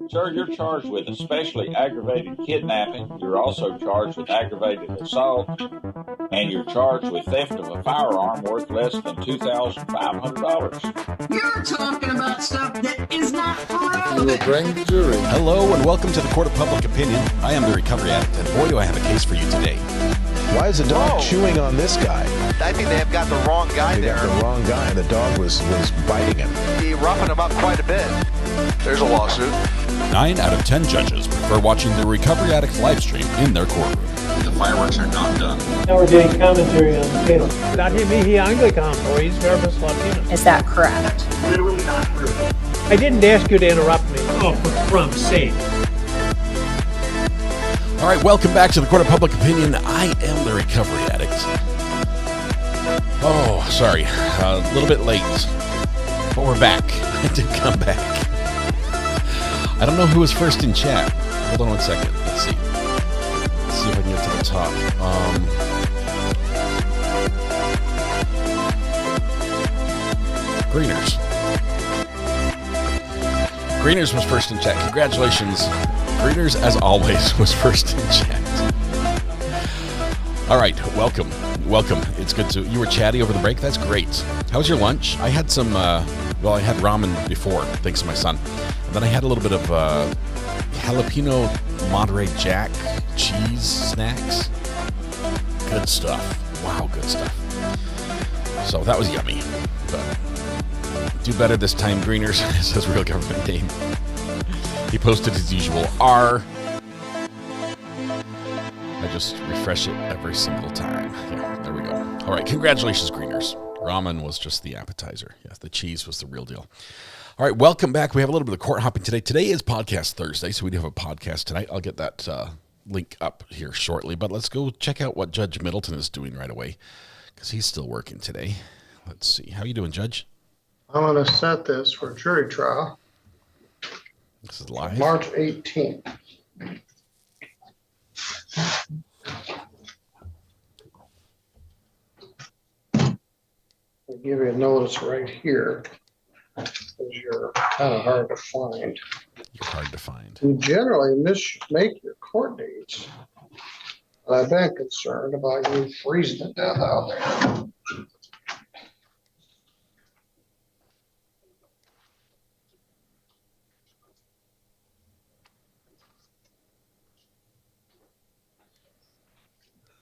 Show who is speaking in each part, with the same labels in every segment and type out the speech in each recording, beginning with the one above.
Speaker 1: Sir, you're charged with especially aggravated kidnapping. You're also charged with aggravated assault, and you're charged with theft of a firearm worth less than $2,500.
Speaker 2: You're talking about stuff that is not
Speaker 3: You will bring the jury.
Speaker 4: Hello and welcome to the Court of Public Opinion. I am the Recovery Addict, and boy, do I have a case for you today.
Speaker 5: Why is the dog chewing on this guy?
Speaker 6: I think they have got the wrong guy there.
Speaker 5: They got the wrong guy, and the dog was biting him.
Speaker 6: He roughing him up quite a bit. There's a lawsuit.
Speaker 4: 9 out of 10 judges prefer watching the Recovery Addict live stream in their courtroom.
Speaker 1: The fireworks are not done.
Speaker 7: Now we're getting commentary on the case. Dati mihi Anglican, or he's verbis Latino.
Speaker 8: Is that correct?
Speaker 7: Literally not true. I didn't ask you to interrupt me. Oh, for crumb's sake.
Speaker 4: All right, welcome back to the Court of Public Opinion. I am the Recovery Addict. Oh, sorry, a little bit late, but we're back. I did come back. I don't know who was first in chat. Hold on one second. Let's see. Let's see if I can get to the top. Greeners was first in chat. Congratulations. Greeners, as always, was first in chat. All right, welcome. It's good to... You were chatty over the break? That's great. How was your lunch? I had some... I had ramen before, thanks to my son. And then I had a little bit of jalapeno Monterey Jack cheese snacks. Good stuff. Wow, good stuff. So that was yummy. But do better this time, Greeners, says real government name. He posted his usual R. I just refresh it every single time. Yeah, there we go. All right, congratulations, Greeners. Ramen was just the appetizer. Yes, the cheese was the real deal. All right, welcome back. We have a little bit of court hopping today. Today is Podcast Thursday, so we do have a podcast tonight. I'll get that link up here shortly, but let's go check out what Judge Middleton is doing right away, because he's still working today. Let's see. How you doing, Judge?
Speaker 9: I'm going to set this for jury trial.
Speaker 4: This is live.
Speaker 9: March 18th. I'll give you a notice right here, because you're kind of hard to find.
Speaker 4: You're hard to find.
Speaker 9: You generally make your court dates, but I've been concerned about you freezing to death out there.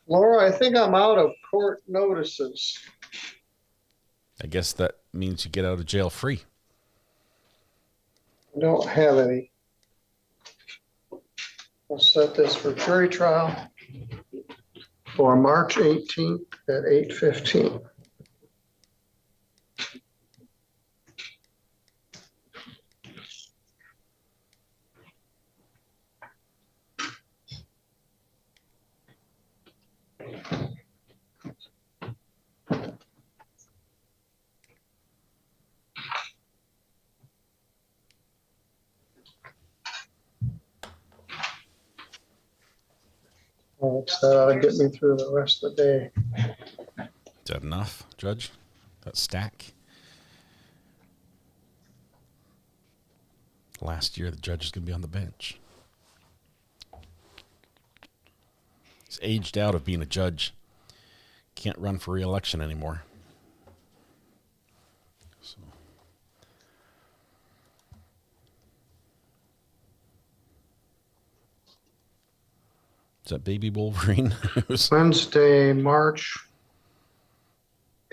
Speaker 9: Laura, I think I'm out of court notices.
Speaker 4: I guess that means you get out of jail free.
Speaker 9: I don't have any. I'll set this for jury trial for March 18th at 8:15. So that'll get me through the rest of the day.
Speaker 4: Is that enough, Judge? That stack? Last year, the judge is going to be on the bench. He's aged out of being a judge. Can't run for re-election anymore. So. Is that Baby Wolverine?
Speaker 9: Wednesday, March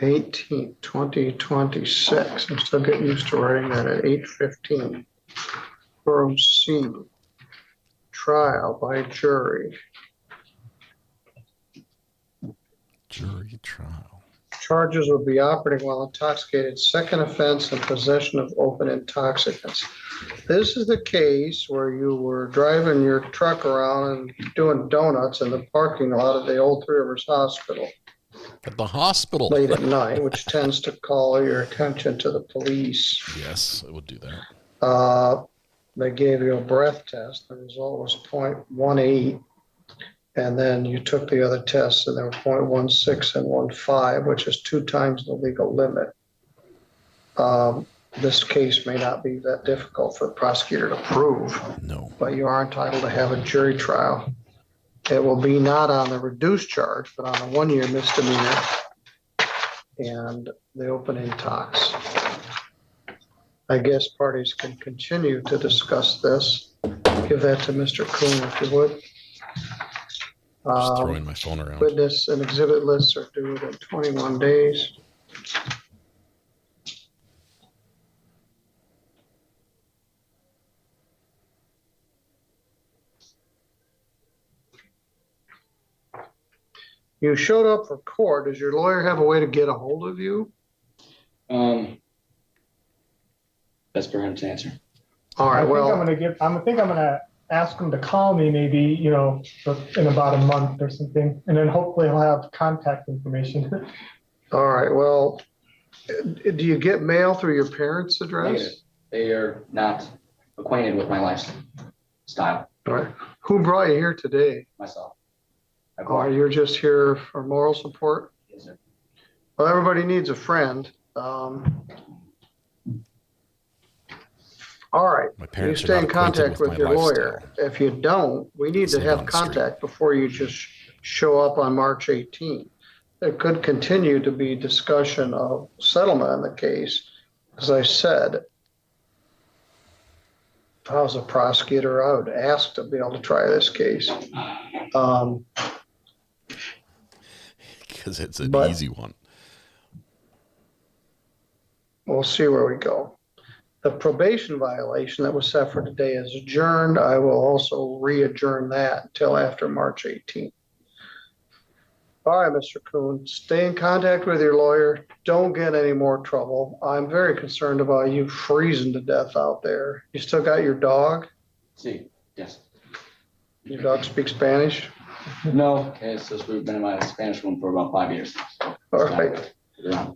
Speaker 9: 18th, 2026. I'm still getting used to writing that at 8:15. Proceed. Trial by jury.
Speaker 4: Jury trial.
Speaker 9: Charges will be operating while intoxicated. Second offense in possession of open intoxicants. This is the case where you were driving your truck around and doing donuts in the parking lot of the Old Three Rivers Hospital.
Speaker 4: At the hospital.
Speaker 9: Late at night, which tends to call your attention to the police.
Speaker 4: Yes, it would do that.
Speaker 9: They gave you a breath test. The result was 0.18. And then you took the other tests, and they were 0.16 and 1.5, which is 2 times the legal limit. This case may not be that difficult for the prosecutor to prove,
Speaker 4: No.
Speaker 9: but you are entitled to have a jury trial. It will be not on the reduced charge, but on a 1-year misdemeanor and the open intox. I guess parties can continue to discuss this. Give that to Mr. Kuhn if you would.
Speaker 4: Just throwing my phone around.
Speaker 9: Witness and exhibit lists are due in 21 days. You showed up for court. Does your lawyer have a way to get a hold of you?
Speaker 8: That's for him to answer.
Speaker 9: All right, well.
Speaker 7: I think I'm gonna ask him to call me maybe, you know, in about a month or something, and then hopefully he'll have contact information.
Speaker 9: All right, well, do you get mail through your parents' address?
Speaker 8: Negative. They are not acquainted with my lifestyle.
Speaker 9: All right. Who brought you here today?
Speaker 8: Myself.
Speaker 9: Oh, you're just here for moral support?
Speaker 8: Yes, sir.
Speaker 9: Well, everybody needs a friend. All right.
Speaker 4: My
Speaker 9: You
Speaker 4: parents are
Speaker 9: stay
Speaker 4: not
Speaker 9: in contact
Speaker 4: acquainted
Speaker 9: with
Speaker 4: with
Speaker 9: your
Speaker 4: my
Speaker 9: lawyer. If you don't, we need to
Speaker 4: Just live on
Speaker 9: have
Speaker 4: the street.
Speaker 9: contact before you just show up on March 18th. There could continue to be discussion of settlement in the case. As I said, if I was a prosecutor, I would ask to be able to try this case.
Speaker 4: Because it's an
Speaker 9: But-
Speaker 4: easy one.
Speaker 9: We'll see where we go. The probation violation that was set for today is adjourned. I will also re-adjourn that until after March 18th. All right, Mr. Kuhn, stay in contact with your lawyer. Don't get any more trouble. I'm very concerned about you freezing to death out there. You still got your dog?
Speaker 8: See, yes.
Speaker 9: Your dog speaks Spanish?
Speaker 8: No, it's just we've been in my Spanish room for about 5 years.
Speaker 9: All right.
Speaker 8: Yeah.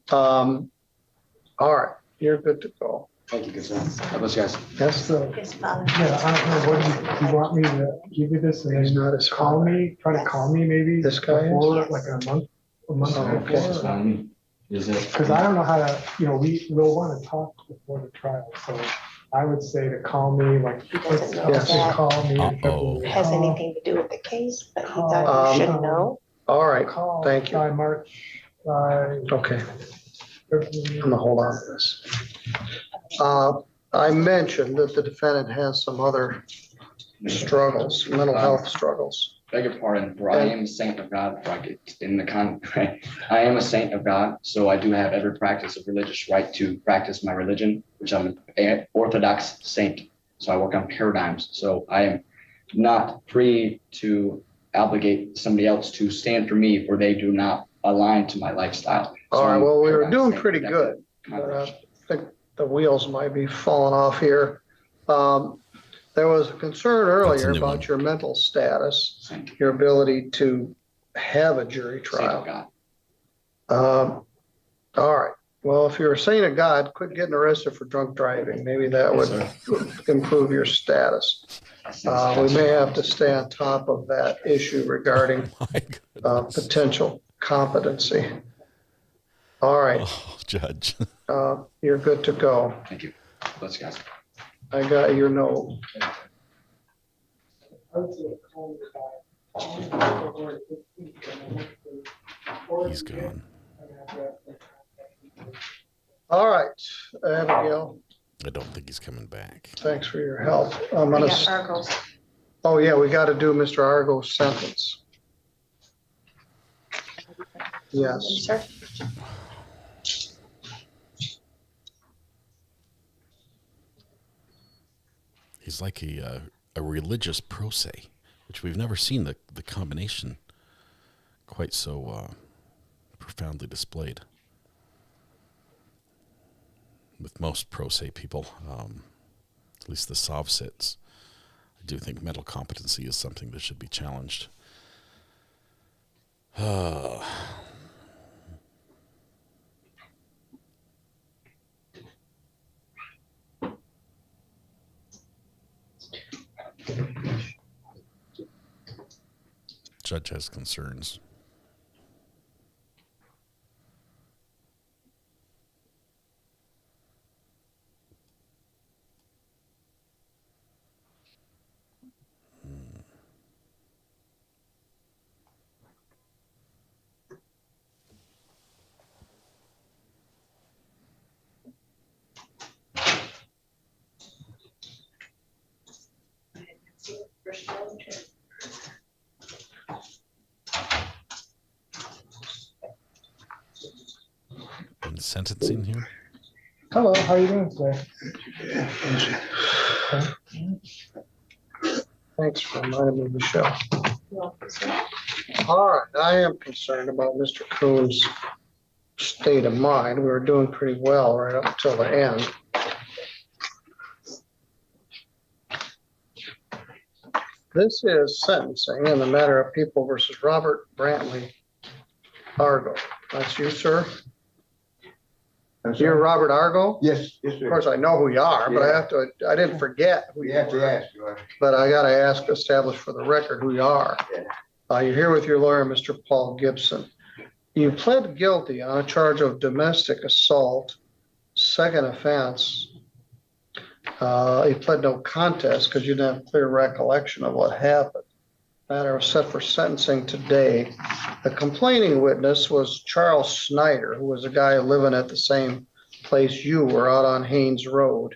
Speaker 9: All right, you're good to go.
Speaker 8: Thank you, good sir. God bless you guys.
Speaker 9: That's the,
Speaker 7: Yeah, I don't know, what do you want me to give you this and
Speaker 9: he's
Speaker 7: then
Speaker 9: not as
Speaker 7: call me, try to call me maybe?
Speaker 9: This guy is?
Speaker 7: Before, like a month
Speaker 9: Oh, okay.
Speaker 7: before?
Speaker 8: Is it?
Speaker 7: Because I don't know how to, you know, we'll want to talk before the trial, so I would say to call me, like,
Speaker 10: doesn't know
Speaker 9: Yes.
Speaker 10: that
Speaker 7: call me.
Speaker 4: Uh-oh.
Speaker 10: has anything to do with the case, but he thought you should know.
Speaker 9: All right,
Speaker 7: Call
Speaker 9: thank you.
Speaker 7: by March, by
Speaker 9: Okay,
Speaker 7: February.
Speaker 9: I'm gonna hold on to this. I mentioned that the defendant has some other struggles, mental health struggles.
Speaker 8: Beg your pardon, for I am a saint of God, I am a saint of God, so I do have every practice of religious right to practice my religion, which I'm an Orthodox saint. So I work on paradigms. So I am not free to obligate somebody else to stand for me, for they do not align to my lifestyle. So
Speaker 9: All right,
Speaker 8: I'm a
Speaker 9: well, we were
Speaker 8: paradigm
Speaker 9: doing
Speaker 8: saint.
Speaker 9: pretty
Speaker 8: That's
Speaker 9: good,
Speaker 8: it.
Speaker 9: but I think the wheels might be falling off here. There was a concern earlier
Speaker 4: new
Speaker 9: about
Speaker 4: one.
Speaker 9: your mental status,
Speaker 8: Saint,
Speaker 9: your ability to have a jury
Speaker 8: saint of
Speaker 9: trial.
Speaker 8: God.
Speaker 9: All right, well, if you're a saint of God, quit getting arrested for drunk driving. Maybe that
Speaker 8: Yes,
Speaker 9: would improve your status. We may have to stay on top of that issue regarding
Speaker 4: My goodness.
Speaker 9: potential competency. All right,
Speaker 4: Oh, Judge.
Speaker 9: you're good to go.
Speaker 8: Thank you. Bless you guys.
Speaker 9: I got your note.
Speaker 4: He's gone.
Speaker 9: All right, Abigail,
Speaker 4: I don't think he's coming back.
Speaker 9: thanks for your help. I'm
Speaker 10: I
Speaker 9: gonna,
Speaker 10: got Argos.
Speaker 9: oh yeah, we got to do Mr. Argo's sentence. Yes.
Speaker 10: Sir?
Speaker 4: He's like a religious pro se, which we've never seen the combination quite so profoundly displayed. With most pro se people, at least the sov sits, I do think mental competency is something that should be challenged. Judge has concerns. In the sentencing here.
Speaker 7: Hello, how are you doing today?
Speaker 9: Thanks for reminding me, Michelle. All right, I am concerned about Mr. Coon's state of mind. We were doing pretty well right up until the end. This is sentencing in the matter of People versus Robert Brantley Argo. That's you, sir? You're Robert Argo?
Speaker 11: Yes, yes, sir.
Speaker 9: Of course, I know who you are, but I didn't forget who you
Speaker 11: have to
Speaker 9: were.
Speaker 11: ask.
Speaker 9: But I gotta establish for the record who you are. You're here with your lawyer, Mr. Paul Gibson. You pled guilty on a charge of domestic assault, second offense. You pled no contest because you didn't have clear recollection of what happened. Matter was set for sentencing today. The complaining witness was Charles Snyder, who was a guy living at the same place you were out on Haynes Road.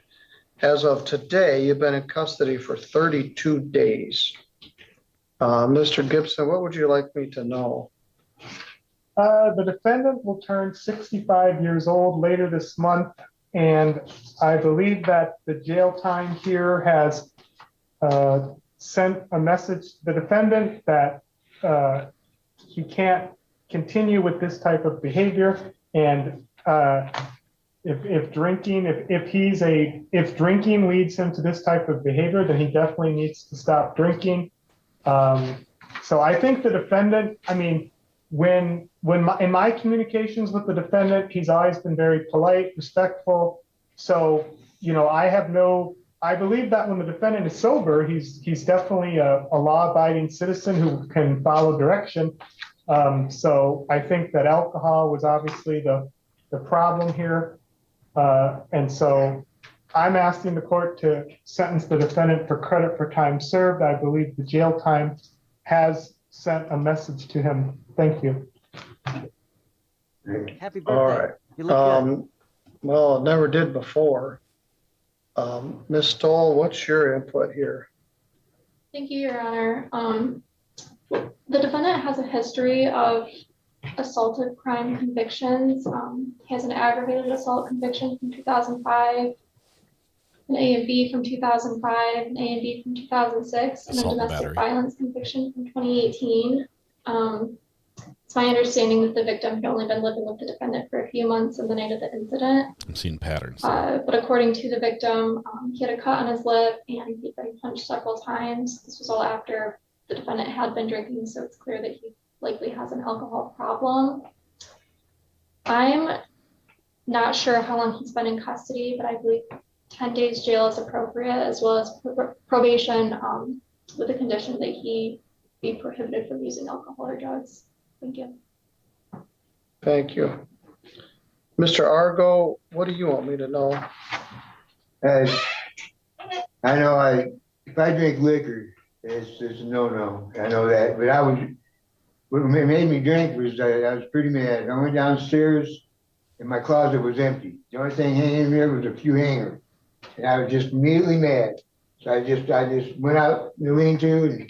Speaker 9: As of today, you've been in custody for 32 days. Mr. Gibson, what would you like me to know?
Speaker 7: The defendant will turn 65 years old later this month, and I believe that the jail time here has sent a message to the defendant that he can't continue with this type of behavior, and if drinking leads him to this type of behavior, then he definitely needs to stop drinking. So I think the defendant, I mean, in my communications with the defendant, he's always been very polite, respectful. So, I believe that when the defendant is sober, he's definitely a law-abiding citizen who can follow direction. So I think that alcohol was obviously the problem here. And so I'm asking the court to sentence the defendant for credit for time served. I believe the jail time has sent a message to him. Thank you.
Speaker 12: Happy birthday.
Speaker 9: All right.
Speaker 12: You look good.
Speaker 9: Well, it never did before. Ms. Stoll, what's your input here?
Speaker 13: Thank you, Your Honor. The defendant has a history of assaultive crime convictions. He has an aggravated assault conviction from 2005, an A and B from 2005, an A and B from 2006, and a domestic violence conviction from 2018. It's my understanding that the victim had only been living with the defendant for a few months on the night of the incident.
Speaker 4: I'm seeing patterns.
Speaker 13: But according to the victim, he had a cut on his lip and he'd been punched several times. This was all after the defendant had been drinking, so it's clear that he likely has an alcohol problem. I'm not sure how long he's been in custody, but I believe 10 days jail is appropriate, as well as probation with the condition that he be prohibited from using alcohol or drugs. Thank you.
Speaker 9: Thank you. Mr. Argo, what do you want me to know?
Speaker 11: I know if I drink liquor, it's a no-no. I know that, but what made me drink was I was pretty mad. I went downstairs and my closet was empty. The only thing hanging there was a few hangers. And I was just immediately mad. So I just went out in the lean-to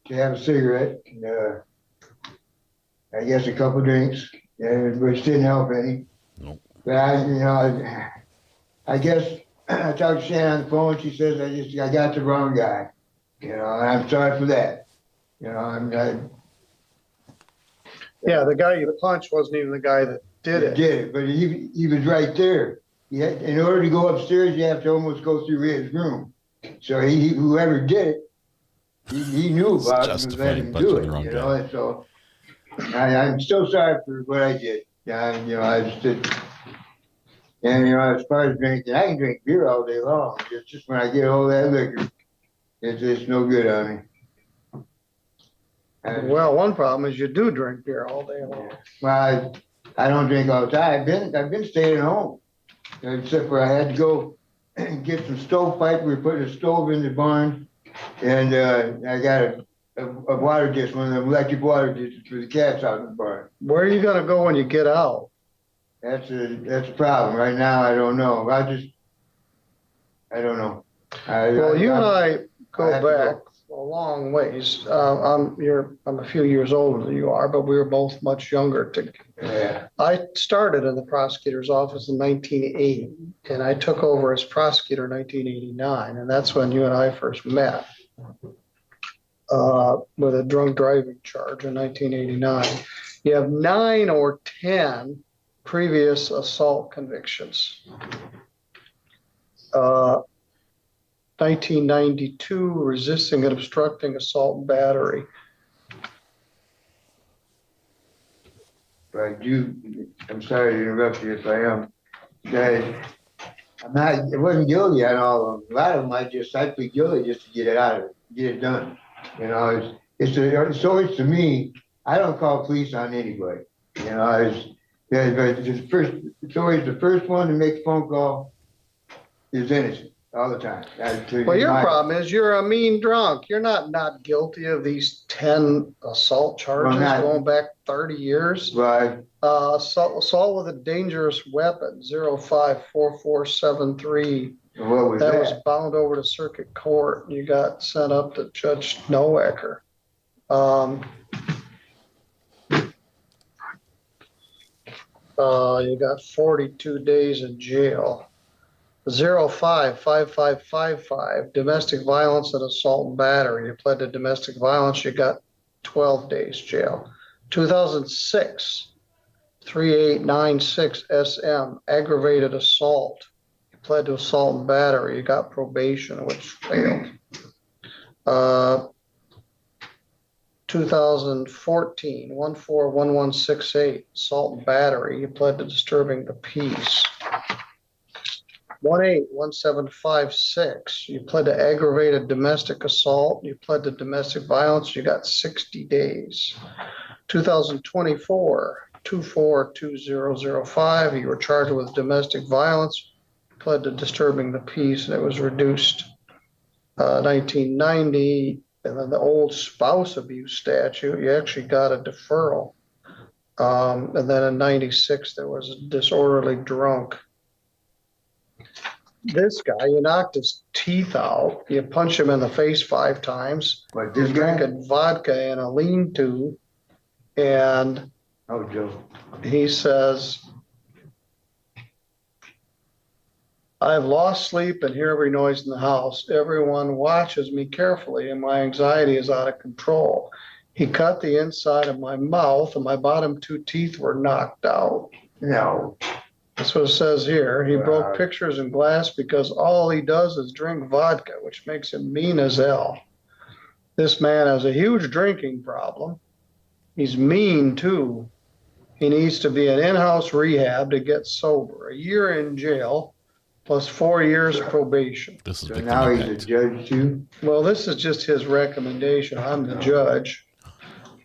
Speaker 11: to have a cigarette. And, I guess a couple drinks, which didn't help any.
Speaker 4: Nope.
Speaker 11: But I guess I talked to Shannon on the phone. She says I got the wrong guy. And I'm sorry for that.
Speaker 9: Yeah, the guy you punched wasn't even the guy that did it.
Speaker 11: But he was right there. In order to go upstairs, you have to almost go through his room. So whoever did it, he knew about it and let him do it. And so I'm so sorry for what I did. I just did. And as far as drinking, I can drink beer all day long. It's just when I get all that liquor, it's no good on me.
Speaker 9: Well, one problem is you do drink beer all day long.
Speaker 11: Well, I don't drink all the time. I've been staying at home, except for I had to go and get some stovepipe. We were putting a stove in the barn, and I got a water dish, one of them electric water dishes for the cats out in the barn.
Speaker 9: Where are you gonna go when you get out?
Speaker 11: That's a problem right now. I don't know. I don't know.
Speaker 9: Well, you and I go back a long ways. I'm a few years older than you are, but we were both much younger.
Speaker 11: Yeah.
Speaker 9: I started in the prosecutor's office in 1980, and I took over as prosecutor in 1989, and that's when you and I first met with a drunk driving charge in 1989. You have 9 or 10 previous assault convictions. 1992, resisting and obstructing assault and battery.
Speaker 11: But I'm sorry to interrupt you if I am. I wasn't guilty on all of them. A lot of them I plead guilty just to get it out of it, get it done. You know, it's always to me, I don't call police on anybody. You know, it's always the first one to make a phone call is innocent all the time.
Speaker 9: Well, your problem is you're a mean drunk. You're not guilty of these 10 assault charges going back 30 years.
Speaker 11: Right.
Speaker 9: Assault with a dangerous weapon, 054473.
Speaker 11: What was that?
Speaker 9: That was bound over to circuit court. You got sent up to Judge Noecker. You got 42 days in jail. 055555, domestic violence and assault and battery. You pled to domestic violence, you got 12 days jail. 2006, 3896 SM, aggravated assault. You pled to assault and battery, you got probation, which failed. 2014, 141168, assault and battery, you pled to disturbing the peace. 181756, you pled to aggravated domestic assault, you pled to domestic violence, you got 60 days. 2024, 242005, you were charged with domestic violence, pled to disturbing the peace, and it was reduced. 1990, and then the old spouse abuse statute, you actually got a deferral. And then in 96, there was a disorderly drunk. This guy, you knocked his teeth out, you punch him in the face 5 times, you're drinking vodka in a lean-to, and he says, I've lost sleep and hear every noise in the house. Everyone watches me carefully and my anxiety is out of control. He cut the inside of my mouth and my bottom 2 teeth were knocked out.
Speaker 11: No.
Speaker 9: That's what it says here. He broke pictures and glass because all he does is drink vodka, which makes him mean as hell. This man has a huge drinking problem. He's mean too. He needs to be in in-house rehab to get sober. A year in jail plus 4 years probation.
Speaker 4: This is
Speaker 11: so now he's a judge too?
Speaker 9: Well, this is just his recommendation. I'm the judge.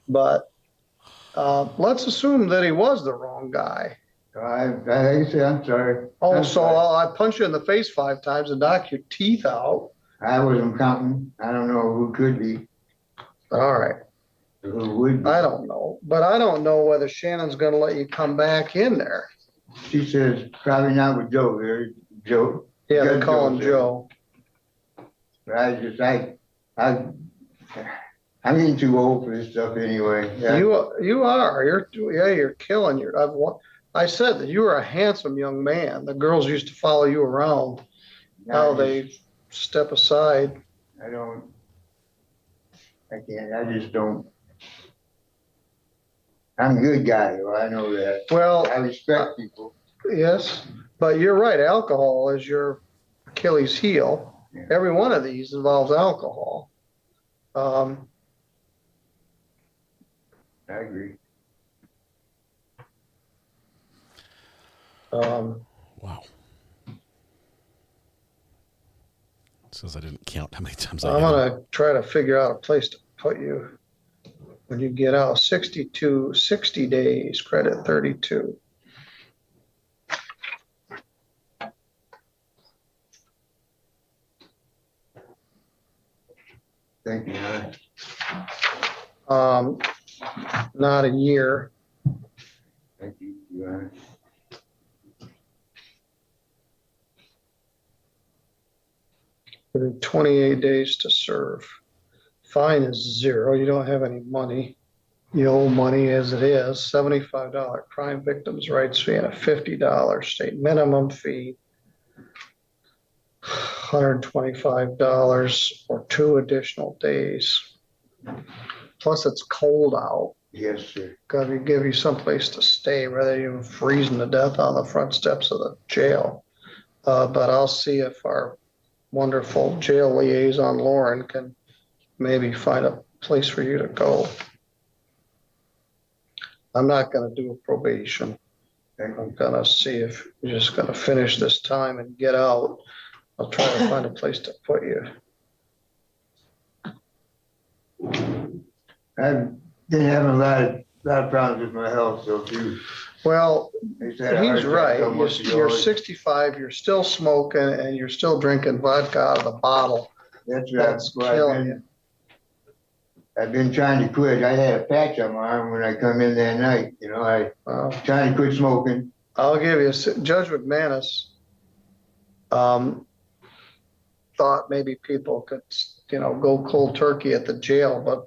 Speaker 9: But let's assume that he was the wrong guy.
Speaker 11: I'm sorry.
Speaker 9: Oh, so I punch you in the face 5 times and knock your teeth out.
Speaker 11: I wasn't counting. I don't know who could be.
Speaker 9: All right.
Speaker 11: Who would be?
Speaker 9: I don't know. But I don't know whether Shannon's going to let you come back in there.
Speaker 11: She says probably not with Joe here. Joe.
Speaker 9: Yeah, they call him Joe.
Speaker 11: But I'm getting too old for this stuff anyway. Yeah.
Speaker 9: You are. You're killing your. I said that you were a handsome young man. The girls used to follow you around. Now they step aside.
Speaker 11: I just don't. I'm a good guy, though. I know that.
Speaker 9: Well,
Speaker 11: I respect people.
Speaker 9: Yes, but you're right. Alcohol is your Achilles heel. Yeah. Every one of these involves alcohol.
Speaker 11: I agree.
Speaker 4: Wow. It says I didn't count how many times
Speaker 9: I'm going to try to figure out a place to put you when you get out. 60 days, credit 32.
Speaker 11: Thank you.
Speaker 9: Not a year.
Speaker 11: Thank you, Your Honor.
Speaker 9: Within 28 days to serve. Fine is 0. You don't have any money. You owe money as it is. $75 crime victims' rights fee and a $50 state minimum fee. $125 for 2 additional days. Plus, it's cold out.
Speaker 11: Yes, sir.
Speaker 9: Got to give you someplace to stay rather than freezing to death on the front steps of the jail. But I'll see if our wonderful jail liaison, Lauren, can maybe find a place for you to go. I'm not going to do a probation. I'm going to see if you're just going to finish this time and get out. I'll try to find a place to put you.
Speaker 11: I've been having a lot of problems with my health, so if you.
Speaker 9: Well, he's right. You're
Speaker 11: ago.
Speaker 9: 65, you're still smoking, and you're still drinking vodka out of the bottle.
Speaker 11: That's right.
Speaker 9: That's killing you.
Speaker 11: I've been trying to quit. I had a patch on my arm when I come in that night. You know, I trying to quit smoking.
Speaker 9: I'll give you Judge McManus thought maybe people could, go cold turkey at the jail, but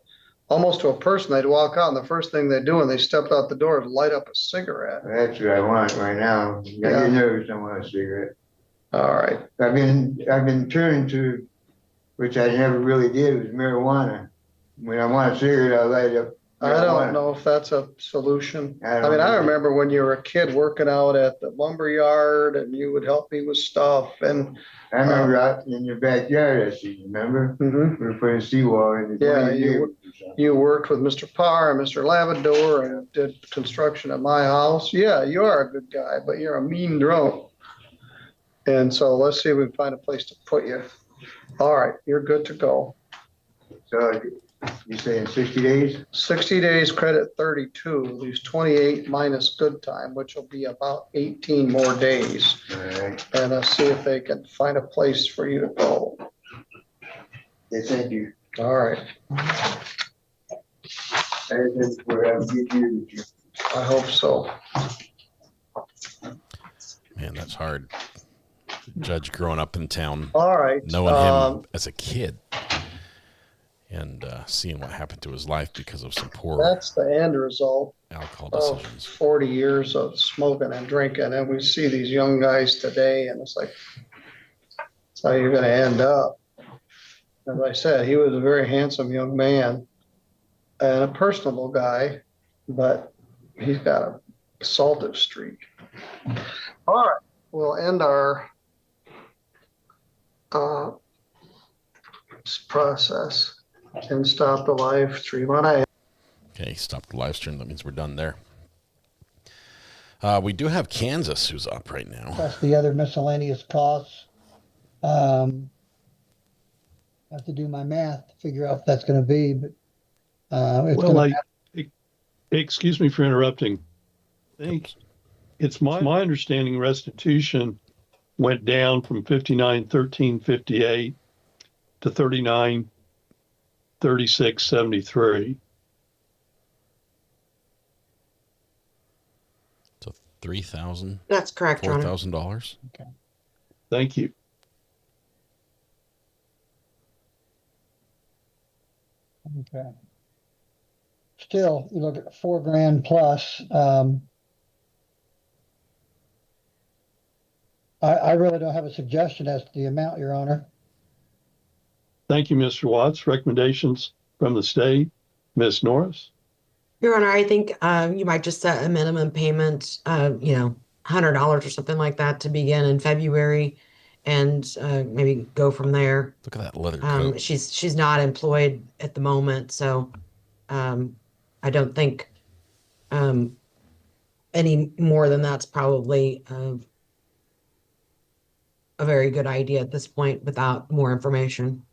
Speaker 9: almost to a person, they'd walk out and the first thing they do when they step out the door is light up a cigarette.
Speaker 11: That's what I want right now. I get nervous. I want a cigarette.
Speaker 9: All right.
Speaker 11: I've been turning to, which I never really did, was marijuana. When I want a cigarette, I light up marijuana.
Speaker 9: I don't know if that's a solution. I remember when you were a kid working out at the lumber yard and you would help me with stuff. And
Speaker 11: I remember out in your backyard, remember?
Speaker 9: Mm-hmm.
Speaker 11: We were putting a seawall in the
Speaker 9: you worked with Mr. Parr and Mr. Lavador and did construction at my house. Yeah, you are a good guy, but you're a mean drone. And so let's see if we can find a place to put you. All right, you're good to go.
Speaker 11: So you saying 60 days?
Speaker 9: 60 days, credit 32, leaves 28 minus good time, which will be about 18 more days.
Speaker 11: All right.
Speaker 9: And I'll see if they can find a place for you to go.
Speaker 11: Yeah, thank you.
Speaker 9: All right. I hope so.
Speaker 4: Man, that's hard. Judge growing up in town.
Speaker 9: All right.
Speaker 4: Knowing him as a kid. And seeing what happened to his life because of some poor.
Speaker 9: That's the end result
Speaker 4: alcohol decisions.
Speaker 9: 40 years of smoking and drinking, and we see these young guys today, and it's like, that's how you're going to end up. As I said, he was a very handsome young man and a personable guy, but he's got a assaultive streak. All right, we'll end our process. Can stop the live stream on a.
Speaker 4: Okay, stop the live stream. That means we're done there. We do have Kansas who's up right now.
Speaker 12: That's the other miscellaneous costs. I have to do my math to figure out if that's going to be, but
Speaker 14: excuse me for interrupting. I think it's my understanding restitution went down from 59,1358 to 39,3673.
Speaker 4: So $3,000.
Speaker 10: That's correct, Your Honor.
Speaker 4: $4,000.
Speaker 14: Okay. Thank you.
Speaker 12: Okay. Still, you look at $4,000 plus. I really don't have a suggestion as to the amount, Your Honor.
Speaker 14: Thank you, Mr. Watts. Recommendations from the state. Ms. Norris?
Speaker 10: Your Honor, I think you might just set a minimum payment, $100 or something like that to begin in February, and maybe go from there.
Speaker 4: Look at that leather coat.
Speaker 10: She's not employed at the moment, so I don't think any more than that's probably a very good idea at this point without more information.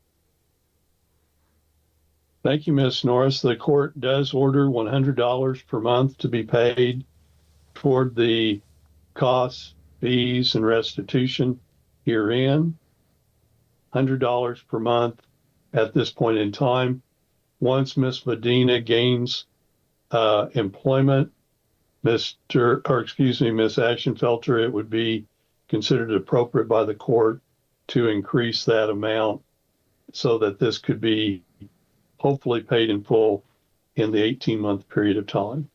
Speaker 14: Thank you, Ms. Norris. The court does order $100 per month to be paid toward the costs, fees, and restitution herein. $100 per month at this point in time. Once Ms. Medina gains employment, Ms. Ashenfelter, it would be considered appropriate by the court to increase that amount so that this could be hopefully paid in full in the 18-month period of time.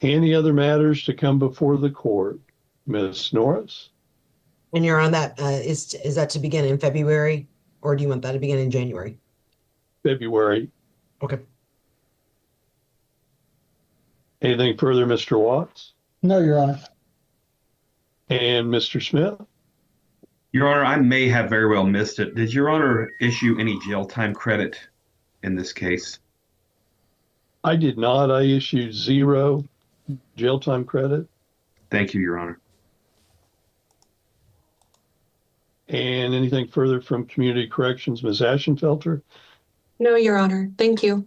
Speaker 14: Any other matters to come before the court? Ms. Norris?
Speaker 10: And you're on that, is that to begin in February, or do you want that to begin in January?
Speaker 14: February.
Speaker 10: Okay.
Speaker 14: Anything further, Mr. Watts?
Speaker 12: No, Your Honor.
Speaker 14: And Mr. Smith?
Speaker 15: Your Honor, I may have very well missed it. Did Your Honor issue any jail time credit in this case?
Speaker 14: I did not. I issued 0 jail time credit.
Speaker 15: Thank you, Your Honor.
Speaker 14: And anything further from Community Corrections, Ms. Ashenfelter?
Speaker 16: No, Your Honor. Thank you.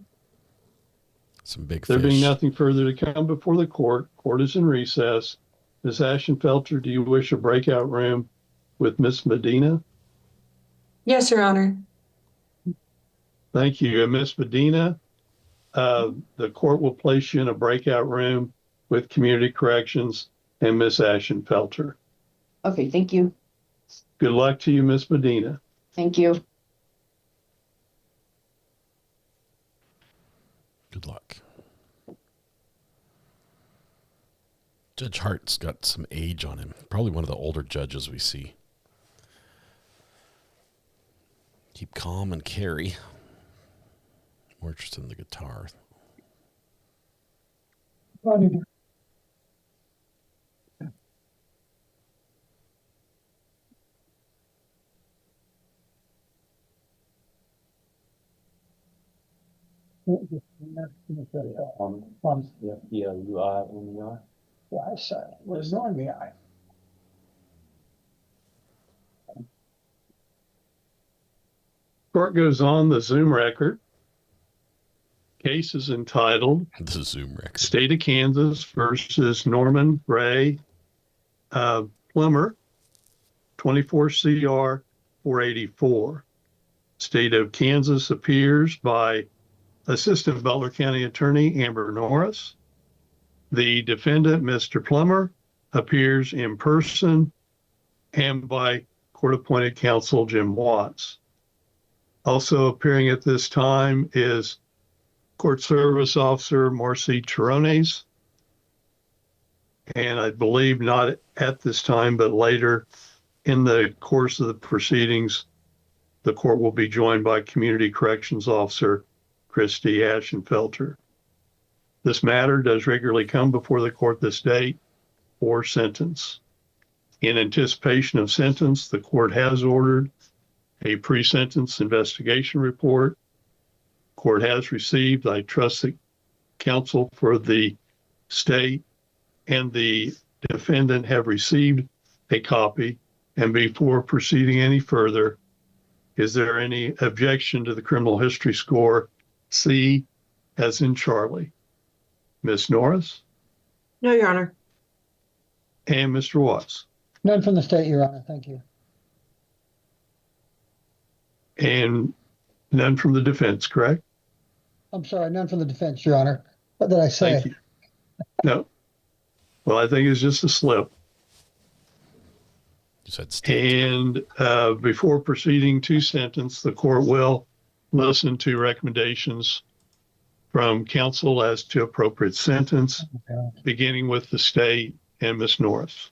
Speaker 4: Some big
Speaker 14: There
Speaker 4: fish.
Speaker 14: being nothing further to come before the court, court is in recess. Ms. Ashenfelter, do you wish a breakout room with Ms. Medina?
Speaker 16: Yes, Your Honor.
Speaker 14: Thank you. And Ms. Medina, the court will place you in a breakout room with Community Corrections and Ms. Ashenfelter.
Speaker 17: Okay, thank you.
Speaker 14: Good luck to you, Ms. Medina.
Speaker 17: Thank you.
Speaker 4: Good luck. Judge Hart's got some age on him. Probably one of the older judges we see. Keep calm and carry. More interested in the guitar.
Speaker 18: Yeah, you are in the eye.
Speaker 12: Yeah, I saw it. Was on the eye.
Speaker 14: Court goes on the Zoom record. Case is entitled
Speaker 4: The Zoom record.
Speaker 14: State of Kansas versus Norman Ray Plummer, 24 CR 484. State of Kansas appears by Assistant Butler County Attorney Amber Norris. The defendant, Mr. Plummer, appears in person and by court-appointed counsel Jim Watts. Also appearing at this time is Court Service Officer Marcy Chirones. And I believe not at this time, but later in the course of the proceedings, the court will be joined by Community Corrections Officer Christy Ashenfelter. This matter does regularly come before the court this date for sentence. In anticipation of sentence, the court has ordered a pre-sentence investigation report. Court has received, I trust the counsel for the state and the defendant have received a copy. And before proceeding any further, is there any objection to the criminal history score C as in Charlie? Ms. Norris?
Speaker 10: No, Your Honor.
Speaker 14: And Mr. Watts?
Speaker 12: None from the state, Your Honor. Thank you.
Speaker 14: And none from the defense, correct?
Speaker 12: I'm sorry, none from the defense, Your Honor. What did I say?
Speaker 14: Thank you. No. Well, I think it's just a slip.
Speaker 4: You said state.
Speaker 14: And before proceeding to sentence, the court will listen to recommendations from counsel as to appropriate sentence, beginning with the state and Ms. Norris.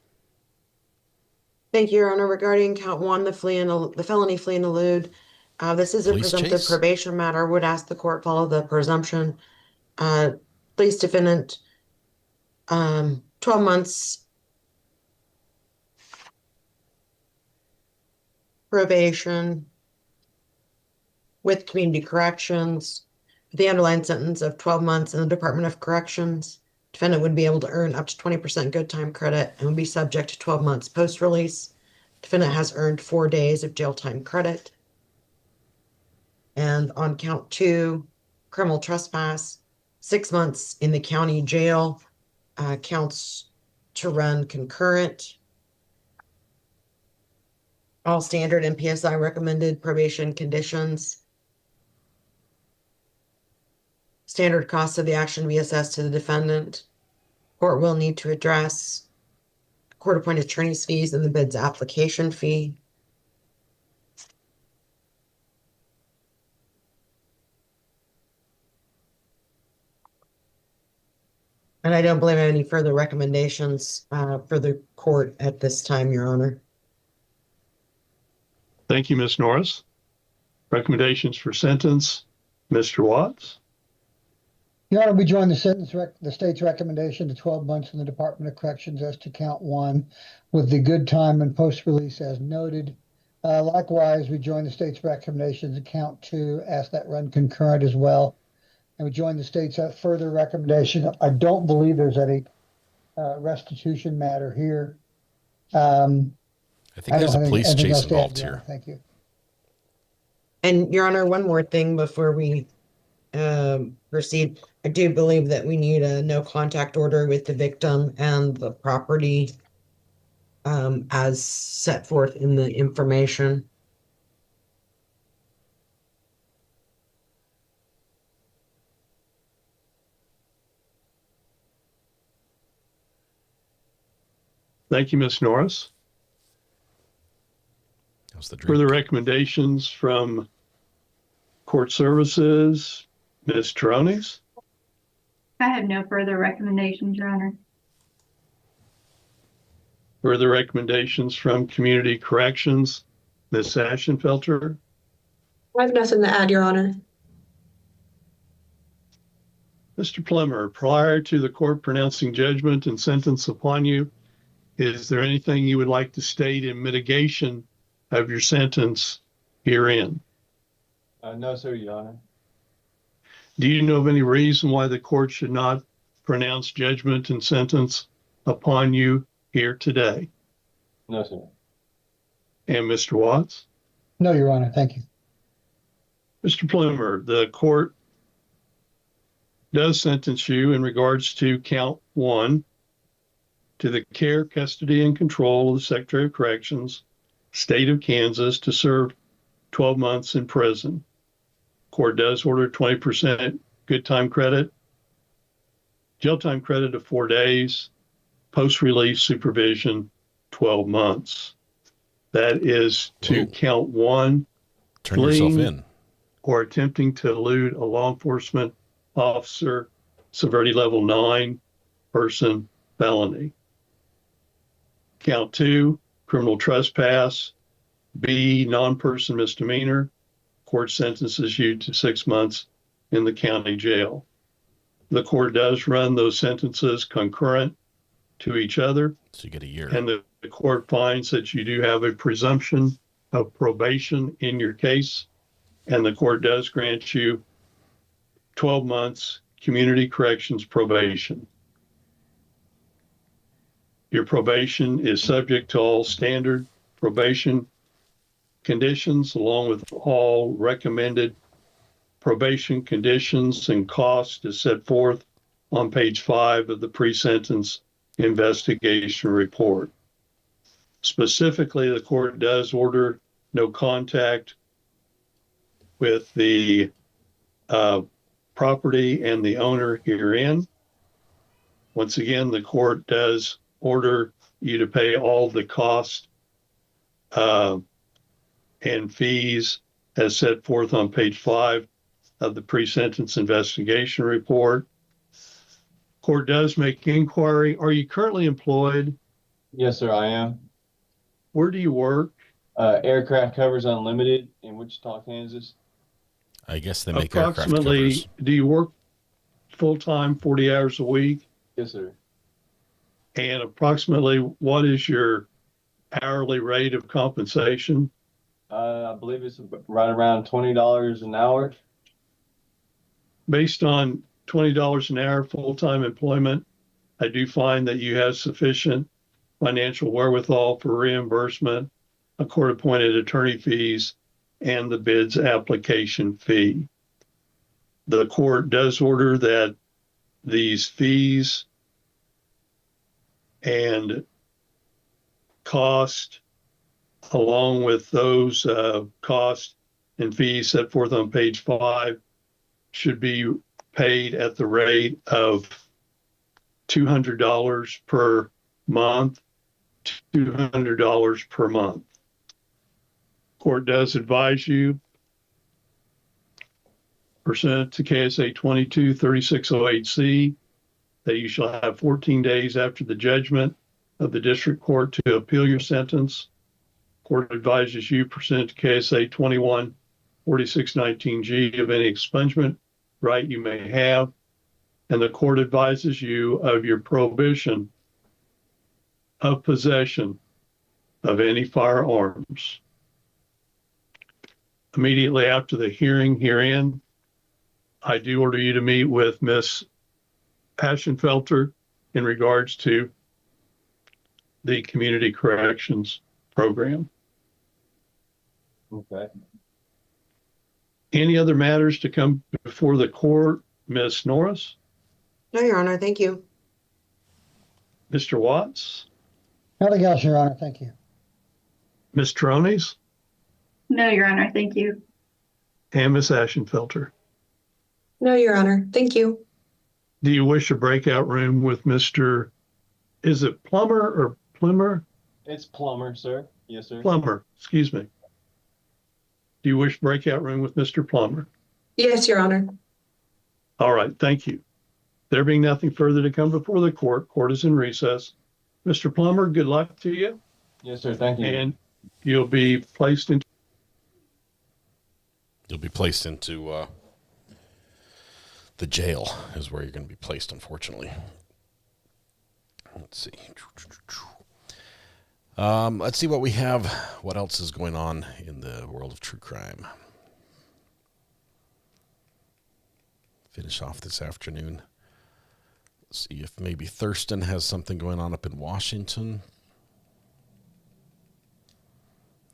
Speaker 10: Thank you, Your Honor. Regarding count 1, the felony flee and elude, this is a
Speaker 4: Police
Speaker 10: presumptive
Speaker 4: chase.
Speaker 10: probation matter. Would ask the court follow the presumption. Police defendant, 12 months probation with community corrections. The underlying sentence of 12 months in the Department of Corrections. Defendant would be able to earn up to 20% good time credit and would be subject to 12 months post-release. Defendant has earned 4 days of jail time credit. And on count 2, criminal trespass, 6 months in the county jail, counts to run concurrent. All standard and PSI recommended probation conditions. Standard costs of the action to be assessed to the defendant. Court will need to address court-appointed attorney's fees and the bid's application fee. And I don't believe I have any further recommendations for the court at this time, Your Honor.
Speaker 14: Thank you, Ms. Norris. Recommendations for sentence, Mr. Watts.
Speaker 12: Your Honor, we join the state's recommendation to 12 months in the Department of Corrections as to count 1 with the good time and post-release as noted. Likewise, we join the state's recommendations to count 2, ask that run concurrent as well. And we join the state's further recommendation. I don't believe there's any restitution matter here.
Speaker 4: I think there's a police chase involved here.
Speaker 12: Thank you.
Speaker 10: And Your Honor, one more thing before we proceed. I do believe that we need a no contact order with the victim and the property as set forth in the information.
Speaker 14: Thank you, Ms. Norris. Further recommendations from Court Services, Ms. Taronis?
Speaker 19: I have no further recommendations, Your Honor.
Speaker 14: Further recommendations from Community Corrections, Ms. Ashenfelter?
Speaker 16: I have nothing to add, Your Honor.
Speaker 14: Mr. Plummer, prior to the court pronouncing judgment and sentence upon you, is there anything you would like to state in mitigation of your sentence herein?
Speaker 18: No, sir, Your Honor.
Speaker 14: Do you know of any reason why the court should not pronounce judgment and sentence upon you here today?
Speaker 18: No, sir.
Speaker 14: And Mr. Watts?
Speaker 12: No, Your Honor. Thank you.
Speaker 14: Mr. Plumer, the court does sentence you in regards to count 1 to the care, custody, and control of the Secretary of Corrections, State of Kansas, to serve 12 months in prison. Court does order 20% good time credit, jail time credit of 4 days, post-release supervision, 12 months. That is to count 1,
Speaker 4: turn yourself in,
Speaker 14: or attempting to elude a law enforcement officer, severity level 9, person felony. Count 2, criminal trespass, B, non-person misdemeanor. Court sentences you to 6 months in the county jail. The court does run those sentences concurrent to each other.
Speaker 4: So you get a year.
Speaker 14: And the court finds that you do have a presumption of probation in your case. And the court does grant you 12 months community corrections probation. Your probation is subject to all standard probation conditions, along with all recommended probation conditions and cost is set forth on page 5 of the pre-sentence investigation report. Specifically, the court does order no contact with the property and the owner herein. Once again, the court does order you to pay all the cost and fees as set forth on page 5 of the pre-sentence investigation report. Court does make inquiry. Are you currently employed?
Speaker 18: Yes, sir, I am.
Speaker 14: Where do you work?
Speaker 18: Aircraft Covers Unlimited in Wichita, Kansas.
Speaker 4: I guess they make aircraft
Speaker 14: Approximately,
Speaker 4: covers.
Speaker 14: do you work full-time, 40 hours a week?
Speaker 18: Yes, sir.
Speaker 14: And approximately, what is your hourly rate of compensation?
Speaker 18: I believe it's right around $20 an hour.
Speaker 14: Based on $20 an hour full-time employment, I do find that you have sufficient financial wherewithal for reimbursement of court-appointed attorney fees and the bid's application fee. The court does order that these fees and cost, along with those costs and fees set forth on page 5, should be paid at the rate of $200 per month, $200 per month. Court does advise you, pursuant to KSA 22-3608C, that you shall have 14 days after the judgment of the district court to appeal your sentence. Court advises you, pursuant to KSA 21-4619G, of any expungement right you may have, and the court advises you of your prohibition of possession of any firearms. Immediately after the hearing herein, I do order you to meet with Ms. Ashenfelter in regards to the community corrections program.
Speaker 18: Okay.
Speaker 14: Any other matters to come before the court, Ms. Norris?
Speaker 10: No, Your Honor, thank you.
Speaker 14: Mr. Watts?
Speaker 12: Nothing else, Your Honor. Thank you.
Speaker 14: Ms. Trones?
Speaker 19: No, Your Honor, thank you.
Speaker 14: And Ms. Ashenfelter?
Speaker 16: No, Your Honor. Thank you.
Speaker 14: Do you wish a breakout room with Mr. Is it Plummer or Plummer?
Speaker 18: It's Plummer, sir. Yes, sir.
Speaker 14: Plummer, excuse me. Do you wish breakout room with Mr. Plummer?
Speaker 16: Yes, Your Honor.
Speaker 14: All right, thank you. There being nothing further to come before the court, court is in recess. Mr. Plummer, good luck to you.
Speaker 18: Yes, sir. Thank you.
Speaker 14: And you'll be placed into
Speaker 4: the jail is where you're going to be placed, unfortunately. Let's see. Let's see what we have. What else is going on in the world of true crime? Finish off this afternoon. Let's see if maybe Thurston has something going on up in Washington.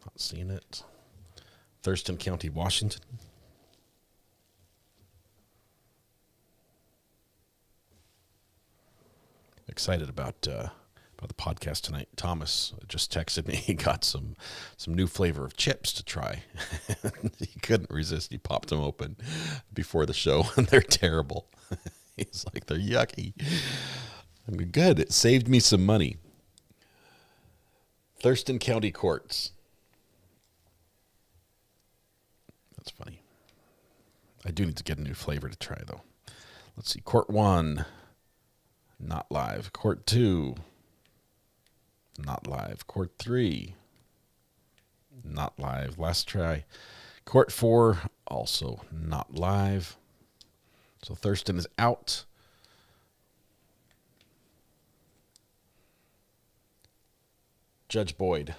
Speaker 4: Not seeing it. Thurston County, Washington. Excited about the podcast tonight. Thomas just texted me. He got some new flavor of chips to try. He couldn't resist. He popped them open before the show, and they're terrible. He's like, they're yucky. I mean, good. It saved me some money. Thurston County Courts. That's funny. I do need to get a new flavor to try, though. Let's see. Court 1. Not live. Court 2. Not live. Court 3. Not live. Last try. Court 4. Also not live. So Thurston is out. Judge Boyd.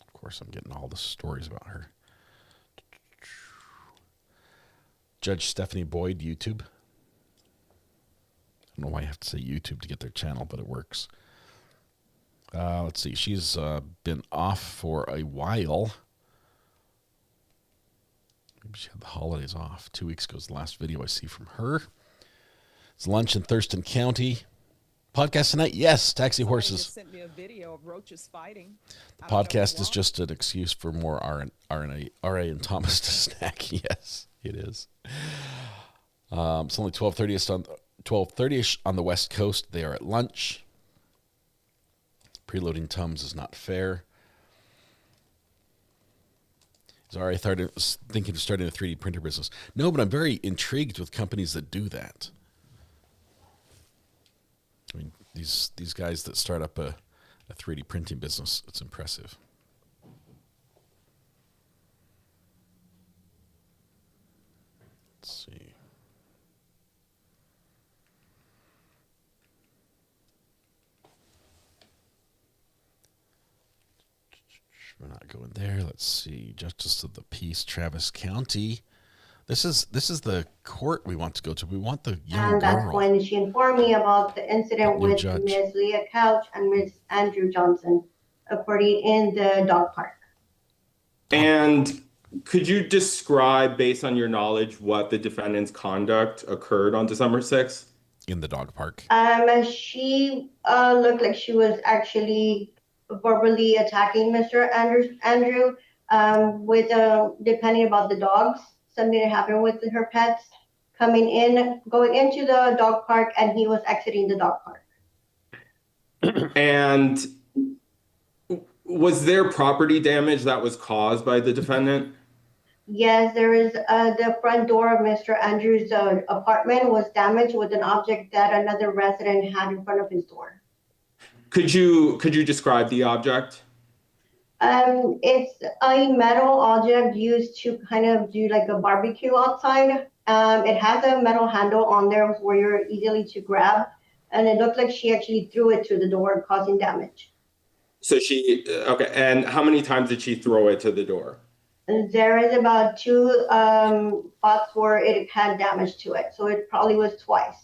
Speaker 4: Of course, I'm getting all the stories about her. Judge Stephanie Boyd, YouTube. I don't know why you have to say YouTube to get their channel, but it works. Let's see. She's been off for a while. Maybe she had the holidays off. 2 weeks ago is the last video I see from her. It's lunch in Thurston County. Podcast tonight? Yes, Taxi Horses.
Speaker 20: Sent me a video of roaches fighting.
Speaker 4: The podcast is just an excuse for more RA and Thomas to snack. Yes, it is. It's only 12:30ish on the West Coast. They are at lunch. Preloading Tums is not fair. Is RA thinking of starting a 3D printer business? No, but I'm very intrigued with companies that do that. I mean, these guys that start up a 3D printing business, it's impressive. Let's see. We're not going there. Let's see. Justice of the Peace, Travis County. This is the court we want to go to. We want the young
Speaker 21: and that's
Speaker 4: girl.
Speaker 21: when she informed me about the incident
Speaker 4: New
Speaker 21: with
Speaker 4: judge.
Speaker 21: Ms. Leah Couch and Ms. Andrew Johnson, according in the dog park.
Speaker 22: And could you describe, based on your knowledge, what the defendant's conduct occurred on December 6th?
Speaker 4: In the dog park.
Speaker 21: She looked like she was actually verbally attacking Mr. Andrew with depending about the dogs, something that happened with her pets, coming in, going into the dog park, and he was exiting the dog park.
Speaker 22: And was there property damage that was caused by the defendant?
Speaker 21: Yes, there is the front door of Mr. Andrews' apartment was damaged with an object that another resident had in front of his door.
Speaker 22: Could you describe the object?
Speaker 21: It's a metal object used to kind of do like a barbecue outside. It has a metal handle on there where you're easily to grab, and it looked like she actually threw it to the door, causing damage.
Speaker 22: So she, okay, and how many times did she throw it to the door?
Speaker 21: There is about 2 spots where it had damage to it, so it probably was twice.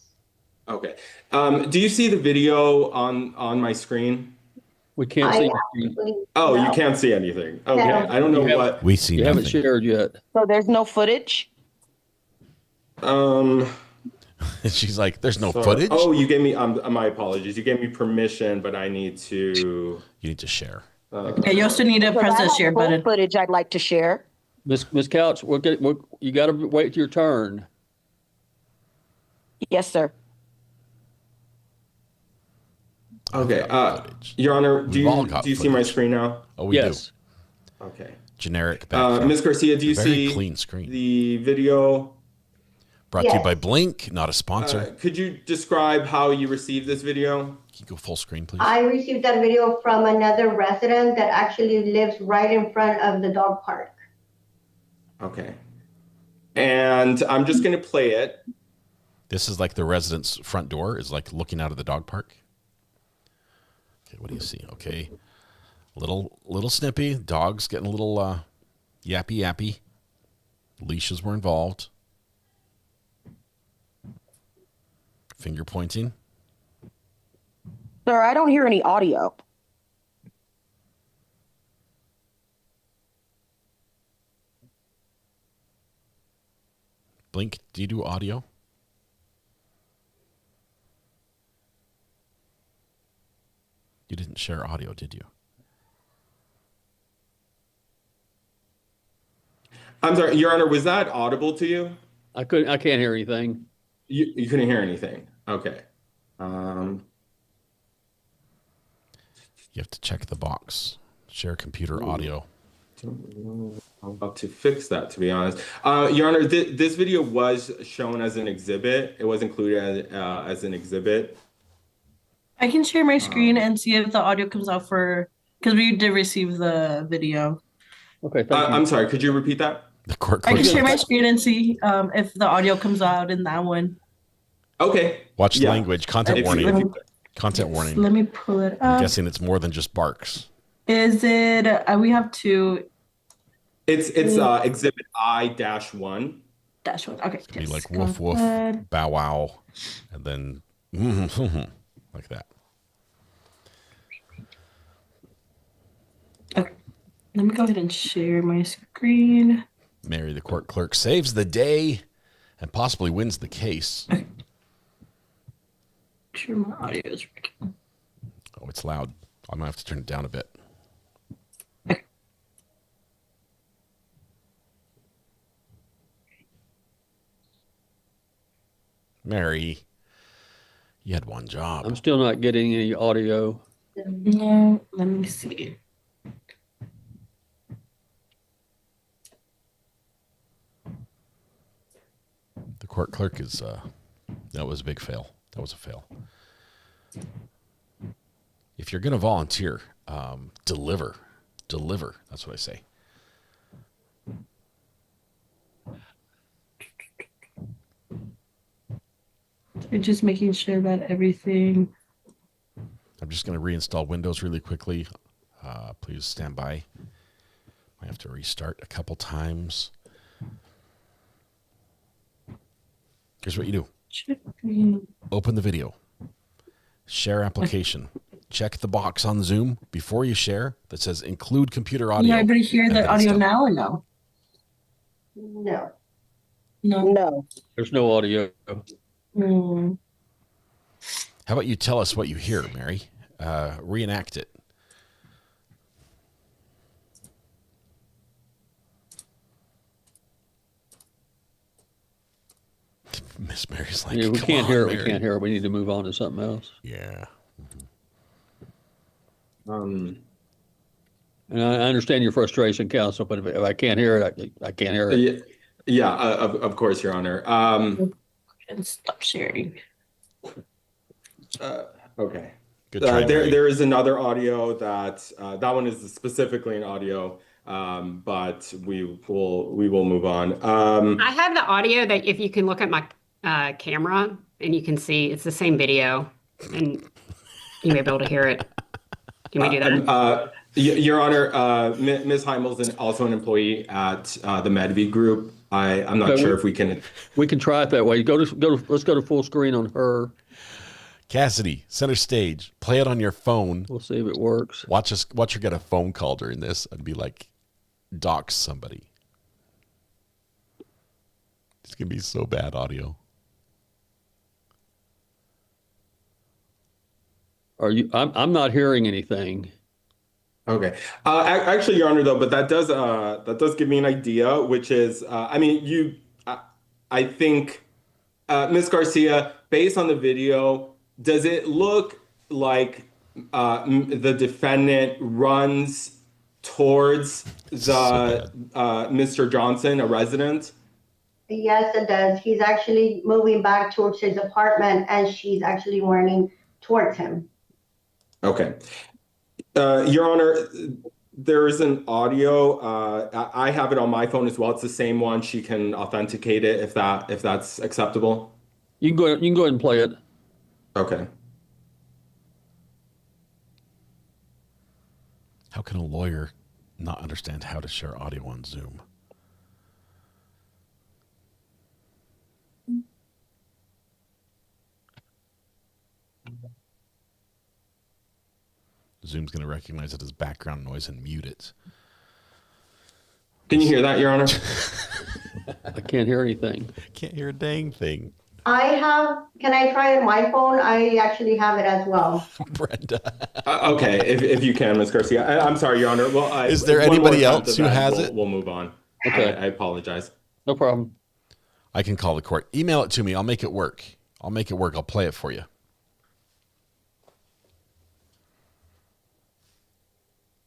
Speaker 22: Okay. Do you see the video on my screen?
Speaker 2: We can't see.
Speaker 22: Oh,
Speaker 21: no.
Speaker 22: you can't see anything. Okay,
Speaker 21: No.
Speaker 22: I don't know what.
Speaker 4: We see
Speaker 2: You haven't
Speaker 4: nothing.
Speaker 2: shared yet.
Speaker 17: So there's no footage?
Speaker 4: She's like, there's no
Speaker 22: Sorry.
Speaker 4: footage.
Speaker 22: Oh, you gave me, my apologies. You gave me permission, but I need to.
Speaker 4: You need to share.
Speaker 3: Yeah, you also need to press the share button.
Speaker 17: Footage I'd like to share.
Speaker 2: Miss Couch, you got to wait your turn.
Speaker 17: Yes, sir.
Speaker 22: Okay, Your Honor, do you see my screen now?
Speaker 4: Oh, we do.
Speaker 22: Okay.
Speaker 4: Generic background.
Speaker 22: Ms. Garcia, do you
Speaker 4: Very
Speaker 22: see
Speaker 4: clean screen.
Speaker 22: the video?
Speaker 4: Brought to you by Blink, not a sponsor.
Speaker 22: Could you describe how you received this video?
Speaker 4: Can you go full screen, please?
Speaker 21: I received that video from another resident that actually lives right in front of the dog park.
Speaker 22: Okay. And I'm just going to play it.
Speaker 4: This is like the resident's front door is like looking out of the dog park. Okay, what do you see? Okay. Little snippy. Dog's getting a little yappy. Leashes were involved. Finger pointing.
Speaker 17: Sir, I don't hear any audio.
Speaker 4: Blink, do you do audio? You didn't share audio, did you?
Speaker 22: I'm sorry, Your Honor, was that audible to you?
Speaker 2: I can't hear anything.
Speaker 22: You couldn't hear anything. Okay.
Speaker 4: You have to check the box. Share computer audio.
Speaker 22: I'm about to fix that, to be honest. Your Honor, this video was shown as an exhibit. It was included as an exhibit.
Speaker 3: I can share my screen and see if the audio comes out because we did receive the video.
Speaker 2: Okay,
Speaker 22: I'm sorry, could you repeat that?
Speaker 4: The court
Speaker 3: I can share my screen and see if the audio comes out in that one.
Speaker 22: Okay.
Speaker 4: Watch the language. Content warning. Content warning.
Speaker 3: Let me pull it up.
Speaker 4: I'm guessing it's more than just barks.
Speaker 3: Is it? We have two.
Speaker 22: It's exhibit I-1.
Speaker 3: -1. Okay.
Speaker 4: It's gonna be like woof woof, bow wow, and then like that.
Speaker 3: Okay. Let me go ahead and share my screen.
Speaker 4: Mary, the court clerk, saves the day and possibly wins the case.
Speaker 3: Sure, my audio is working.
Speaker 4: Oh, it's loud. I'm gonna have to turn it down a bit. Mary, you had one job.
Speaker 2: I'm still not getting any audio.
Speaker 3: No, let me see.
Speaker 4: The court clerk is, that was a big fail. That was a fail. If you're going to volunteer, deliver. Deliver. That's what I say.
Speaker 3: I'm just making sure that everything.
Speaker 4: I'm just going to reinstall Windows really quickly. Please stand by. I have to restart a couple times. Here's what you do. Open the video. Share application. Check the box on Zoom before you share that says include computer audio.
Speaker 3: Can everybody hear the audio now or no?
Speaker 21: No.
Speaker 17: No.
Speaker 2: There's no audio.
Speaker 3: Mm.
Speaker 4: How about you tell us what you hear, Mary? Reenact it. Miss Mary's like,
Speaker 2: Yeah, we
Speaker 4: "Come
Speaker 2: can't
Speaker 4: on,
Speaker 2: hear it.
Speaker 4: Mary."
Speaker 2: We can't hear it. We need to move on to something else.
Speaker 4: Yeah.
Speaker 2: And I understand your frustration, counsel, but if I can't hear it, I can't hear it.
Speaker 22: Yeah, of course, Your Honor.
Speaker 3: And stop sharing.
Speaker 22: Okay.
Speaker 4: Good try, Mary.
Speaker 22: There is another audio that one is specifically an audio, but we will move on.
Speaker 5: I have the audio that if you can look at my camera and you can see it's the same video and you may be able to hear it. Can we do that?
Speaker 22: Your Honor, Ms. Heimel's also an employee at the Medvy Group. I'm not sure if we can.
Speaker 2: We can try it that way. Let's go to full screen on her.
Speaker 4: Cassidy, center stage. Play it on your phone.
Speaker 2: We'll see if it works.
Speaker 4: Watch her get a phone call during this and be like, dox somebody. It's gonna be so bad audio.
Speaker 2: I'm not hearing anything.
Speaker 22: Okay. Actually, Your Honor, though, but that does give me an idea, which is, I think, Ms. Garcia, based on the video, does it look like the defendant runs towards Mr. Johnson, a resident?
Speaker 21: Yes, it does. He's actually moving back towards his apartment, and she's actually running towards him.
Speaker 22: Okay. Your Honor, there is an audio. I have it on my phone as well. It's the same one. She can authenticate it if that's acceptable.
Speaker 2: You can go ahead and play it.
Speaker 22: Okay.
Speaker 4: How can a lawyer not understand how to share audio on Zoom? Zoom's going to recognize it as background noise and mute it.
Speaker 22: Can you hear that, Your Honor?
Speaker 2: I can't hear anything.
Speaker 4: Can't hear a dang thing.
Speaker 21: Can I try on my phone? I actually have it as well.
Speaker 4: Brenda.
Speaker 22: Okay, if you can, Ms. Garcia. I'm sorry, Your Honor. Well,
Speaker 4: is there anybody else who has it?
Speaker 22: We'll move on.
Speaker 2: Okay.
Speaker 22: I apologize.
Speaker 2: No problem.
Speaker 4: I can call the court. Email it to me. I'll make it work. I'll play it for you.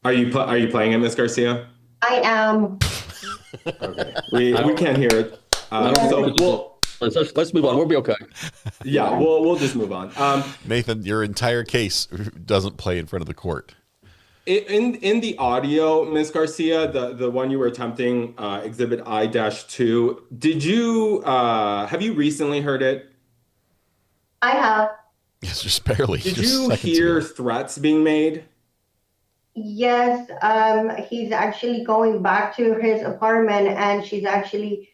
Speaker 22: Are you playing it, Ms. Garcia?
Speaker 21: I am.
Speaker 22: Okay. We can't hear it.
Speaker 2: Let's move on. We'll be okay.
Speaker 22: Yeah, we'll just move on.
Speaker 4: Nathan, your entire case doesn't play in front of the court.
Speaker 22: In the audio, Ms. Garcia, the one you were attempting, Exhibit I-2, did you have you recently heard it?
Speaker 21: I have.
Speaker 4: Yes, just barely.
Speaker 22: Did you hear threats being made?
Speaker 21: Yes, he's actually going back to his apartment, and she's actually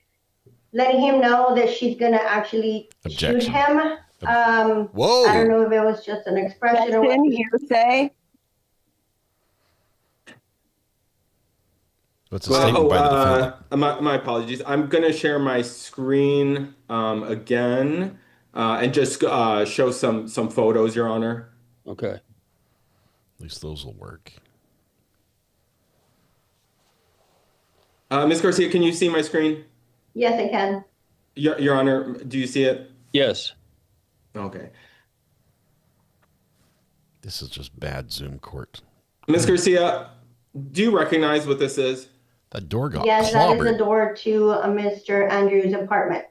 Speaker 21: letting him know that she's gonna actually shoot him.
Speaker 4: Whoa!
Speaker 21: I don't know if it was just an expression or what.
Speaker 17: Hearsay.
Speaker 4: What's the statement by the defendant?
Speaker 22: My apologies. I'm gonna share my screen again and just show some photos, Your Honor.
Speaker 2: Okay.
Speaker 4: At least those will work.
Speaker 22: Ms. Garcia, can you see my screen?
Speaker 21: Yes, I can.
Speaker 22: Your Honor, do you see it?
Speaker 2: Yes.
Speaker 22: Okay.
Speaker 4: This is just bad Zoom court.
Speaker 22: Ms. Garcia, do you recognize what this is?
Speaker 4: That door got
Speaker 21: Yes, that is the door to Mr. Andrews' apartment.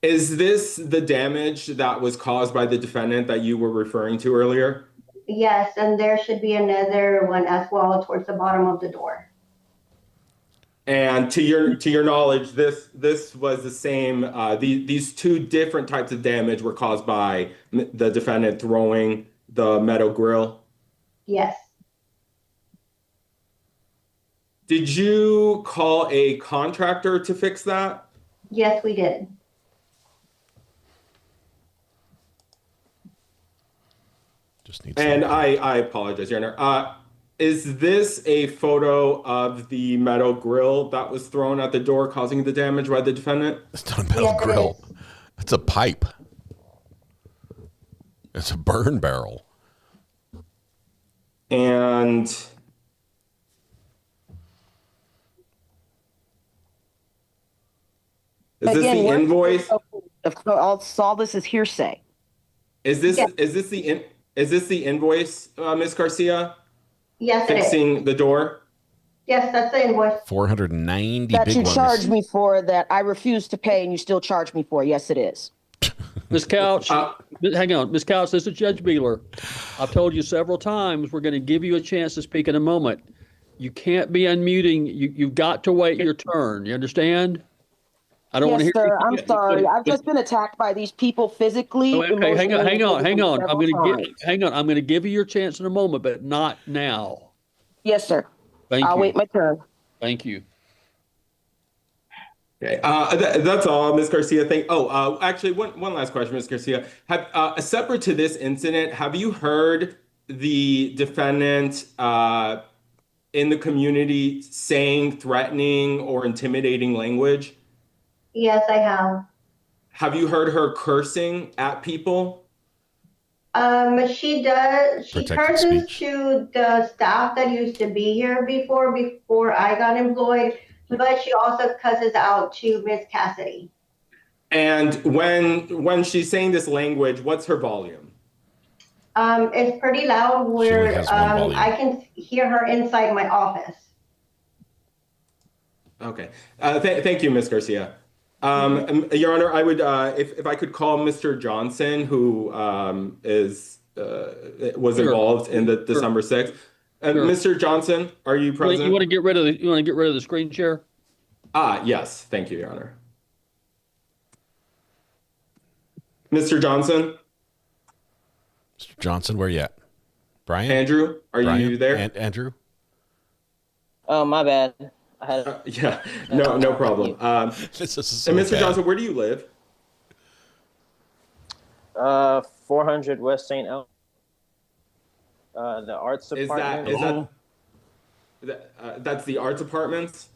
Speaker 22: Is this the damage that was caused by the defendant that you were referring to earlier?
Speaker 21: Yes, and there should be another one as well towards the bottom of the door.
Speaker 22: And to your knowledge, this was the same. These two different types of damage were caused by the defendant throwing the metal grill.
Speaker 21: Yes.
Speaker 22: Did you call a contractor to fix that?
Speaker 21: Yes, we did.
Speaker 22: And I apologize, Your Honor. Is this a photo of the metal grill that was thrown at the door, causing the damage by the defendant?
Speaker 4: It's not a metal grill. It's a pipe. It's a burn barrel.
Speaker 22: And is this the invoice?
Speaker 17: All this is hearsay.
Speaker 22: Is this the invoice, Ms. Garcia?
Speaker 21: Yes, it is.
Speaker 22: Fixing the door?
Speaker 21: Yes, that's the invoice.
Speaker 4: 490
Speaker 17: That
Speaker 4: big
Speaker 17: you
Speaker 4: ones.
Speaker 17: charged me for that I refused to pay and you still charge me for. Yes, it is.
Speaker 2: Ms. Couch, hang on. Ms. Couch, this is Judge Beeler. I've told you several times we're going to give you a chance to speak in a moment. You can't be unmuting. You've got to wait your turn. You understand? I don't want to
Speaker 17: Yes,
Speaker 2: hear.
Speaker 17: sir. I'm sorry. I've just been attacked by these people physically.
Speaker 2: Okay, hang on. I'm going to
Speaker 17: hang on.
Speaker 2: I'm going to give you your chance in a moment, but not now.
Speaker 17: Yes, sir.
Speaker 2: I'll
Speaker 17: wait my turn.
Speaker 2: Thank you.
Speaker 22: Okay, that's all, Ms. Garcia. Actually, one last question, Ms. Garcia. Separate to this incident, have you heard the defendant in the community saying threatening or intimidating language?
Speaker 21: Yes, I have.
Speaker 22: Have you heard her cursing at people?
Speaker 21: She does. She
Speaker 22: Protected
Speaker 21: curses
Speaker 22: speech.
Speaker 21: to the staff that used to be here before I got employed, but she also cusses out to Miss Cassidy.
Speaker 22: And when she's saying this language, what's her volume?
Speaker 21: It's pretty loud where
Speaker 22: has one volume.
Speaker 21: I can hear her inside my office.
Speaker 22: Okay. Thank you, Ms. Garcia. Your Honor, I would, if I could call Mr. Johnson, who was involved in the December 6th. Mr. Johnson, are you present?
Speaker 2: You want to get rid of the screen share?
Speaker 22: Yes. Thank you, Your Honor. Mr. Johnson?
Speaker 4: Mr. Johnson, where you at? Brian?
Speaker 22: Andrew, are you there?
Speaker 4: Andrew?
Speaker 1: Oh, my bad.
Speaker 22: Yeah, no problem.
Speaker 4: This is
Speaker 22: and Mr. Johnson, where do you live?
Speaker 1: 400 West St. El. The arts department.
Speaker 22: That's the arts apartments?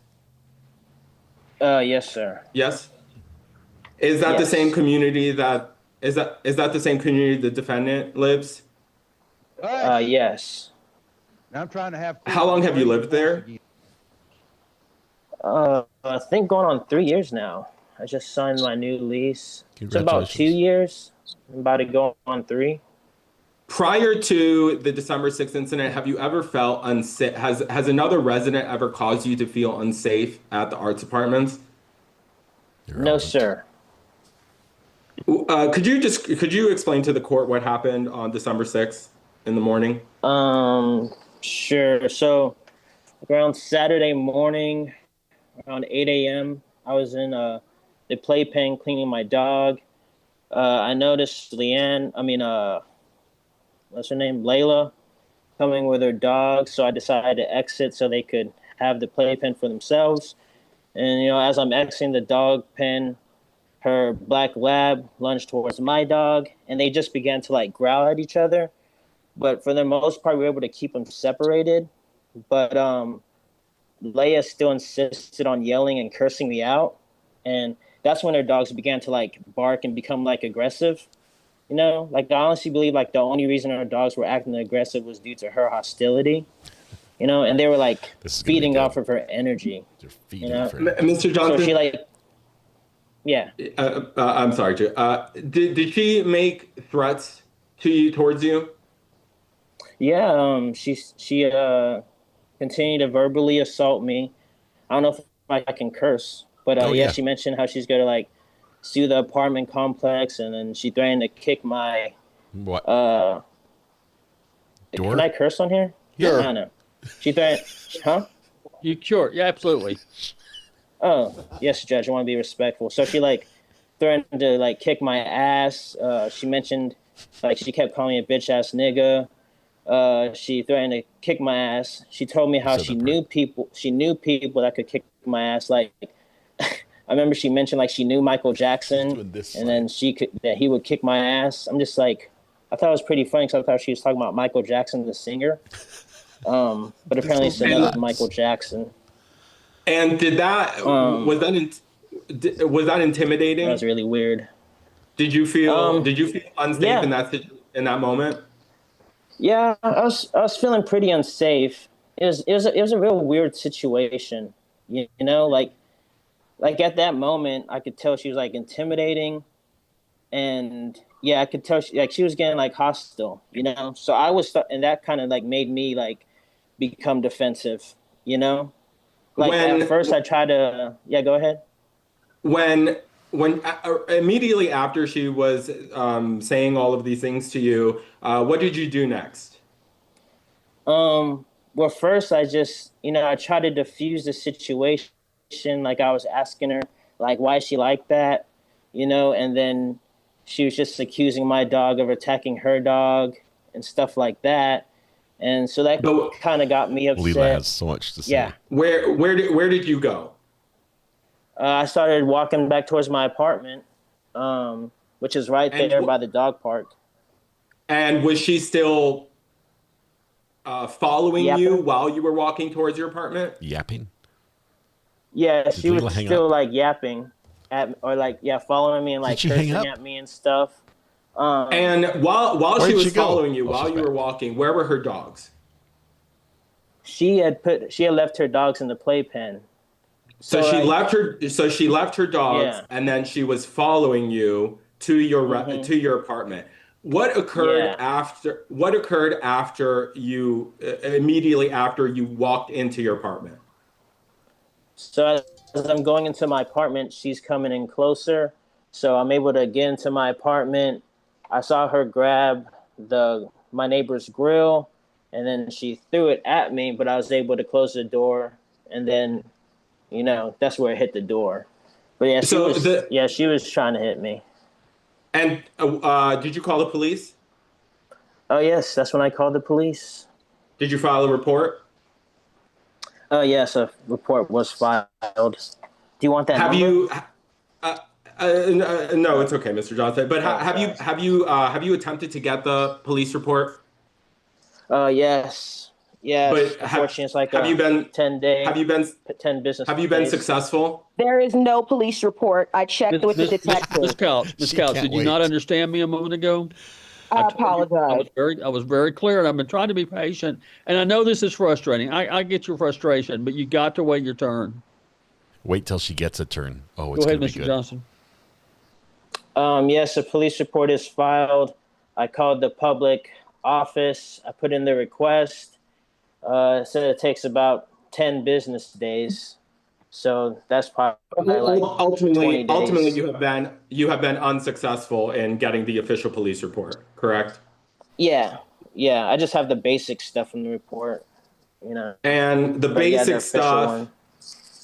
Speaker 1: Yes, sir.
Speaker 22: Yes. Is that the same community is that the same community the defendant lives?
Speaker 1: Yes.
Speaker 6: I'm trying to have.
Speaker 22: How long have you lived there?
Speaker 1: I think going on 3 years now. I just signed my new lease. It's about 2 years. I'm about to go on 3.
Speaker 22: Prior to the December 6th incident, have you ever felt unsafe? Has another resident ever caused you to feel unsafe at the arts apartments?
Speaker 1: No, sir.
Speaker 22: Could you explain to the court what happened on December 6th in the morning?
Speaker 1: Sure. So around Saturday morning, around 8 a.m., I was in the playpen cleaning my dog. I noticed what's her name? Layla, coming with her dog. So I decided to exit so they could have the playpen for themselves. And, as I'm exiting the dog pen, her black lab lunged towards my dog, and they just began to growl at each other. But for the most part, we were able to keep them separated. But Leia still insisted on yelling and cursing me out. And that's when their dogs began to bark and become aggressive. I honestly believe the only reason our dogs were acting aggressive was due to her hostility. And they were feeding off of her energy.
Speaker 22: Mr. Johnson?
Speaker 1: So yeah.
Speaker 22: I'm sorry, Joe. Did she make threats towards you?
Speaker 1: Yeah, she continued to verbally assault me. I don't know if I can curse, but she mentioned how she's going to sue the apartment complex, and then she threatened to kick my
Speaker 4: what?
Speaker 1: Door? Can I curse on here?
Speaker 2: Sure.
Speaker 1: I don't know. She threatened, huh?
Speaker 2: Sure. Yeah, absolutely.
Speaker 1: Oh, yes, Judge. I want to be respectful. So she threatened to kick my ass. She mentioned she kept calling me a bitch ass nigga. She threatened to kick my ass. She told me how she knew people that could kick my ass. I remember she mentioned she knew Michael Jackson, and then that he would kick my ass. I'm just I thought it was pretty funny because I thought she was talking about Michael Jackson, the singer. But apparently it's another Michael Jackson.
Speaker 22: And was that intimidating?
Speaker 1: That was really weird.
Speaker 22: Did you feel unsafe in that moment?
Speaker 1: Yeah, I was feeling pretty unsafe. It was a real weird situation. At that moment, I could tell she was intimidating, and yeah, I could tell she was getting like hostile, you know. So I was, and that kind of like made me like become defensive, you know. Like at first I tried to, yeah, go ahead.
Speaker 22: When immediately after she was saying all of these things to you, what did you do next?
Speaker 1: Well, first I just, you know, I tried to diffuse the situation. Like I was asking her, like, why is she like that, you know, and then she was just accusing my dog of attacking her dog and stuff like that. And so that kind of got me upset.
Speaker 4: Leela has so much to say.
Speaker 1: Yeah.
Speaker 22: Where did you go?
Speaker 1: I started walking back towards my apartment, which is right there by the dog park.
Speaker 22: And was she still following
Speaker 1: Yapping?
Speaker 22: you while you were walking towards your apartment?
Speaker 4: Yapping?
Speaker 1: Yeah, she was
Speaker 4: hang
Speaker 1: still
Speaker 4: up?
Speaker 1: like yapping at, or like, yeah, following me and like
Speaker 4: Did she hang
Speaker 1: cursing
Speaker 4: up?
Speaker 22: Oh.
Speaker 1: at me and stuff.
Speaker 22: And while
Speaker 4: Where
Speaker 22: she
Speaker 4: did
Speaker 22: was
Speaker 4: she go?
Speaker 22: following you,
Speaker 4: Oh,
Speaker 22: while
Speaker 4: she's
Speaker 22: you were
Speaker 4: back.
Speaker 22: walking, where were her dogs?
Speaker 1: She had left her dogs in the playpen.
Speaker 22: So she
Speaker 1: like,
Speaker 22: left her dogs,
Speaker 1: Yeah.
Speaker 22: and then she was following you to your apartment. What occurred after? What occurred after you immediately after you walked into your apartment?
Speaker 1: So as I'm going into my apartment, she's coming in closer. So I'm able to get into my apartment. I saw her grab my neighbor's grill, and then she threw it at me, but I was able to close the door, and then, you know, that's where it hit the door. But yeah, she was trying to hit me.
Speaker 22: And did you call the police?
Speaker 1: Oh yes, that's when I called the police.
Speaker 22: Did you file a report?
Speaker 1: Oh yes, a report was filed. Do you want that
Speaker 22: Have
Speaker 1: number?
Speaker 22: you? No, it's okay, Mr. Johnson. But have you attempted to get the police report?
Speaker 1: Yes. Yes.
Speaker 22: But
Speaker 1: unfortunately, it's like
Speaker 22: have you been
Speaker 1: 10 days.
Speaker 22: Have you been
Speaker 1: 10 business?
Speaker 22: Have you been
Speaker 1: days.
Speaker 22: successful?
Speaker 17: There is no police report. I checked with the detective.
Speaker 2: Miss Couch, did you not understand me a moment ago?
Speaker 17: I apologize.
Speaker 2: I was very clear, and I've been trying to be patient. And I know this is frustrating. I get your frustration, but you got to wait your turn.
Speaker 4: Wait till she gets a turn. Oh, it's
Speaker 2: Go ahead,
Speaker 4: gonna be
Speaker 2: Mr.
Speaker 4: good.
Speaker 2: Johnson.
Speaker 1: Yes, a police report is filed. I called the public office. I put in the request. It said it takes about 10 business days. So that's probably like 20 days.
Speaker 22: Ultimately, you have been unsuccessful in getting the official police report, correct?
Speaker 1: Yeah. I just have the basic stuff from the report, you know.
Speaker 22: And the
Speaker 1: But yeah,
Speaker 22: basic
Speaker 1: official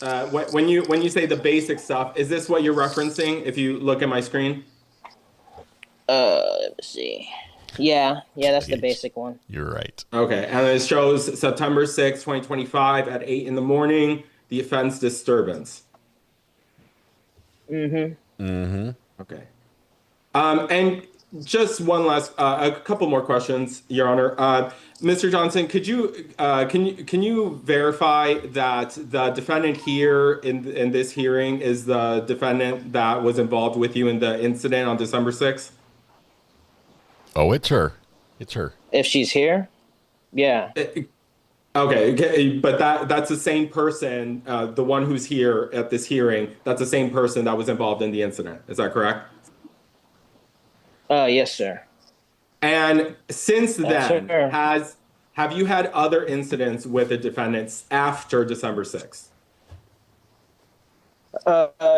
Speaker 22: stuff.
Speaker 1: one.
Speaker 22: When you say the basic stuff, is this what you're referencing? If you look at my screen.
Speaker 1: Let me see. Yeah, that's the basic one.
Speaker 4: You're right.
Speaker 22: Okay, and it shows September 6, 2025 at 8 in the morning, the offense disturbance. Okay. And just one last, a couple more questions, Your Honor. Mr. Johnson, could you can you verify that the defendant here in this hearing is the defendant that was involved with you in the incident on December 6th?
Speaker 4: Oh, it's her. It's her.
Speaker 1: If she's here, yeah.
Speaker 22: Okay, but that's the same person, the one who's here at this hearing. That's the same person that was involved in the incident. Is that correct?
Speaker 1: Yes, sir.
Speaker 22: And since then,
Speaker 1: sir.
Speaker 22: have you had other incidents with the defendants after December 6th?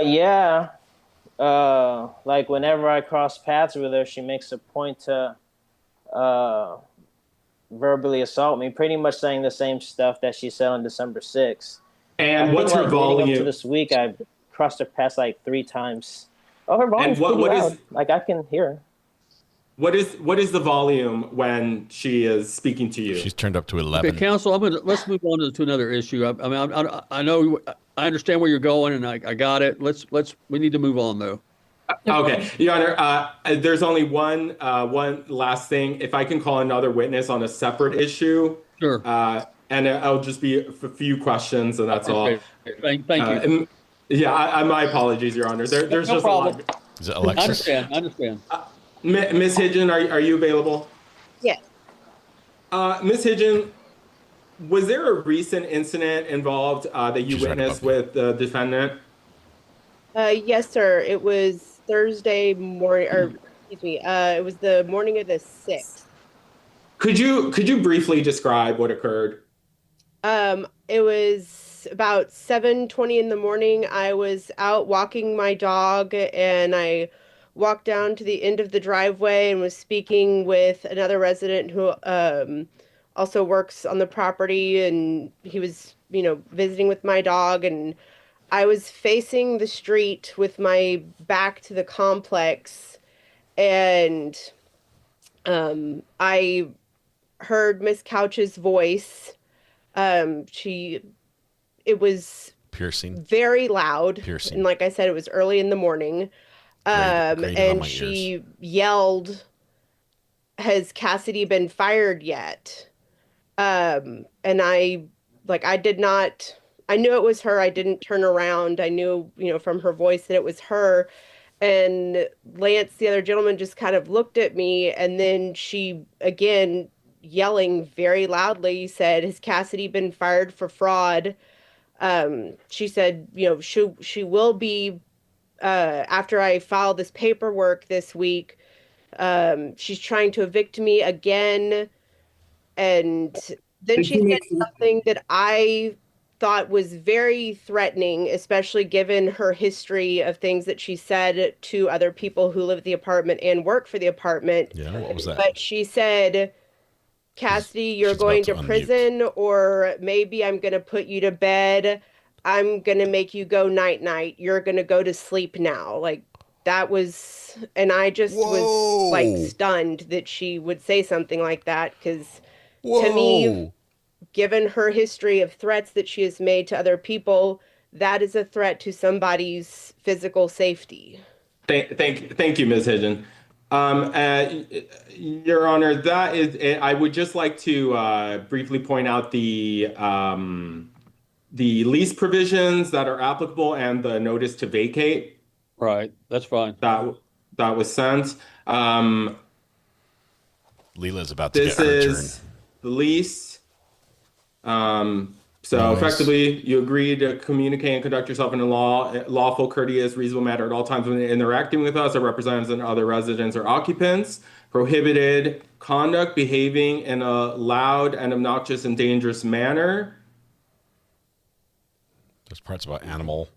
Speaker 1: Yeah. Like whenever I cross paths with her, she makes a point to verbally assault me, pretty much saying the same stuff that she said on December 6th.
Speaker 22: And what's her volume?
Speaker 1: Leading up to this week, I've crossed her path like 3 times. Oh, her volume's pretty loud. Like I can hear her.
Speaker 22: What is the volume when she is speaking to you?
Speaker 4: She's turned up to 11.
Speaker 2: Okay, counsel, let's move on to another issue. I know, I understand where you're going, and I got it. We need to move on though.
Speaker 22: Okay, Your Honor, there's only one last thing. If I can call another witness on a separate issue.
Speaker 2: Sure.
Speaker 22: And it'll just be a few questions, and that's all.
Speaker 2: Thank you.
Speaker 22: Yeah, my apologies, Your Honor. There's
Speaker 2: No
Speaker 22: just
Speaker 2: problem.
Speaker 22: a lot.
Speaker 4: Is it Alexis?
Speaker 2: I understand.
Speaker 22: Ms. Hidgen, are you available?
Speaker 17: Yes.
Speaker 22: Ms. Hidgen, was there a recent incident involved that you witnessed with the defendant?
Speaker 6: Yes, sir. It was Thursday morning, or excuse me, it was the morning of the 6th.
Speaker 22: Could you briefly describe what occurred?
Speaker 6: It was about 7:20 in the morning. I was out walking my dog, and I walked down to the end of the driveway and was speaking with another resident who also works on the property, and he was, visiting with my dog, and I was facing the street with my back to the complex, and I heard Miss Couch's voice. It was
Speaker 4: piercing,
Speaker 6: very loud,
Speaker 4: piercing.
Speaker 6: And like I said, it was early in the morning. And she yelled, "Has Cassidy been fired yet?" And I knew it was her. I didn't turn around. I knew, from her voice that it was her. And Lance, the other gentleman, just kind of looked at me, and then she, again, yelling very loudly, said, "Has Cassidy been fired for fraud?" She said, she will be, after I file this paperwork this week. She's trying to evict me again. And then she said something that I thought was very threatening, especially given her history of things that she said to other people who live at the apartment and work for the apartment.
Speaker 4: Yeah, what was that?
Speaker 6: But she said, "Cassidy, you're going to prison, or maybe I'm going to put you to bed. I'm going to make you go night-night. You're going to go to sleep now." Like, that was, and I just was like stunned that she would say something like that, because to me, given her history of threats that she has made to other people, that is a threat to somebody's physical safety.
Speaker 22: Thank you, Ms. Hidden. Your Honor, that is it. I would just like to briefly point out the lease provisions that are applicable and the notice to vacate.
Speaker 2: Right, that's fine.
Speaker 22: That was sent.
Speaker 4: Leela's about to get her turn.
Speaker 22: This is the lease. So effectively, you agree to communicate and conduct yourself in a lawful, courteous, reasonable manner at all times when interacting with us, our representatives and other residents or occupants. Prohibited conduct, behaving in a loud and obnoxious and dangerous manner.
Speaker 4: Those parts about animal.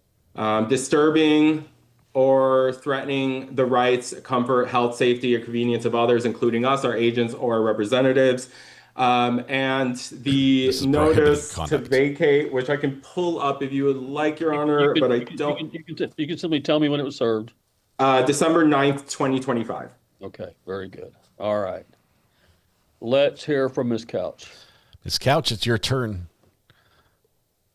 Speaker 22: Disturbing or threatening the rights, comfort, health, safety, or convenience of others, including us, our agents, or our representatives. And the notice to vacate, which I can pull up if you would like, Your Honor, but I don't.
Speaker 2: You can simply tell me when it was served.
Speaker 22: December 9th, 2025.
Speaker 2: Okay, very good. All right. Let's hear from Ms. Couch.
Speaker 4: Ms. Couch, it's your turn.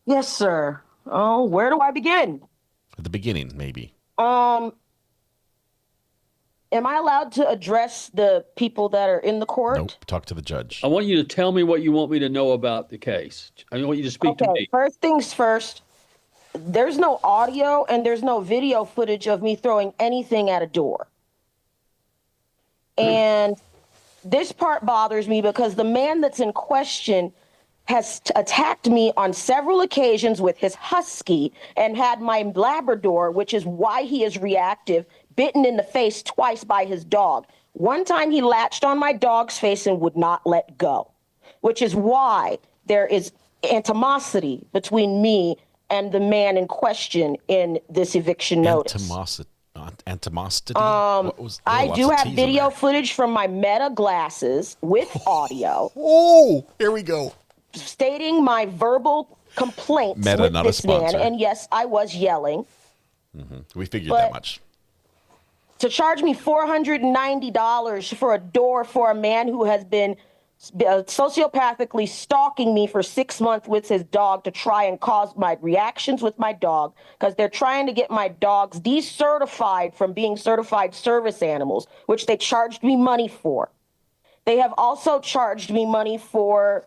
Speaker 17: Yes, sir. Oh, where do I begin?
Speaker 4: At the beginning, maybe.
Speaker 17: Am I allowed to address the people that are in the court?
Speaker 4: Nope. Talk to the judge.
Speaker 2: I want you to tell me what you want me to know about the case. I want you to speak to me.
Speaker 17: First things first, there's no audio and there's no video footage of me throwing anything at a door. And this part bothers me because the man that's in question has attacked me on several occasions with his husky and had my Labrador, which is why he is reactive, bitten in the face twice by his dog. One time he latched on my dog's face and would not let go, which is why there is animosity between me and the man in question in this eviction notice.
Speaker 4: Animosity?
Speaker 17: I do have video footage from my Meta glasses with audio.
Speaker 4: Oh, here we go.
Speaker 17: Stating my verbal complaints
Speaker 4: Meta,
Speaker 17: with
Speaker 4: not
Speaker 17: this
Speaker 4: a sponsor.
Speaker 17: man. And yes, I was yelling.
Speaker 4: We figured that much.
Speaker 17: To charge me $490 for a door for a man who has been sociopathically stalking me for 6 months with his dog to try and cause my reactions with my dog, because they're trying to get my dogs decertified from being certified service animals, which they charged me money for. They have also charged me money for,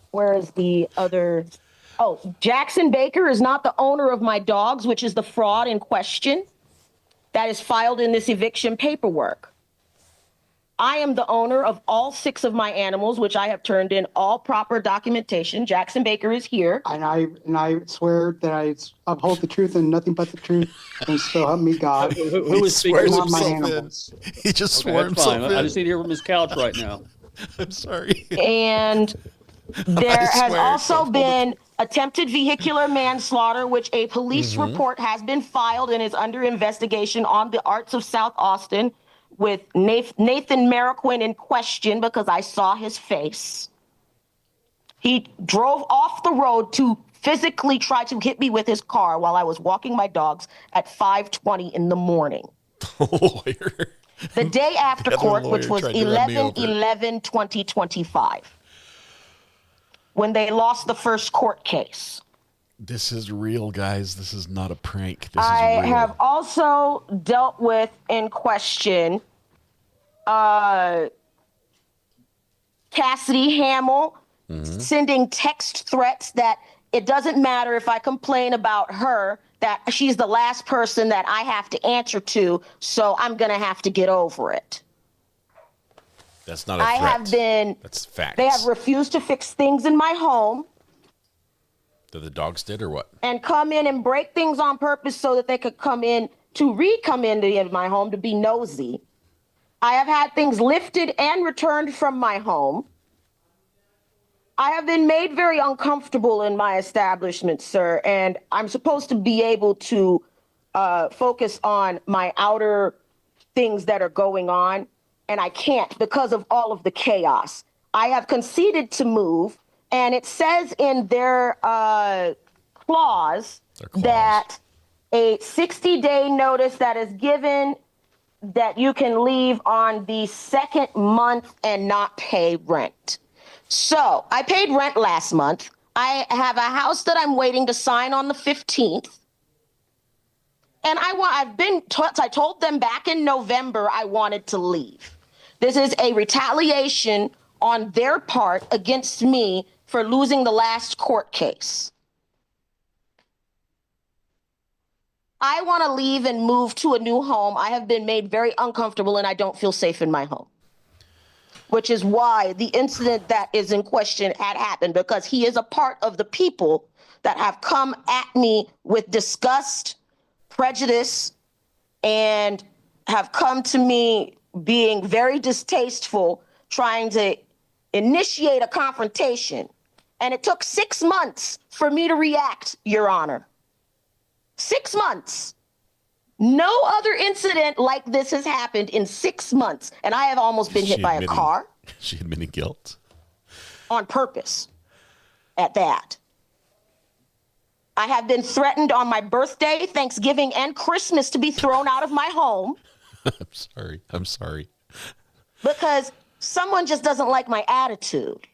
Speaker 17: where is the other? Oh, Jackson Baker is not the owner of my dogs, which is the fraud in question that is filed in this eviction paperwork. I am the owner of all 6 of my animals, which I have turned in all proper documentation. Jackson Baker is here.
Speaker 7: And I swear that I uphold the truth and nothing but the truth, and so help me God.
Speaker 2: Who is speaking?
Speaker 7: Not my animals.
Speaker 4: He just
Speaker 2: Okay,
Speaker 4: swore
Speaker 2: that's fine.
Speaker 4: himself in.
Speaker 2: I just need to hear from his couch right now.
Speaker 4: I'm sorry.
Speaker 17: And there has
Speaker 4: swear
Speaker 17: also been attempted vehicular manslaughter, which a police report has been filed and is under investigation on the Arts of South Austin with Nathan Mariquin in question because I saw his face. He drove off the road to physically try to hit me with his car while I was walking my dogs at 5:20 in the morning.
Speaker 4: Lawyer.
Speaker 17: The day after
Speaker 4: The other
Speaker 17: court,
Speaker 4: lawyer
Speaker 17: which was
Speaker 4: tried to run me over.
Speaker 17: 11/11/2025, when they lost the first court case.
Speaker 4: This is real, guys. This is not a prank. This
Speaker 17: I
Speaker 4: is real.
Speaker 17: have also dealt with in question Cassidy Hamill sending text threats that it doesn't matter if I complain about her, that she's the last person that I have to answer to, so I'm going to have to get over it.
Speaker 4: That's not a threat. That's facts.
Speaker 17: They have refused to fix things in my home
Speaker 4: That the dogs did or what?
Speaker 17: and come in and break things on purpose so that they could come into my home to be nosy. I have had things lifted and returned from my home. I have been made very uncomfortable in my establishment, sir, and I'm supposed to be able to focus on my outer things that are going on, and I can't because of all of the chaos. I have conceded to move, and it says in their clause that a 60-day notice that is given that you can leave on the 2nd month and not pay rent. So I paid rent last month. I have a house that I'm waiting to sign on the 15th. And I told them back in November I wanted to leave. This is a retaliation on their part against me for losing the last court case. I want to leave and move to a new home. I have been made very uncomfortable and I don't feel safe in my home, which is why the incident that is in question had happened, because he is a part of the people that have come at me with disgust, prejudice, and have come to me being very distasteful, trying to initiate a confrontation. And it took 6 months for me to react, Your Honor. 6 months. No other incident like this has happened in 6 months. And I have almost been hit by a car.
Speaker 4: She admitting guilt.
Speaker 17: On purpose. At that. I have been threatened on my birthday, Thanksgiving, and Christmas to be thrown out of my home.
Speaker 4: I'm sorry.
Speaker 17: Because someone just doesn't like my attitude.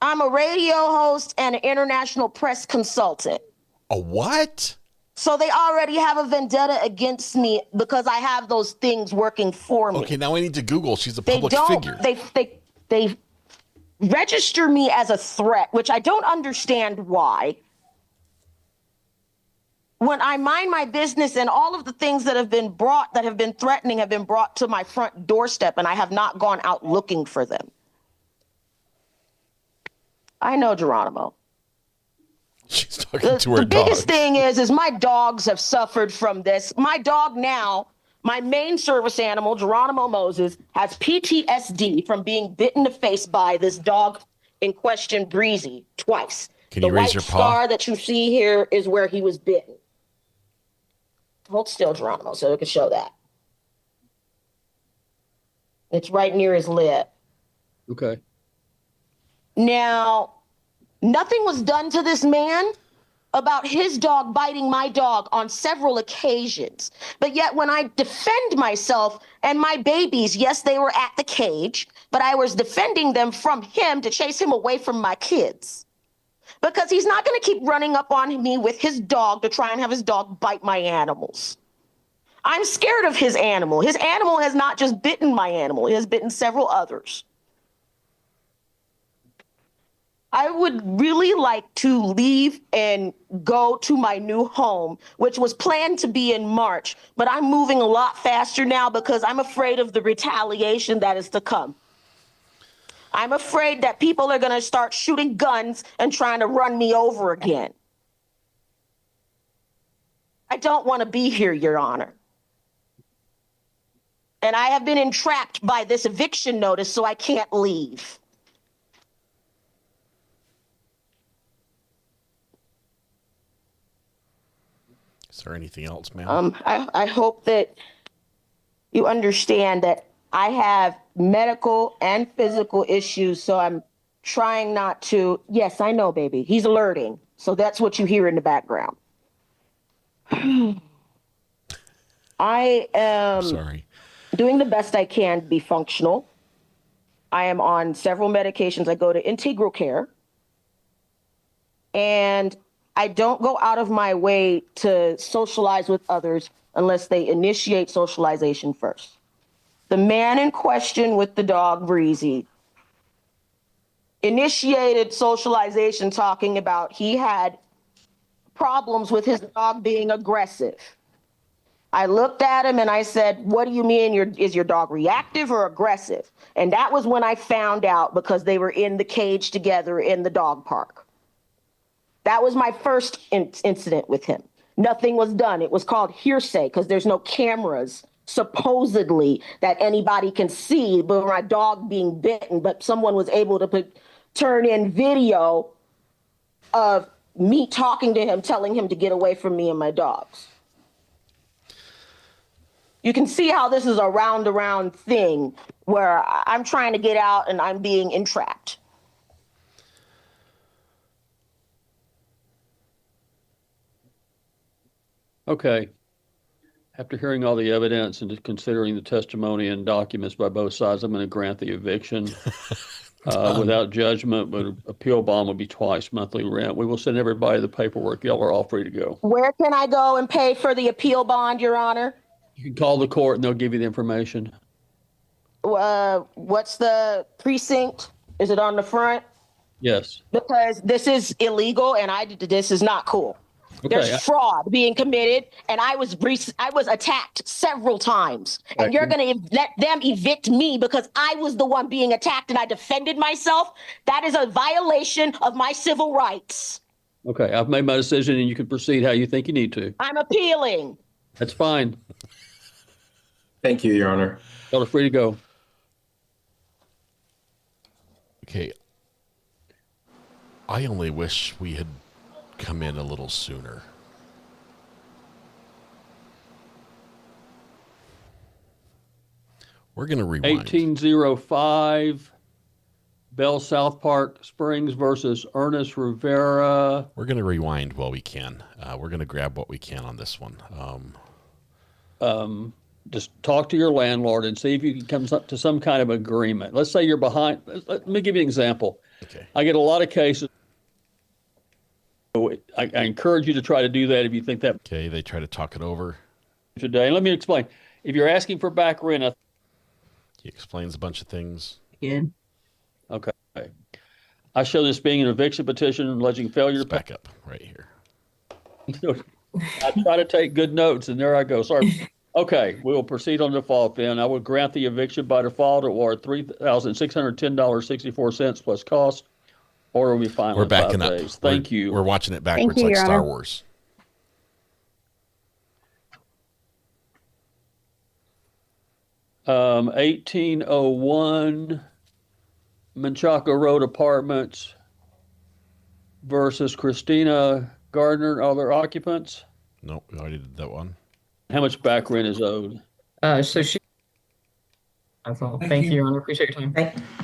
Speaker 17: I'm a radio host and an international press consultant.
Speaker 4: A what?
Speaker 17: So they already have a vendetta against me because I have those things working for me.
Speaker 4: Okay, now I need to Google. She's a public figure.
Speaker 17: They register me as a threat, which I don't understand why. When I mind my business and all of the things that have been threatening have been brought to my front doorstep and I have not gone out looking for them. I know, Geronimo.
Speaker 4: She's talking to her
Speaker 17: The biggest
Speaker 4: dogs.
Speaker 17: thing is my dogs have suffered from this. My dog now, my main service animal, Geronimo Moses, has PTSD from being bitten in the face by this dog in question, Breezy, twice.
Speaker 4: Can you raise your paw?
Speaker 17: The white scar that you see here is where he was bitten. Hold still, Geronimo, so we can show that. It's right near his lip.
Speaker 2: Okay.
Speaker 17: Now, nothing was done to this man about his dog biting my dog on several occasions. But yet when I defend myself and my babies, yes, they were at the cage, but I was defending them from him to chase him away from my kids. Because he's not going to keep running up on me with his dog to try and have his dog bite my animals. I'm scared of his animal. His animal has not just bitten my animal. It has bitten several others. I would really like to leave and go to my new home, which was planned to be in March, but I'm moving a lot faster now because I'm afraid of the retaliation that is to come. I'm afraid that people are going to start shooting guns and trying to run me over again. I don't want to be here, Your Honor. And I have been entrapped by this eviction notice, so I can't leave.
Speaker 4: Is there anything else, ma'am?
Speaker 17: I hope that you understand that I have medical and physical issues, so I'm trying not to. Yes, I know, baby. He's alerting. So that's what you hear in the background. I am doing the best I can to be functional. I am on several medications. I go to integral care. And I don't go out of my way to socialize with others unless they initiate socialization first. The man in question with the dog, Breezy, initiated socialization talking about he had problems with his dog being aggressive. I looked at him and I said, what do you mean? Is your dog reactive or aggressive? And that was when I found out, because they were in the cage together in the dog park. That was my first incident with him. Nothing was done. It was called hearsay because there's no cameras, supposedly, that anybody can see but my dog being bitten, but someone was able to turn in video of me talking to him, telling him to get away from me and my dogs. You can see how this is a round-around thing where I'm trying to get out and I'm being entrapped.
Speaker 2: Okay. After hearing all the evidence and considering the testimony and documents by both sides, I'm going to grant the eviction without judgment, but appeal bond would be twice monthly rent. We will send everybody the paperwork. Y'all are all free to go.
Speaker 17: Where can I go and pay for the appeal bond, Your Honor?
Speaker 2: You can call the court and they'll give you the information.
Speaker 17: What's the precinct? Is it on the front?
Speaker 2: Yes.
Speaker 17: Because this is illegal and this is not cool. Okay. There's fraud being committed, and I was attacked several times. And you're going to let them evict me because I was the one being attacked and I defended myself? That is a violation of my civil rights.
Speaker 2: Okay, I've made my decision and you can proceed how you think you need to.
Speaker 17: I'm appealing.
Speaker 2: That's fine.
Speaker 22: Thank you, Your Honor.
Speaker 2: Y'all are free to go.
Speaker 4: Okay. I only wish we had come in a little sooner. We're going to rewind.
Speaker 2: 1805 Bell South Park Springs versus Ernest Rivera.
Speaker 4: We're going to rewind while we can. We're going to grab what we can on this one.
Speaker 2: Just talk to your landlord and see if you can come up to some kind of agreement. Let's say you're behind. Let me give you an example.
Speaker 4: Okay.
Speaker 2: I get a lot of cases. I encourage you to try to do that if you think that.
Speaker 4: Okay, they try to talk it over.
Speaker 2: Today, let me explain. If you're asking for back rent,
Speaker 4: he explains a bunch of things.
Speaker 2: Again. Okay. I show this being an eviction petition alleging failure to
Speaker 4: back up right here.
Speaker 2: I try to take good notes, and there I go. Sorry. Okay, we will proceed on default then. I would grant the eviction by default, award $3,610.64 plus cost. Order will be final.
Speaker 4: We're backing up.
Speaker 2: Days. Thank you.
Speaker 4: We're watching it backwards like Star Wars.
Speaker 2: Um, 1801 Menchaca Road Apartments versus Christina Gardner, other occupants.
Speaker 4: Nope, we already did that one.
Speaker 2: How much back rent is owed?
Speaker 8: So she. That's all. Thank you, Your Honor. Appreciate your time.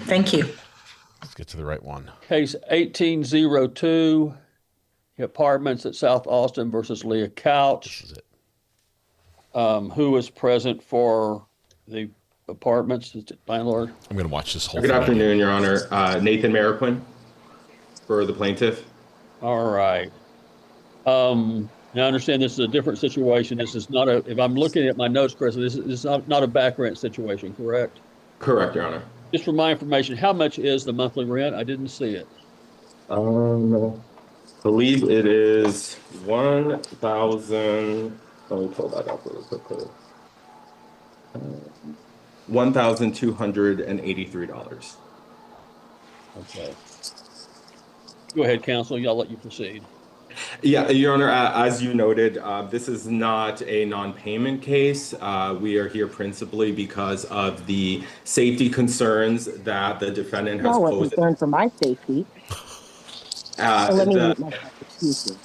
Speaker 13: Thank you.
Speaker 4: Let's get to the right one.
Speaker 2: Case 1802, Apartments at South Austin versus Leah Couch.
Speaker 4: This is it.
Speaker 2: Who was present for the apartments, landlord?
Speaker 4: I'm going to watch this whole
Speaker 22: thing. Good afternoon, Your Honor. Nathan Mariquin for the plaintiff.
Speaker 2: All right. Now I understand this is a different situation. This is not if I'm looking at my notes correctly, this is not a back rent situation, correct?
Speaker 22: Correct, Your Honor.
Speaker 2: Just for my information, how much is the monthly rent? I didn't see it.
Speaker 22: Believe it is 1,000. Let me pull that up really quickly. $1,283.
Speaker 2: Okay. Go ahead, counsel. I'll let you proceed.
Speaker 22: Yeah, Your Honor, as you noted, this is not a non-payment case. We are here principally because of the safety concerns that the defendant has
Speaker 17: No, a
Speaker 22: posed.
Speaker 17: concern for my safety. Let me mute myself. Excuse me.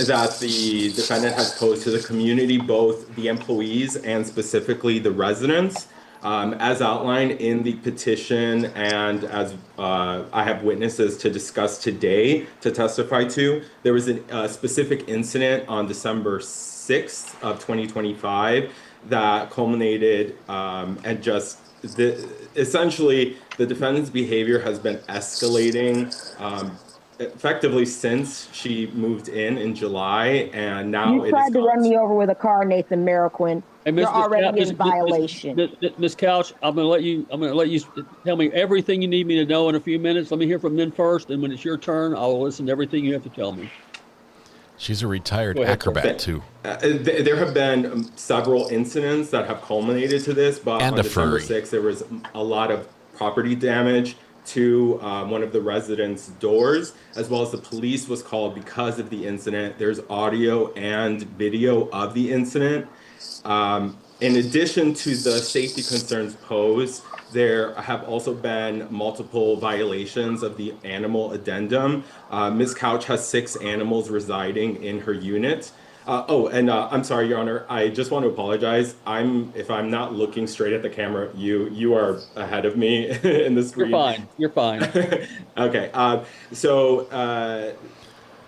Speaker 22: That the defendant has posed to the community, both the employees and specifically the residents. As outlined in the petition and as I have witnesses to discuss today to testify to, there was a specific incident on December 6th of 2025 that culminated and just essentially the defendant's behavior has been escalating effectively since she moved in July, and now
Speaker 17: You tried to run me over with a car, Nathan Mariquin.
Speaker 2: Hey,
Speaker 17: You're already in violation.
Speaker 2: Ms. Couch, I'm gonna let you tell me everything you need me to know in a few minutes. Let me hear from them first, and when it's your turn, I'll listen to everything you have to tell me.
Speaker 4: She's a retired acrobat too.
Speaker 22: There have been several incidents that have culminated to this, but
Speaker 4: And
Speaker 22: on
Speaker 4: a
Speaker 22: December
Speaker 4: furry.
Speaker 22: 6th, there was a lot of property damage to one of the residents' doors, as well as the police was called because of the incident. There's audio and video of the incident. In addition to the safety concerns posed, there have also been multiple violations of the animal addendum. Ms. Couch has 6 animals residing in her unit. I'm sorry, Your Honor. I just want to apologize. If I'm not looking straight at the camera, you are ahead of me in the screen.
Speaker 2: You're fine.
Speaker 22: Okay.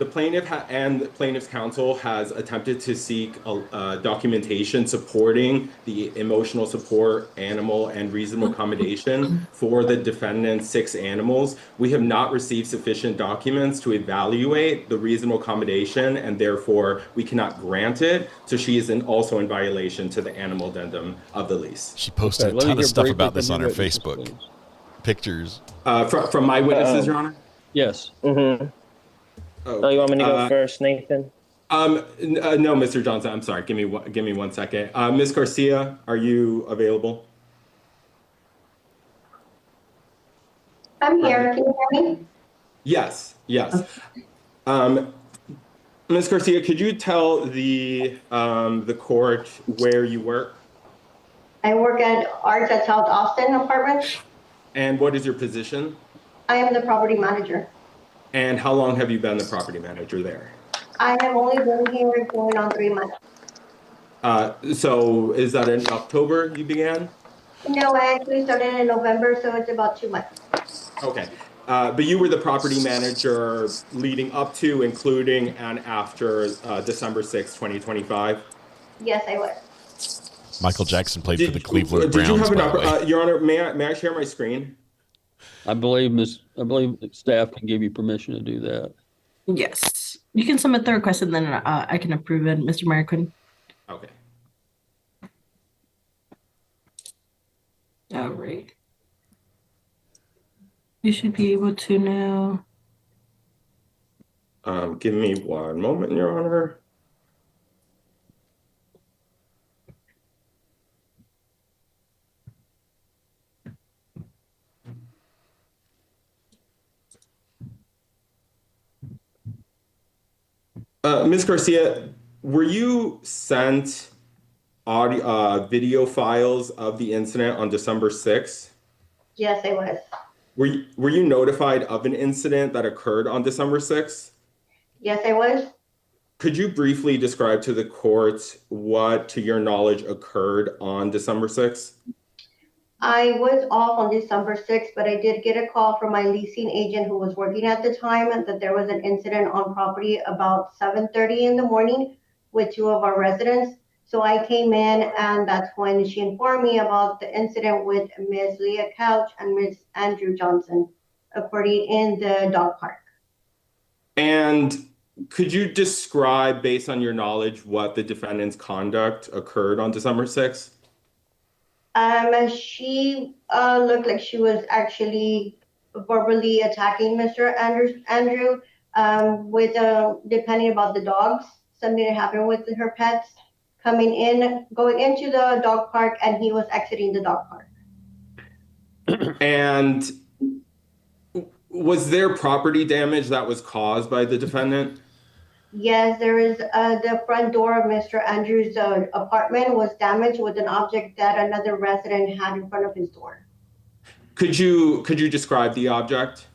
Speaker 22: The plaintiff and the plaintiff's counsel has attempted to seek documentation supporting the emotional support, animal, and reasonable accommodation for the defendant's 6 animals. We have not received sufficient documents to evaluate the reasonable accommodation, and therefore we cannot grant it. So she is also in violation to the animal addendum of the lease.
Speaker 4: She posted a ton of stuff about this on her Facebook. Pictures.
Speaker 22: From my witnesses, Your Honor?
Speaker 2: Yes.
Speaker 1: Mm-hmm. Oh, you want me to go first, Nathan?
Speaker 22: No, Mr. Johnson. I'm sorry. Give me 1 second. Ms. Garcia, are you available?
Speaker 21: I'm here. Can you hear me?
Speaker 22: Yes. Ms. Garcia, could you tell the court where you work?
Speaker 21: I work at Arts at South Austin Apartments.
Speaker 22: And what is your position?
Speaker 21: I am the property manager.
Speaker 22: And how long have you been the property manager there?
Speaker 21: I have only been here going on 3 months.
Speaker 22: So is that in October you began?
Speaker 21: No, I actually started in November, so it's about 2 months.
Speaker 22: Okay. But you were the property manager leading up to, including, and after December 6, 2025?
Speaker 21: Yes, I was.
Speaker 4: Michael Jackson played for the Cleveland Browns.
Speaker 22: Did you have
Speaker 4: by the way.
Speaker 22: Your Honor, may I share my screen?
Speaker 2: I believe staff can give you permission to do that.
Speaker 3: Yes. You can submit the request and then I can approve it, Mr. Mariquin.
Speaker 22: Okay.
Speaker 3: All right. You should be able to now.
Speaker 22: Give me 1 moment, Your Honor. Ms. Garcia, were you sent video files of the incident on December 6th?
Speaker 21: Yes, I was.
Speaker 22: Were you notified of an incident that occurred on December 6th?
Speaker 21: Yes, I was.
Speaker 22: Could you briefly describe to the court what, to your knowledge, occurred on December 6th?
Speaker 21: I was off on December 6th, but I did get a call from my leasing agent who was working at the time that there was an incident on property about 7:30 in the morning with 2 of our residents. So I came in, and that's when she informed me about the incident with Ms. Leah Couch and Ms. Andrew Johnson, according in the dog park.
Speaker 22: And could you describe, based on your knowledge, what the defendant's conduct occurred on December 6th?
Speaker 21: She looked like she was actually verbally attacking Mr. Andrew, with depending about the dogs, something that happened with her pets going into the dog park, and he was exiting the dog park.
Speaker 22: And was there property damage that was caused by the defendant?
Speaker 21: Yes, there is the front door of Mr. Andrews' apartment was damaged with an object that another resident had in front of his door.
Speaker 22: Could you describe the object?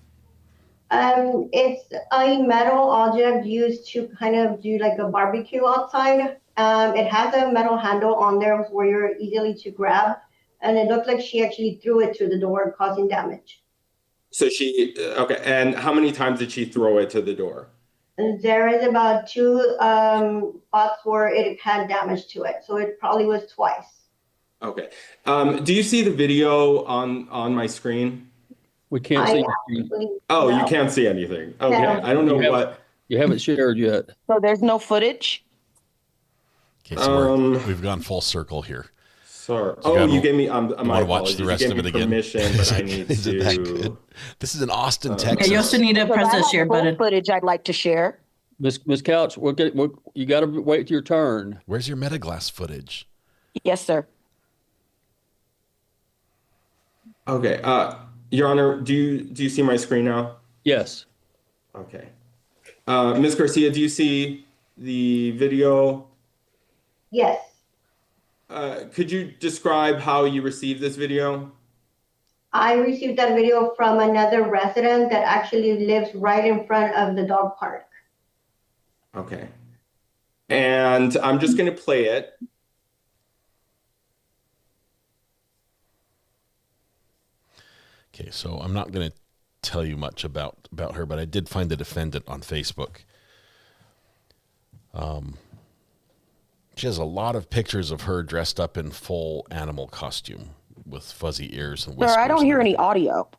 Speaker 21: It's a metal object used to kind of do like a barbecue outside. It has a metal handle on there where you're easily to grab, and it looked like she actually threw it to the door, causing damage.
Speaker 22: So okay, and how many times did she throw it to the door?
Speaker 21: There is about 2 spots where it had damage to it, so it probably was twice.
Speaker 22: Okay. Do you see the video on my screen?
Speaker 2: We can't see.
Speaker 22: Oh,
Speaker 21: no.
Speaker 22: You can't see anything. Okay,
Speaker 21: No.
Speaker 22: I don't know what.
Speaker 2: You haven't shared yet.
Speaker 17: So there's no footage?
Speaker 4: Okay, so we've gone full circle here.
Speaker 22: Sorry. Oh, you gave me.
Speaker 4: I want to watch the rest of it again.
Speaker 22: Permission, but I need
Speaker 4: Is it that
Speaker 22: to.
Speaker 4: good? This is in Austin, Texas.
Speaker 3: Okay, you also need to press the share button.
Speaker 17: Footage I'd like to share.
Speaker 2: Miss Couch, you got to wait your turn.
Speaker 4: Where's your Metaglass footage?
Speaker 17: Yes, sir.
Speaker 22: Okay. Your Honor, do you see my screen now?
Speaker 2: Yes.
Speaker 22: Okay. Ms. Garcia, do you see the video?
Speaker 21: Yes.
Speaker 22: Could you describe how you received this video?
Speaker 21: I received that video from another resident that actually lives right in front of the dog park.
Speaker 22: Okay. And I'm just going to play it.
Speaker 4: Okay, so I'm not going to tell you much about her, but I did find the defendant on Facebook. She has a lot of pictures of her dressed up in full animal costume with fuzzy ears and whiskers.
Speaker 17: Sir, I don't hear any audio.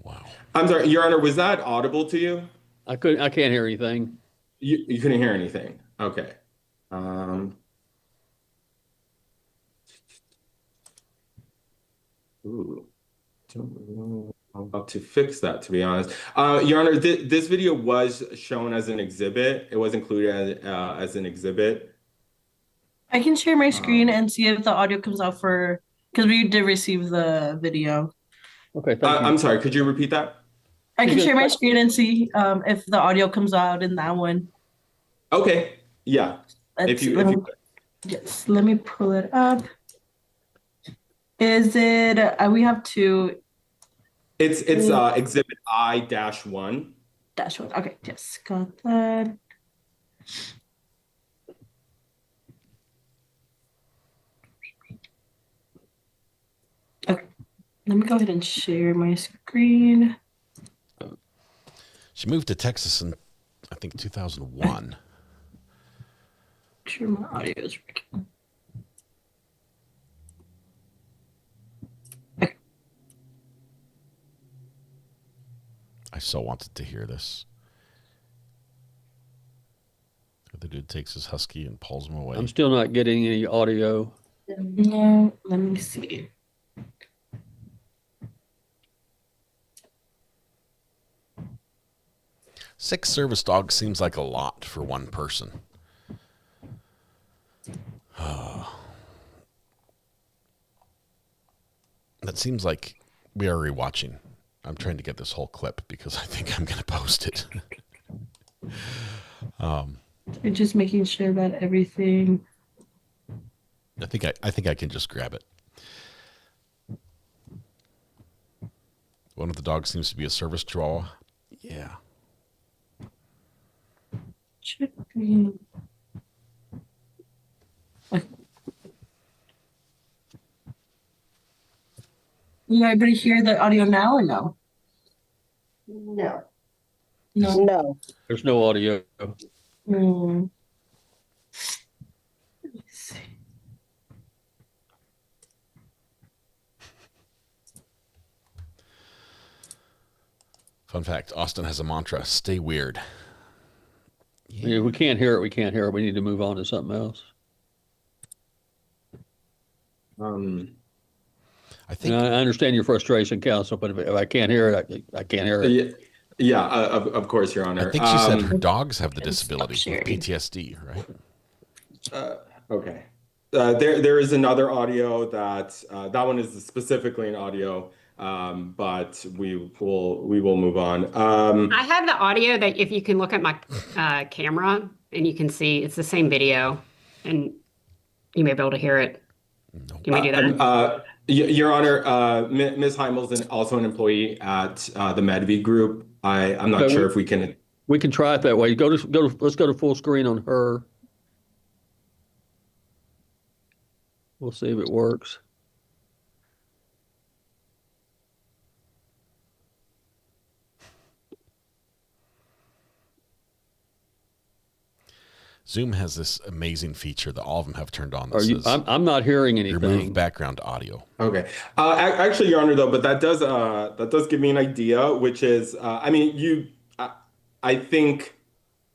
Speaker 4: Wow.
Speaker 22: I'm sorry, Your Honor, was that audible to you?
Speaker 2: I can't hear anything.
Speaker 22: You couldn't hear anything. Okay. Ooh. Don't know how to fix that, to be honest. Your Honor, this video was shown as an exhibit. It was included as an exhibit.
Speaker 3: I can share my screen and see if the audio comes out because we did receive the video.
Speaker 2: Okay, thank you.
Speaker 22: I'm sorry, could you repeat that?
Speaker 3: I can share my screen and see if the audio comes out in that one.
Speaker 22: Okay, yeah.
Speaker 3: Yes, let me pull it up. Is it, we have 2.
Speaker 22: It's exhibit I-1.
Speaker 3: -1, okay, yes, got that. Okay, let me go ahead and share my screen.
Speaker 4: She moved to Texas in, I think, 2001.
Speaker 3: Sure, my audio is working.
Speaker 4: I so wanted to hear this. The dude takes his husky and pulls him away.
Speaker 2: I'm still not getting any audio.
Speaker 3: No, let me see.
Speaker 4: Six service dogs seems like a lot for one person. That seems like we are rewatching. I'm trying to get this whole clip because I think I'm going to post it.
Speaker 3: We're just making sure that everything.
Speaker 4: I think I can just grab it. One of the dogs seems to be a service chihuahua. Yeah.
Speaker 3: Should be. You able to hear the audio now or no?
Speaker 21: No.
Speaker 3: No.
Speaker 2: There's no audio.
Speaker 3: Hmm. Let me see.
Speaker 4: Fun fact, Austin has a mantra, stay weird.
Speaker 2: Yeah, we can't hear it. We can't hear it. We need to move on to something else.
Speaker 22: I think
Speaker 2: I understand your frustration, Counsel, but if I can't hear it, I can't hear it.
Speaker 22: Yeah, of course, Your Honor.
Speaker 4: I think she said her dogs have the disability with PTSD, right?
Speaker 22: Okay. There is another audio that one is specifically an audio, but we will move on.
Speaker 5: I have the audio that if you can look at my camera and you can see it's the same video, and you may be able to hear it. Can we do that?
Speaker 22: Your Honor, Ms. Heimel's also an employee at the Medv Group. I'm not sure if we can.
Speaker 2: We can try it that way. Let's go to full screen on her. We'll see if it works.
Speaker 4: Zoom has this amazing feature that all of them have turned on.
Speaker 2: I'm not hearing anything.
Speaker 4: Remove background audio.
Speaker 22: Okay. Actually, Your Honor, though, but that does give me an idea, which is, I think,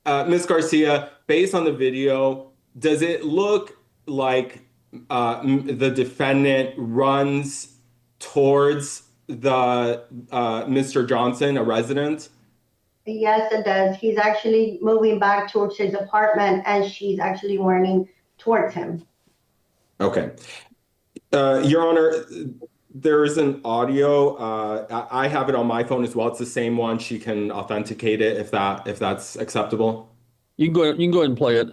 Speaker 22: Ms. Garcia, based on the video, does it look like the defendant runs towards the Mr. Johnson, a resident?
Speaker 21: Yes, it does. He's actually moving back towards his apartment, and she's actually running towards him.
Speaker 22: Okay. Your Honor, there is an audio. I have it on my phone as well. It's the same one. She can authenticate it if that's acceptable.
Speaker 2: You can go ahead and play it.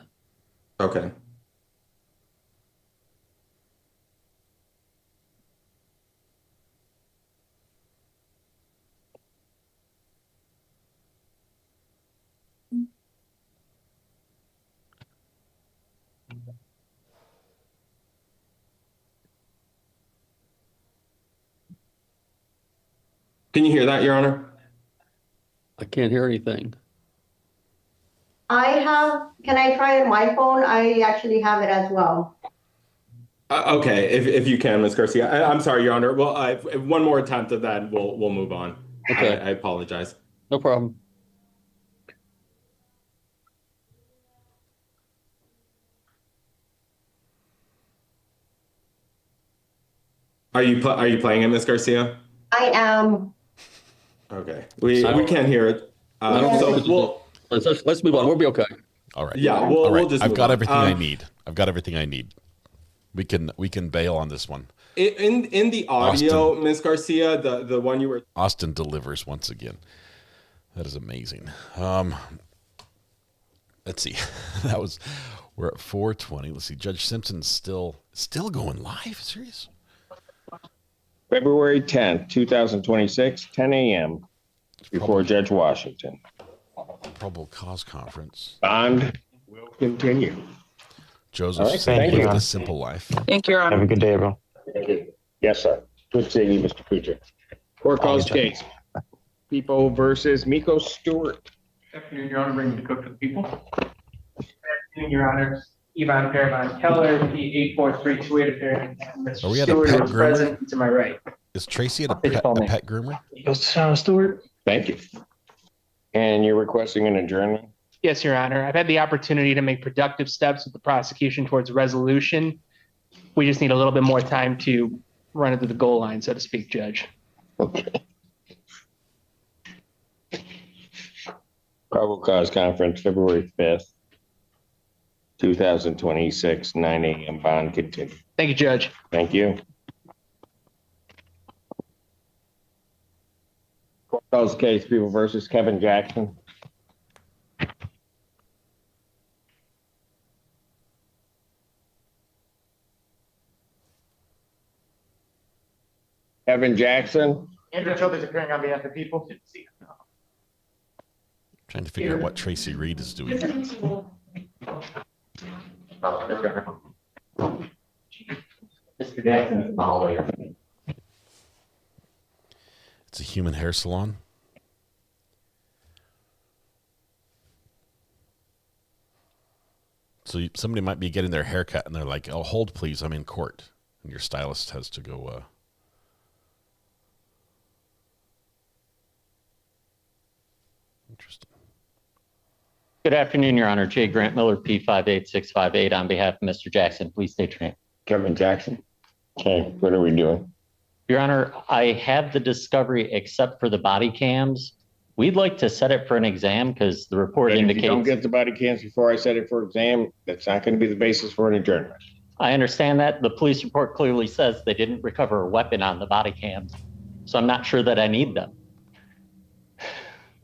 Speaker 22: Okay. Can you hear that, Your Honor?
Speaker 2: I can't hear anything.
Speaker 21: Can I try on my phone? I actually have it as well.
Speaker 22: Okay, if you can, Ms. Garcia. I'm sorry, Your Honor. Well, one more attempt at that, we'll move on.
Speaker 2: Okay.
Speaker 22: I apologize.
Speaker 2: No problem.
Speaker 22: Are you playing it, Ms. Garcia?
Speaker 21: I am.
Speaker 22: Okay, we can't hear it.
Speaker 2: Let's move on. We'll be okay.
Speaker 4: All right.
Speaker 22: Yeah, we'll just.
Speaker 4: I've got everything I need. We can bail on this one.
Speaker 22: In the audio, Austin, Ms. Garcia, the one you were.
Speaker 4: Austin delivers once again. That is amazing. Let's see. We're at 4:20. Let's see. Judge Simpson's still going live. Serious?
Speaker 11: February 10th, 2026, 10 a.m. before Judge Washington.
Speaker 4: Probable cause conference.
Speaker 11: Bond will continue.
Speaker 4: Joseph,
Speaker 11: right, thank you.
Speaker 4: The simple life.
Speaker 13: Thank you, Your Honor.
Speaker 11: Have a good day, everyone. Thank you. Yes, sir. Good seeing you, Mr. Kuchar. Court calls case. People versus Miko Stewart.
Speaker 23: Good afternoon, Your Honor. Bringing the cook to the people. Good afternoon, Your Honor. Ivan Paramount Keller, P84328 appearing.
Speaker 4: Are we at a
Speaker 23: Stewart
Speaker 4: pet
Speaker 23: is
Speaker 4: groomer?
Speaker 23: present to my right.
Speaker 4: Is Tracy at a pet groomer?
Speaker 23: Stewart.
Speaker 11: Thank you. And you're requesting an adjournment?
Speaker 23: Yes, Your Honor. I've had the opportunity to make productive steps with the prosecution towards resolution. We just need a little bit more time to run it to the goal line, so to speak, Judge.
Speaker 11: Okay. Probable cause conference, February 5th, 2026, 9 a.m. Bond continue.
Speaker 23: Thank you, Judge.
Speaker 11: Thank you. Court calls case People versus Kevin Jackson. Kevin Jackson.
Speaker 23: Andrew Childers appearing on behalf of the people.
Speaker 4: Trying to figure out what Tracy Reed is doing.
Speaker 11: Mr. Jackson.
Speaker 4: It's a human hair salon. So somebody might be getting their hair cut and they're like, "Oh, hold please, I'm in court." And your stylist has to go
Speaker 9: Good afternoon, Your Honor. J. Grant Miller, P58658, on behalf of Mr. Jackson. Please state your name.
Speaker 11: Kevin Jackson. Okay, what are we doing?
Speaker 9: Your Honor, I have the discovery except for the body cams. We'd like to set it for an exam because the report
Speaker 11: And
Speaker 9: indicates.
Speaker 11: if you don't get the body cams before I set it for exam, that's not going to be the basis for an adjournment.
Speaker 9: I understand that. The police report clearly says they didn't recover a weapon on the body cams, so I'm not sure that I need them.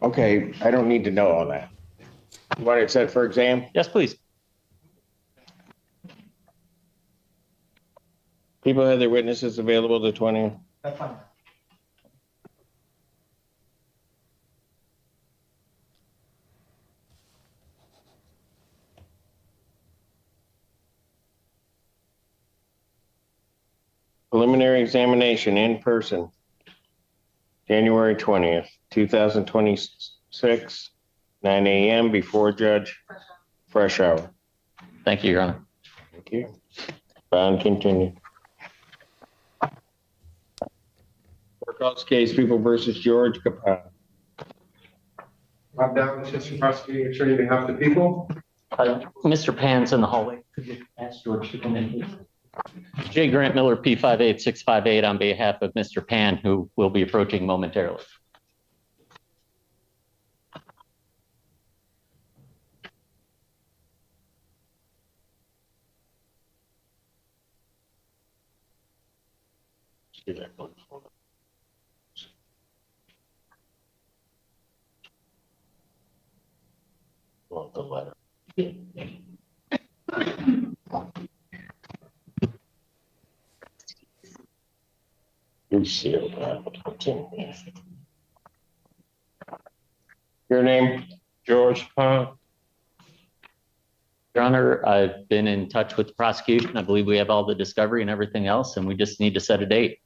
Speaker 11: Okay, I don't need to know all that. You want it set for exam?
Speaker 9: Yes, please.
Speaker 11: People have their witnesses available the 20th.
Speaker 8: That's fine.
Speaker 11: Preliminary examination in person, January 20th, 2026, 9 a.m. before Judge, fresh hour.
Speaker 9: Thank you, Your Honor.
Speaker 11: Thank you. Bond continued. Court case, People versus George Capone.
Speaker 13: I'm down, Assistant Prosecuting Attorney on behalf of the people.
Speaker 9: Mr. Pan's in the hallway. Could you ask George to come in, please? J. Grant Miller, P58658, on behalf of Mr. Pan, who will be approaching momentarily.
Speaker 11: Want the letter. You sealed that. Your name? George Capone.
Speaker 9: Your Honor, I've been in touch with the prosecution. I believe we have all the discovery and everything else, and we just need to set a date.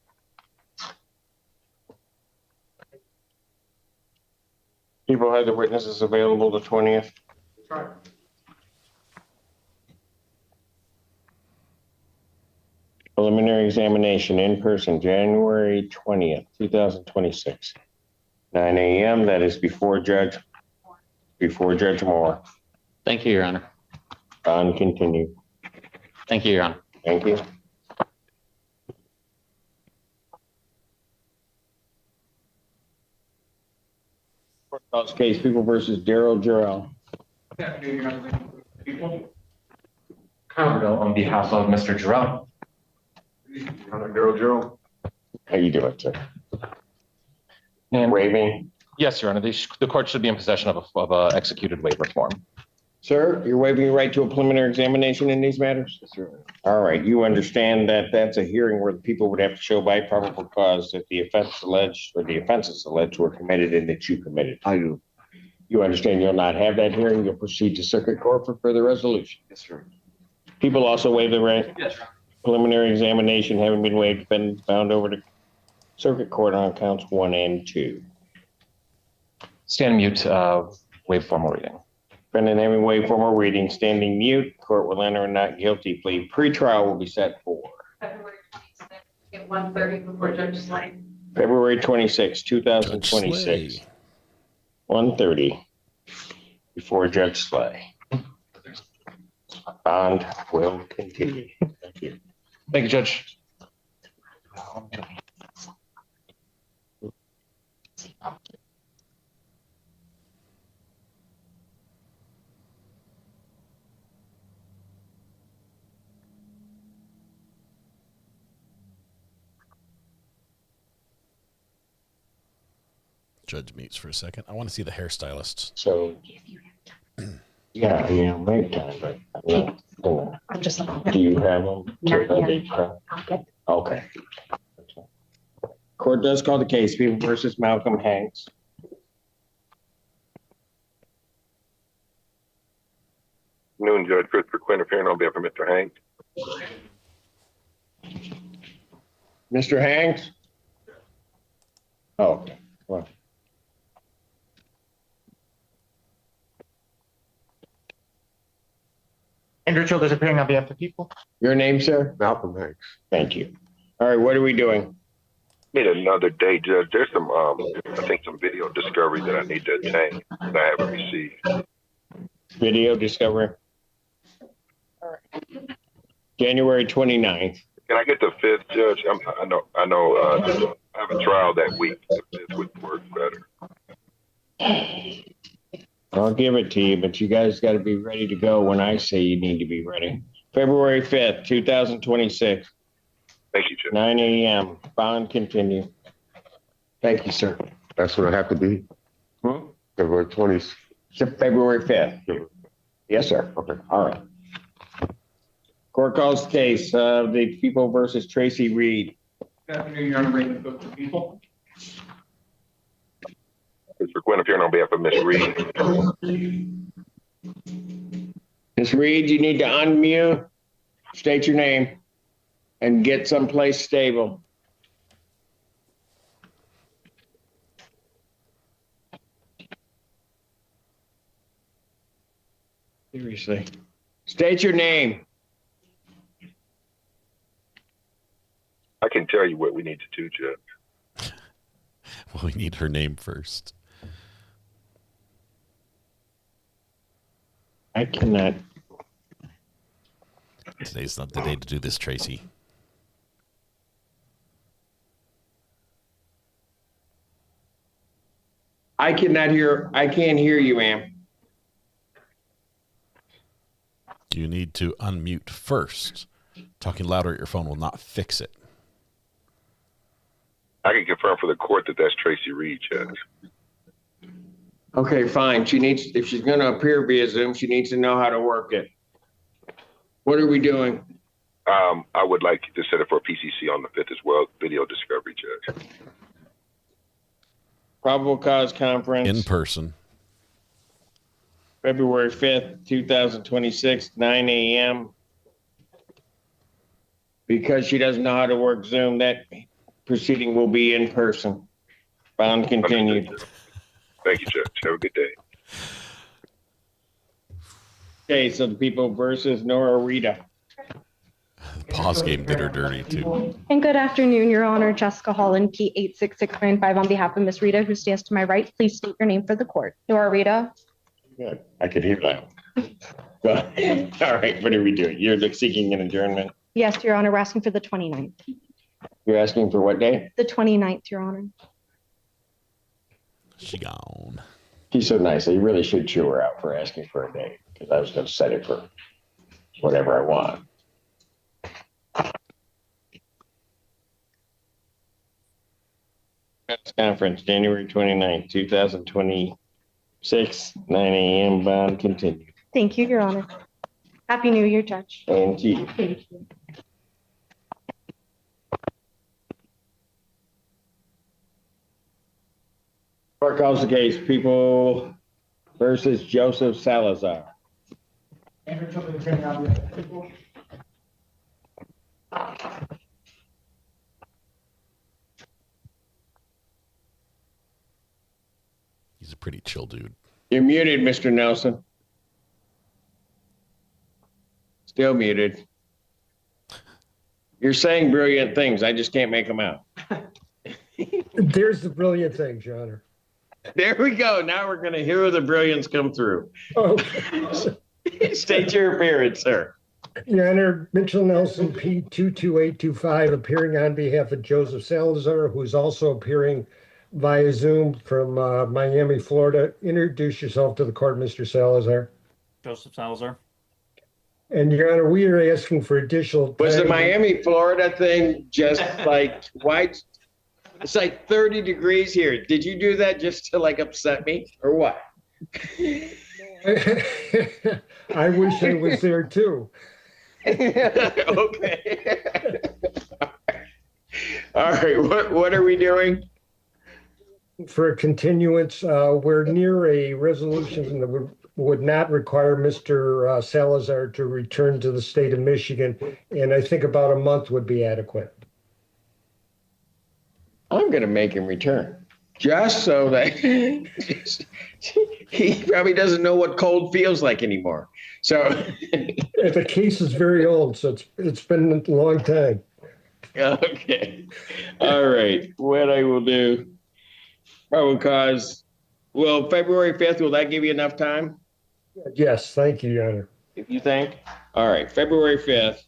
Speaker 11: People have the witnesses available the 20th.
Speaker 13: Right.
Speaker 11: Preliminary examination in person, January 20th, 2026, 9 a.m. That is before Judge Moore.
Speaker 9: Thank you, Your Honor.
Speaker 11: Bond continued.
Speaker 9: Thank you, Your Honor.
Speaker 11: Thank you. Courthouse case, People versus Daryl Jarrell.
Speaker 13: Counterville on behalf of Mr. Jerome.
Speaker 11: Daryl Jarrell. How you doing, sir?
Speaker 13: And
Speaker 11: Waiving.
Speaker 13: yes, Your Honor, the court should be in possession of a executed waiver form.
Speaker 11: Sir, you're waiving your right to a preliminary examination in these matters? Yes, sir. All right, you understand that that's a hearing where the people would have to show by probable cause that the offense alleged or the offenses alleged were committed and that you committed. I do. You understand you'll not have that hearing. You'll proceed to circuit court for further resolution.
Speaker 13: Yes, sir.
Speaker 11: People also waive the right.
Speaker 13: Yes, sir.
Speaker 11: Preliminary examination having been waived, been bound over to circuit court on counts 1 and 2.
Speaker 13: Stand mute, waive formal reading.
Speaker 11: Defendant having waived formal reading, standing mute. Court will enter a not guilty plea. Pre-trial will be set for
Speaker 5: February 26th at 1:30 before Judge Slay.
Speaker 11: February 26, 2026. 1:30 before Judge Slay. Bond will continue. Thank you.
Speaker 13: Thank you, Judge.
Speaker 4: Judge meets for a second. I want to see the hairstylists.
Speaker 11: So, yeah, make time, but
Speaker 5: I'm just
Speaker 11: do you have them?
Speaker 5: Not yet. Okay.
Speaker 11: Okay. Court does call the case, People versus Malcolm Hanks.
Speaker 15: Noon, Judge Christopher Quinn appearing on behalf of Mr. Hanks.
Speaker 11: Mr. Hanks? Oh, well.
Speaker 8: Andrew Childers appearing on behalf of the people.
Speaker 11: Your name, sir?
Speaker 15: Malcolm Hanks.
Speaker 11: Thank you. All right, what are we doing?
Speaker 15: Need another day, Judge. There's some, I think some video discovery that I need to obtain that I haven't received.
Speaker 11: Video discovery. January 29th.
Speaker 15: Can I get the 5th, Judge? I know. I have a trial that week. The 5th would work better.
Speaker 11: I'll give it to you, but you guys got to be ready to go when I say you need to be ready. February 5th, 2026.
Speaker 15: Thank you, Judge.
Speaker 11: 9 a.m. Bond continue. Thank you, sir.
Speaker 10: That's what it have to be? February 20th.
Speaker 11: February 5th. Yes, sir.
Speaker 10: Okay.
Speaker 11: All right. Court calls the case of the People versus Tracy Reed.
Speaker 23: Good afternoon, Your Honor. Raymond Cook for People.
Speaker 15: Mr. Quinn appearing on behalf of Ms. Reed.
Speaker 11: Ms. Reed, you need to unmute, state your name, and get someplace stable. Seriously. State your name.
Speaker 15: I can tell you what we need to do, Judge.
Speaker 4: Well, we need her name first.
Speaker 11: I cannot.
Speaker 4: Today's not the day to do this, Tracy.
Speaker 11: I can't hear you, ma'am.
Speaker 4: You need to unmute first. Talking louder at your phone will not fix it.
Speaker 15: I can confirm for the court that that's Tracy Reed, Judge.
Speaker 11: Okay, fine. If she's going to appear via Zoom, she needs to know how to work it. What are we doing?
Speaker 15: I would like to set it for PCC on the 5th as well, video discovery, Judge.
Speaker 11: Probable cause conference.
Speaker 4: In person.
Speaker 11: February 5th, 2026, 9 a.m. Because she doesn't know how to work Zoom, that proceeding will be in person. Bond continued.
Speaker 15: Thank you, Judge. Have a good day.
Speaker 11: Okay, so the People versus Nora Rita.
Speaker 4: The pause game did her dirty, too.
Speaker 12: And good afternoon, Your Honor. Jessica Holland, P86695 on behalf of Ms. Rita, who stands to my right. Please state your name for the court. Nora Rita.
Speaker 11: Good. I could hear that. All right, what are we doing? You're seeking an adjournment?
Speaker 12: Yes, Your Honor. We're asking for the 29th.
Speaker 11: You're asking for what day?
Speaker 12: The 29th, Your Honor.
Speaker 4: She gone.
Speaker 11: She's so nice. I really should chew her out for asking for a day because I was going to set it for whatever I want. Press conference, January 29th, 2026, 9 a.m. Bond continued.
Speaker 12: Thank you, Your Honor. Happy New Year, Judge.
Speaker 11: And to you.
Speaker 12: Thank you.
Speaker 11: Court calls the case, People versus Joseph Salazar.
Speaker 4: He's a pretty chill dude.
Speaker 11: You're muted, Mr. Nelson. Still muted. You're saying brilliant things. I just can't make them out.
Speaker 19: There's the brilliant things, Your Honor.
Speaker 11: There we go. Now we're going to hear the brilliance come through.
Speaker 19: Okay.
Speaker 11: State your appearance, sir.
Speaker 19: Your Honor, Mitchell Nelson, P22825, appearing on behalf of Joseph Salazar, who's also appearing via Zoom from Miami, Florida. Introduce yourself to the court, Mr. Salazar.
Speaker 24: Joseph Salazar.
Speaker 19: And Your Honor, we are asking for additional time.
Speaker 11: Was the Miami, Florida thing just like white? It's like 30 degrees here. Did you do that just to like upset me or what?
Speaker 19: I wish I was there too.
Speaker 11: Okay. All right. What are we doing?
Speaker 19: For a continuance, we're near a resolution that would not require Mr. Salazar to return to the state of Michigan, and I think about a month would be adequate.
Speaker 11: I'm going to make him return just so that he probably doesn't know what cold feels like anymore. So
Speaker 19: the case is very old, so it's been a long time.
Speaker 11: Okay. All right. What I will do, probable cause, well, February 5th, will that give you enough time?
Speaker 19: Yes, thank you, Your Honor.
Speaker 11: If you think? All right, February 5th,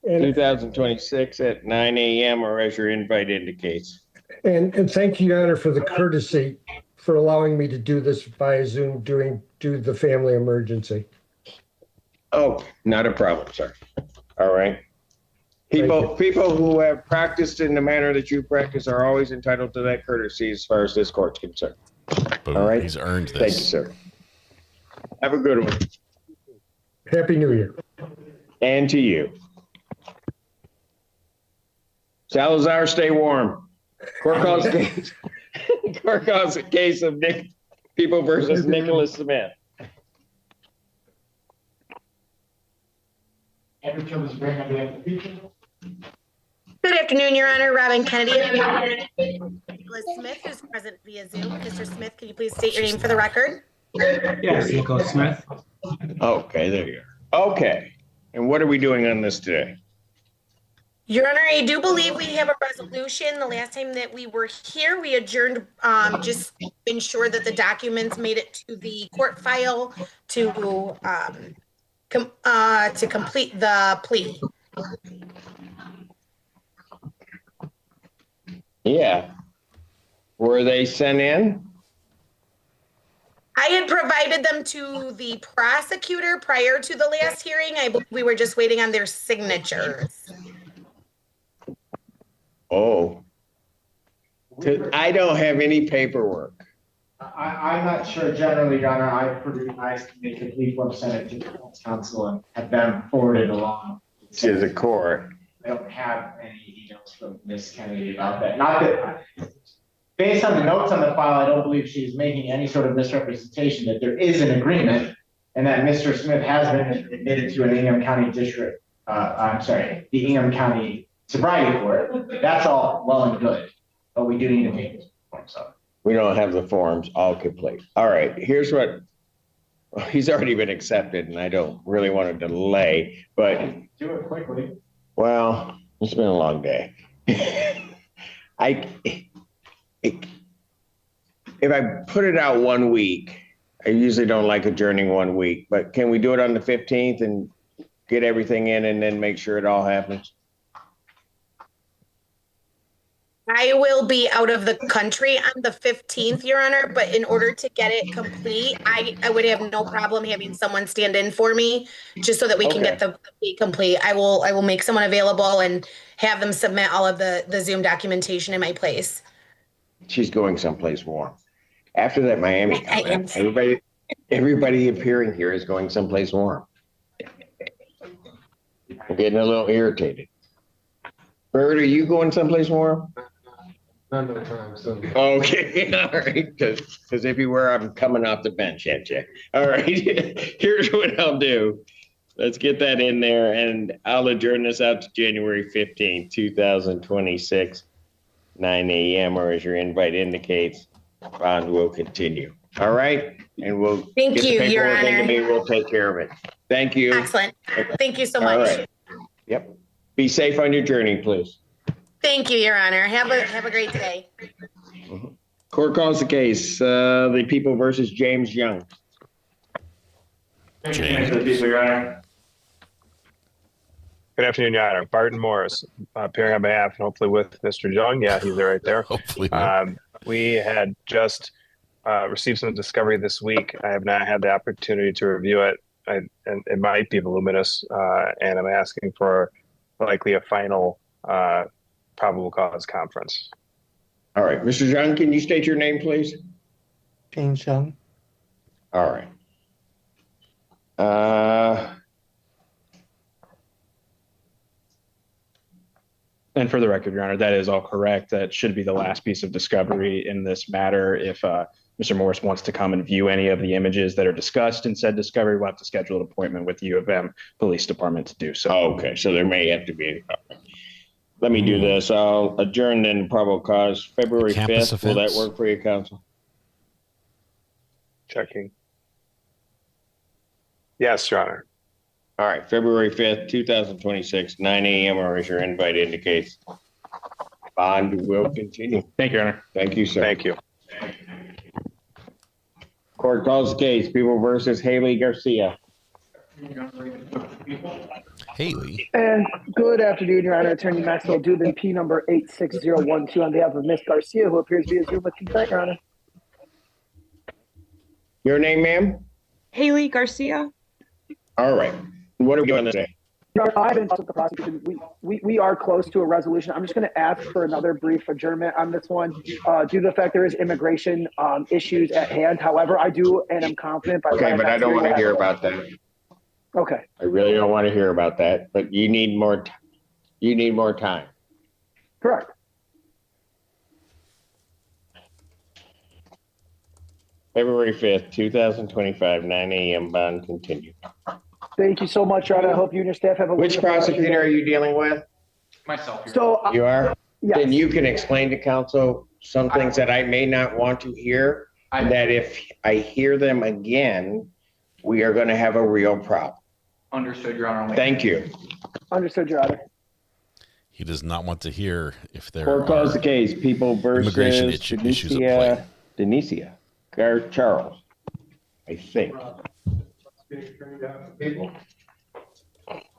Speaker 19: And
Speaker 11: 2026 at 9 a.m. or as your invite indicates.
Speaker 19: and thank you, Your Honor, for the courtesy for allowing me to do this via Zoom due to the family emergency.
Speaker 11: Oh, not a problem, sir. All right. People who have practiced in the manner that you practice are always entitled to that courtesy as far as this court's concerned.
Speaker 4: Boom.
Speaker 11: All right.
Speaker 4: He's earned this.
Speaker 11: Thank you, sir. Have a good one.
Speaker 19: Happy New Year.
Speaker 11: And to you. Salazar, stay warm. Court calls case. Court calls a case of People versus Nicholas Smith.
Speaker 14: Good afternoon, Your Honor. Robin Kennedy. Nicholas Smith, who's present via Zoom. Mr. Smith, can you please state your name for the record?
Speaker 16: Yes, Nicholas Smith.
Speaker 11: Okay, there you are. Okay. And what are we doing on this today?
Speaker 14: Your Honor, I do believe we have a resolution. The last time that we were here, we adjourned just to ensure that the documents made it to the court file to complete the plea.
Speaker 11: Yeah. Were they sent in?
Speaker 14: I had provided them to the prosecutor prior to the last hearing. I believe we were just waiting on their signatures.
Speaker 11: Oh. I don't have any paperwork.
Speaker 16: I'm not sure generally, Your Honor. I made a complete form, sent it to the defense counsel and have them forwarded along
Speaker 11: To the court.
Speaker 16: I don't have any emails from Ms. Kennedy about that. Not that, based on the notes on the file, I don't believe she's making any sort of misrepresentation that there is an agreement and that Mr. Smith has been admitted to an Ingham County district, the Ingham County sobriety court. That's all well and good, but we do need to take this form. So
Speaker 11: We don't have the forms all complete. All right, here's what, he's already been accepted and I don't really want to delay, but
Speaker 16: do it quickly.
Speaker 11: well, it's been a long day. If I put it out 1 week, I usually don't like adjourning 1 week, but can we do it on the 15th and get everything in and then make sure it all happens?
Speaker 14: I will be out of the country on the 15th, Your Honor, but in order to get it complete, I would have no problem having someone stand in for me just so that we can get the plea complete. I will make someone available and have them submit all of the Zoom documentation in my place.
Speaker 11: She's going someplace warm. After that Miami comment, everybody appearing here is going someplace warm. I'm getting a little irritated. Bird, are you going someplace warm?
Speaker 16: None of the time, so.
Speaker 11: Okay, all right, because if you were, I'm coming off the bench at you. All right, here's what I'll do. Let's get that in there, and I'll adjourn this out to January 15th, 2026, 9 a.m., or as your invite indicates, bond will continue. All right, and we'll
Speaker 14: Thank you, Your Honor.
Speaker 11: We'll take care of it. Thank you.
Speaker 14: Excellent. Thank you so
Speaker 11: All
Speaker 14: much.
Speaker 11: right. Yep. Be safe on your journey, please.
Speaker 14: Thank you, Your Honor. Have a great day.
Speaker 11: Court calls the case, the People versus James Young.
Speaker 15: James. Good afternoon, Your Honor. Barton Morris, appearing on behalf and hopefully with Mr. Young. Yeah, he's right there.
Speaker 4: Hopefully.
Speaker 15: We had just received some discovery this week. I have not had the opportunity to review it, and it might be voluminous, and I'm asking for likely a final probable cause conference.
Speaker 11: All right, Mr. Young, can you state your name, please?
Speaker 18: James Young.
Speaker 11: All right.
Speaker 24: And for the record, Your Honor, that is all correct. That should be the last piece of discovery in this matter. If Mr. Morris wants to come and view any of the images that are discussed in said discovery, we'll have to schedule an appointment with the U of M Police Department to do so.
Speaker 11: Okay, so there may have to be. Let me do this. I'll adjourn then probable cause February 5th. Will that work for you, counsel?
Speaker 15: Checking. Yes, Your Honor.
Speaker 11: All right, February 5th, 2026, 9 a.m. or as your invite indicates. Bond will continue.
Speaker 24: Thank you, Your Honor.
Speaker 11: Thank you, sir.
Speaker 15: Thank you.
Speaker 11: Court calls the case, People versus Haley Garcia.
Speaker 4: Haley.
Speaker 1: And good afternoon, Your Honor. Attorney Maxwell Dubin, P number 86012 on behalf of Ms. Garcia, who appears via Zoom with consent, Your Honor.
Speaker 11: Your name, ma'am?
Speaker 6: Haley Garcia.
Speaker 11: All right. What are we doing today?
Speaker 1: Your Honor, I've been in touch with the prosecution. We are close to a resolution. I'm just going to ask for another brief adjournment on this one due to the fact there is immigration issues at hand. However, I do and I'm confident.
Speaker 11: Okay, but I don't want to hear about that.
Speaker 1: Okay.
Speaker 11: I really don't want to hear about that, but you need more. You need more time.
Speaker 1: Correct.
Speaker 11: February 5th, 2025, 9 a.m. Bond continue.
Speaker 1: Thank you so much, Your Honor. I hope you and your staff have a
Speaker 11: Which
Speaker 1: wonderful rest of your
Speaker 11: prosecutor are
Speaker 1: day.
Speaker 11: you dealing with?
Speaker 24: Myself.
Speaker 1: So
Speaker 11: You are?
Speaker 1: yes.
Speaker 11: Then you can explain to counsel some things that I may not want to hear, that if I hear them again, we are going to have a real problem.
Speaker 24: Understood, Your Honor.
Speaker 11: Thank you.
Speaker 1: Understood, Your Honor.
Speaker 4: He does not want to hear if there
Speaker 11: Court calls the
Speaker 4: are
Speaker 11: case, People versus
Speaker 4: immigration issues at play.
Speaker 11: Denicia Charles, I think.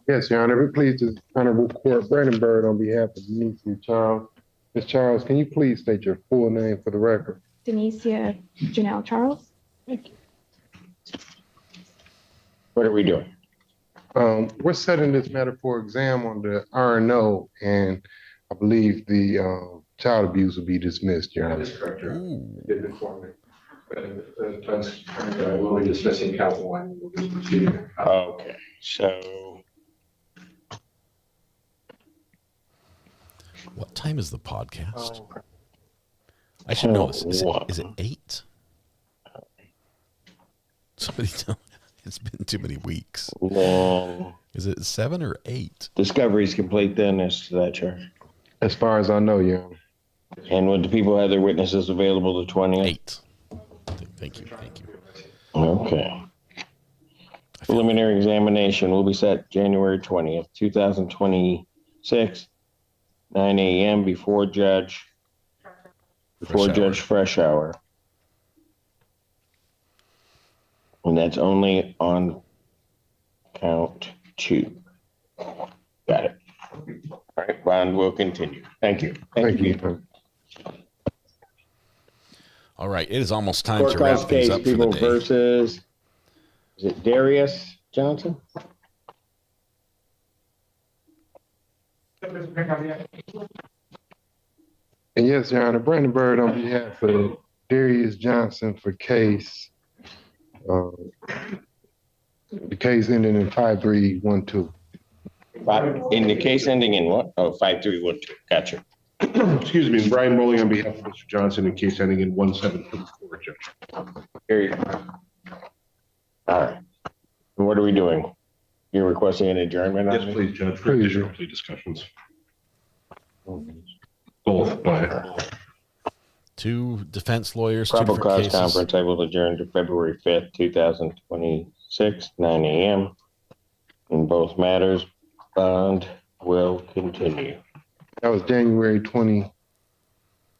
Speaker 10: Yes, Your Honor. Please, the Honorable Court, Brandon Bird on behalf of Denicia Charles. Ms. Charles, can you please state your full name for the record?
Speaker 12: Denicia Janelle Charles.
Speaker 11: What are we doing?
Speaker 10: We're setting this matter for exam on the RNO, and I believe the child abuse will be dismissed, Your Honor.
Speaker 24: That is correct, Your Honor. Did inform me. We'll be dismissing count one.
Speaker 11: Okay, so
Speaker 4: What time is the podcast? I should know this. Is it 8? Somebody tell me. It's been too many weeks. Is it 7 or 8?
Speaker 11: Discovery is complete then as to that charge.
Speaker 10: As far as I know, Your Honor.
Speaker 11: And would the people have their witnesses available the 20th?
Speaker 4: 8. Thank you. Thank you.
Speaker 11: Okay. Preliminary examination will be set January 20th, 2026, 9 a.m. before Judge Fresh Hour. And that's only on count 2. Got it. All right, Bond will continue. Thank you. Thank you.
Speaker 4: All right, it is almost time
Speaker 11: Court
Speaker 4: to wrap
Speaker 11: calls
Speaker 4: things
Speaker 11: case,
Speaker 4: up for the
Speaker 11: People
Speaker 4: day.
Speaker 11: versus, is it Darius Johnson?
Speaker 10: And yes, Your Honor, Brandon Bird on behalf of Darius Johnson for case, the case ending in 5312.
Speaker 11: In the case ending in what? Oh, 5312. Gotcha.
Speaker 7: Excuse me, Brian Rowley on behalf of Mr. Johnson in case ending in 1724, Judge.
Speaker 11: Here you go. All right. What are we doing? You're requesting an adjournment?
Speaker 7: Yes, please, Judge, for additional plea discussions. Both.
Speaker 4: Two defense lawyers, two
Speaker 11: Probable
Speaker 4: different
Speaker 11: cause
Speaker 4: cases.
Speaker 11: conference, I will adjourn to February 5th, 2026, 9 a.m. In both matters, bond will continue.
Speaker 10: That was January 20.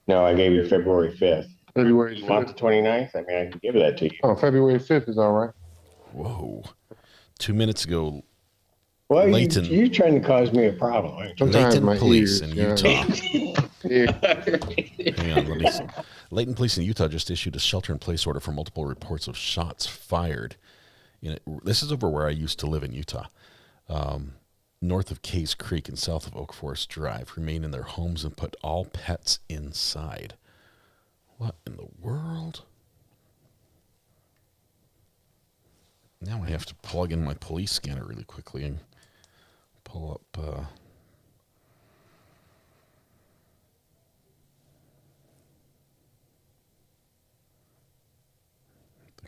Speaker 11: No, I gave you February 5th.
Speaker 10: February
Speaker 11: You want the 29th? I mean, I can give that to you.
Speaker 10: Oh, February 5th is all right.
Speaker 4: Whoa. 2 minutes ago,
Speaker 11: Well,
Speaker 4: Layton.
Speaker 11: you're trying to cause me a problem, aren't you?
Speaker 4: Layton Police in
Speaker 10: yeah.
Speaker 4: Utah. Hang on, let me see. Layton Police in Utah just issued a shelter-in-place order for multiple reports of shots fired. This is over where I used to live in Utah. North of Case Creek and south of Oak Forest Drive, remain in their homes and put all pets inside. What in the world? Now I have to plug in my police scanner really quickly and pull up the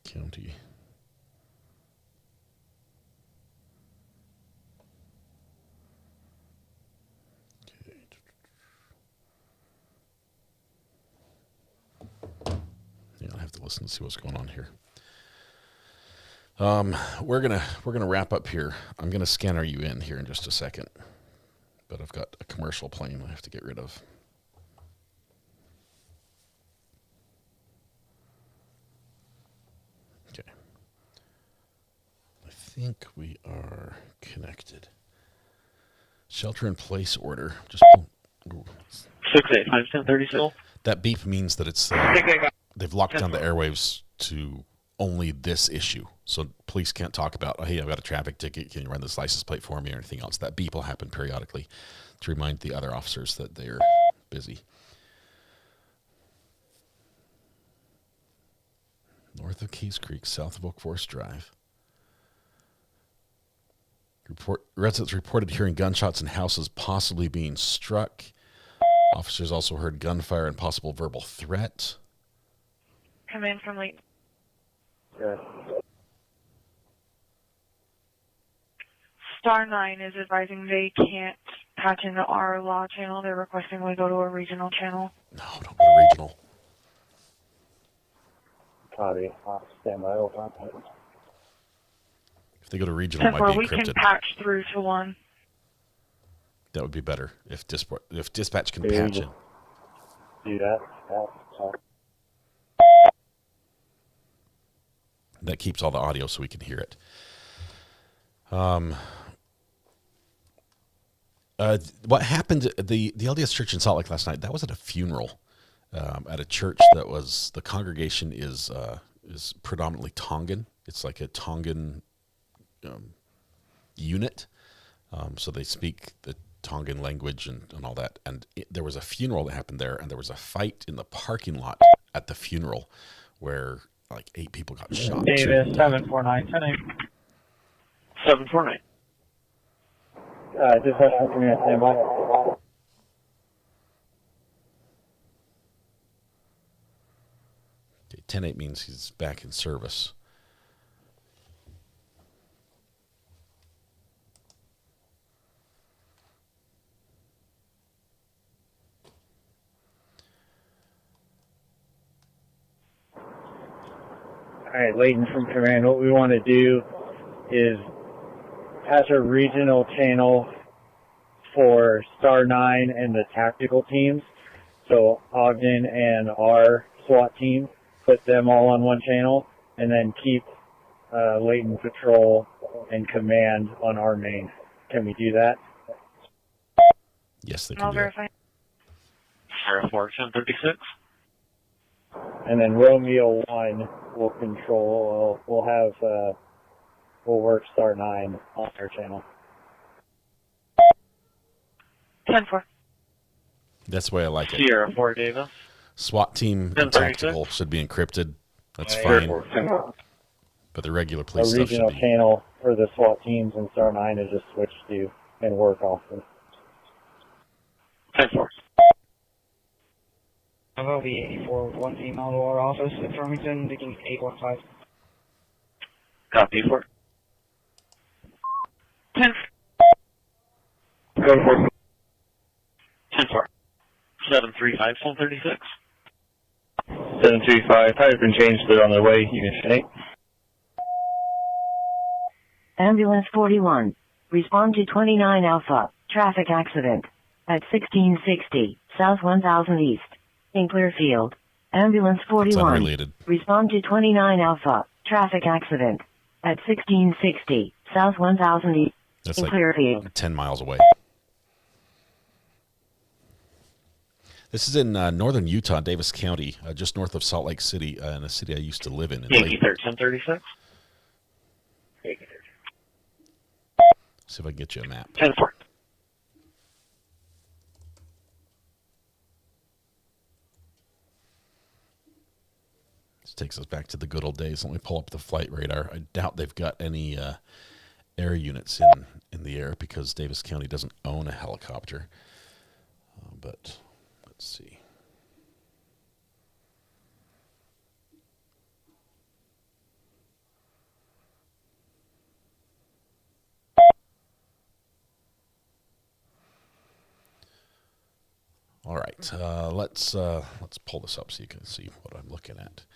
Speaker 4: county. Yeah, I have to listen to see what's going on here. We're gonna wrap up here. I'm gonna scanner you in here in just a second, but I've got a commercial playing I have to get rid of. Okay. I think we are connected. Shelter in place order. Just
Speaker 3: 685-1030.
Speaker 4: That beep means that it's they've locked down the airwaves to only this issue. So police can't talk about, oh, hey, I've got a traffic ticket. Can you run this license plate for me or anything else? That beep will happen periodically to remind the other officers that they're busy. North of Keys Creek, south of Oak Forest Drive. Residents reported hearing gunshots and houses possibly being struck. Officers also heard gunfire and possible verbal threat.
Speaker 6: Come in from Layton.
Speaker 3: Good.
Speaker 6: Star 9 is advising they can't patch into our law channel. They're requesting we go to a regional channel.
Speaker 4: No, don't go to regional.
Speaker 3: Copy. Stand by. Over.
Speaker 4: If they go to regional, it might be
Speaker 6: we can
Speaker 4: encrypted.
Speaker 6: patch through to one.
Speaker 4: That would be better if dispatch can patch in.
Speaker 3: Do that.
Speaker 4: That keeps all the audio so we can hear it. What happened at the LDS Church in Salt Lake last night? That was at a funeral at a church that was, the congregation is predominantly Tongan. It's like a Tongan unit. So they speak the Tongan language and all that. And there was a funeral that happened there, and there was a fight in the parking lot at the funeral where like 8 people got shot.
Speaker 3: Davis, 749, 10-8. 749. Just have to stand by.
Speaker 4: Okay, 10-8 means he's back in service.
Speaker 3: All right, Layton from command. What we want to do is patch a regional channel for Star 9 and the tactical teams. So Ogden and our SWAT team, put them all on one channel, and then keep Layton Patrol and command on our main. Can we do that?
Speaker 4: Yes, they
Speaker 6: I'll verify.
Speaker 3: Sheriff 1036. And then Romeo 1 will control, we'll work Star 9 on our channel.
Speaker 6: 10-4.
Speaker 4: That's the way I like it.
Speaker 3: Sierra 4 Davis.
Speaker 4: SWAT team and tactical should be encrypted. That's fine. But the regular police
Speaker 3: A
Speaker 4: stuff should
Speaker 3: regional
Speaker 4: be.
Speaker 3: channel for the SWAT teams and Star 9 is just switched to and work off of.
Speaker 6: 10-4.
Speaker 17: I'll be 84 with one female to our office at Farmington, making 815.
Speaker 3: Copy for.
Speaker 6: 10.
Speaker 3: Go for
Speaker 17: 10-4. 735, 136.
Speaker 3: 735. Tires been changed. They're on their way. Unit 8.
Speaker 20: Ambulance 41. Respond to 29 Alpha. Traffic accident. At 1660, South 1000 East. In Clearfield. Ambulance 41.
Speaker 4: Unrelated.
Speaker 20: Respond to 29 Alpha. Traffic accident. At 1660, South 1000 East.
Speaker 4: That's
Speaker 20: in
Speaker 4: like
Speaker 20: Clearfield.
Speaker 4: 10 miles away. This is in northern Utah, Davis County, just north of Salt Lake City, in a city I used to live in.
Speaker 3: Yankee 1336.
Speaker 4: See if I can get you a map.
Speaker 3: 10-4.
Speaker 4: This takes us back to the good old days. Let me pull up the flight radar. I doubt they've got any air units in the air because Davis County doesn't own a helicopter. But let's see. All right, let's pull this up so you can see what I'm looking at.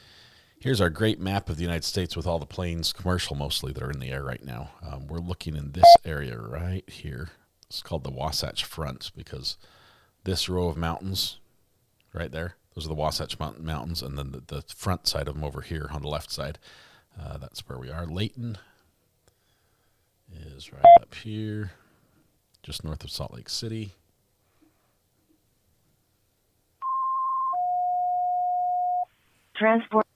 Speaker 4: Here's our great map of the United States with all the planes, commercial mostly, that are in the air right now. We're looking in this area right here. It's called the Wasatch Front because this row of mountains right there, those are the Wasatch Mountains, and then the front side of them over here on the left side, that's where we are. Layton is right up here, just north of Salt Lake City.
Speaker 20: Transport.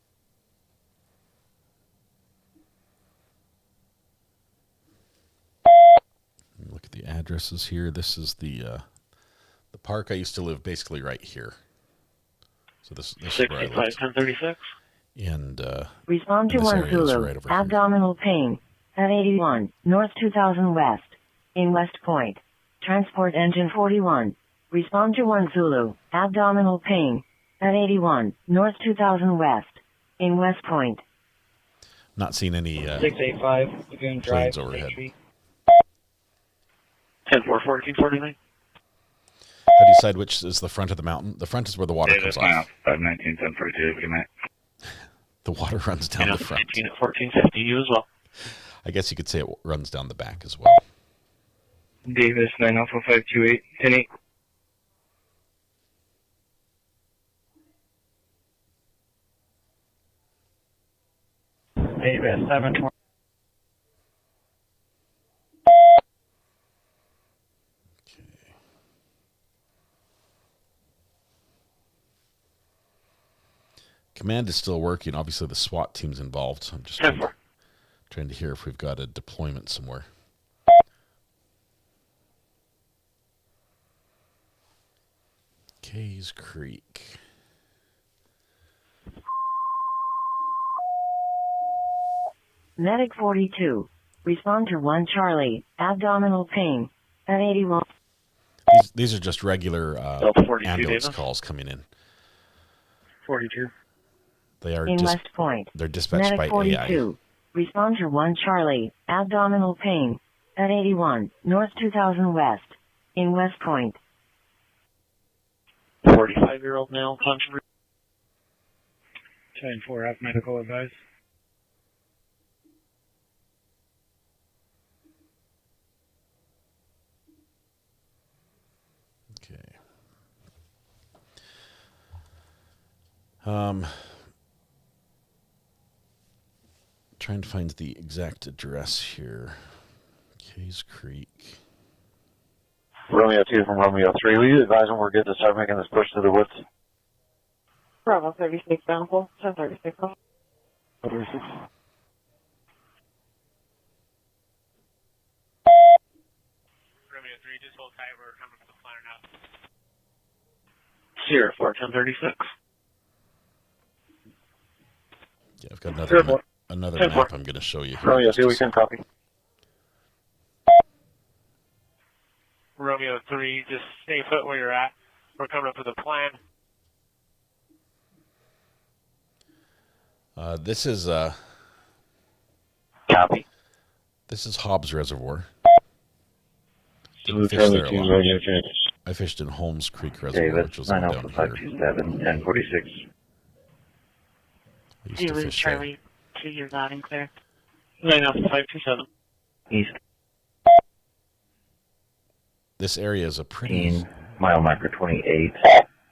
Speaker 4: Look at the addresses here. This is the park. I used to live basically right here. So this is where I lived.
Speaker 17: 1036.
Speaker 4: And
Speaker 20: Respond to
Speaker 4: this
Speaker 20: one
Speaker 4: area is
Speaker 20: Zulu.
Speaker 4: right over here.
Speaker 20: Abdominal pain at 81 North 2000 West in West Point. Transport engine 41. Respond to one Zulu. Abdominal pain at 81 North 2000 West in West Point.
Speaker 4: Not seeing any
Speaker 17: 685 Lagoon Drive.
Speaker 4: planes overhead.
Speaker 17: 10-4, 1449.
Speaker 4: How do you decide which is the front of the mountain? The front is where the water comes off.
Speaker 17: 519, 1042. Good night.
Speaker 4: The water runs down the front.
Speaker 17: 15 at 1450. You as well.
Speaker 4: I guess you could say it runs down the back as well.
Speaker 17: Davis 9 Alpha 528 10-8. Davis 720.
Speaker 4: Command is still working. Obviously, the SWAT team's involved. So I'm just trying to hear if we've got a deployment somewhere. Kays Creek.
Speaker 20: Medic 42. Respond to one Charlie. Abdominal pain at 81.
Speaker 4: These are just regular ambulance
Speaker 17: Davis.
Speaker 4: calls coming in.
Speaker 17: 42.
Speaker 4: They are
Speaker 20: In West Point.
Speaker 4: They're dispatched
Speaker 20: Medic
Speaker 4: by
Speaker 20: 42.
Speaker 4: AI.
Speaker 20: Respond to one Charlie. Abdominal pain at 81 North 2000 West in West Point.
Speaker 17: 45-year-old male controversy. 10-4, have medical advice.
Speaker 4: Trying to find the exact address here. Kays Creek.
Speaker 3: Romeo 2 from Romeo 3. Will you advise when we're good to start making this push to the woods?
Speaker 6: Bravo 36 downfall, 1036 off.
Speaker 3: 36.
Speaker 17: Romeo 3, just hold tight. We're coming from the flyer now. Sierra 4, 1036.
Speaker 4: Yeah, I've got another
Speaker 17: 10-4.
Speaker 4: map I'm going to show you.
Speaker 3: Romeo 2, we can copy.
Speaker 17: Romeo 3, just stay put where you're at. We're coming up with a plan.
Speaker 4: This is
Speaker 3: copy.
Speaker 4: This is Hobbs Reservoir.
Speaker 3: Didn't fish
Speaker 4: there a lot. I fished in Holmes Creek Reservoir, which was
Speaker 3: 9
Speaker 4: down
Speaker 3: Alpha
Speaker 4: here.
Speaker 3: 527, 1046.
Speaker 4: I used to fish there.
Speaker 6: Charlie 2, you're loud and clear.
Speaker 17: 9 Alpha 527.
Speaker 3: East.
Speaker 4: This area is a pretty...
Speaker 3: Mile marker 28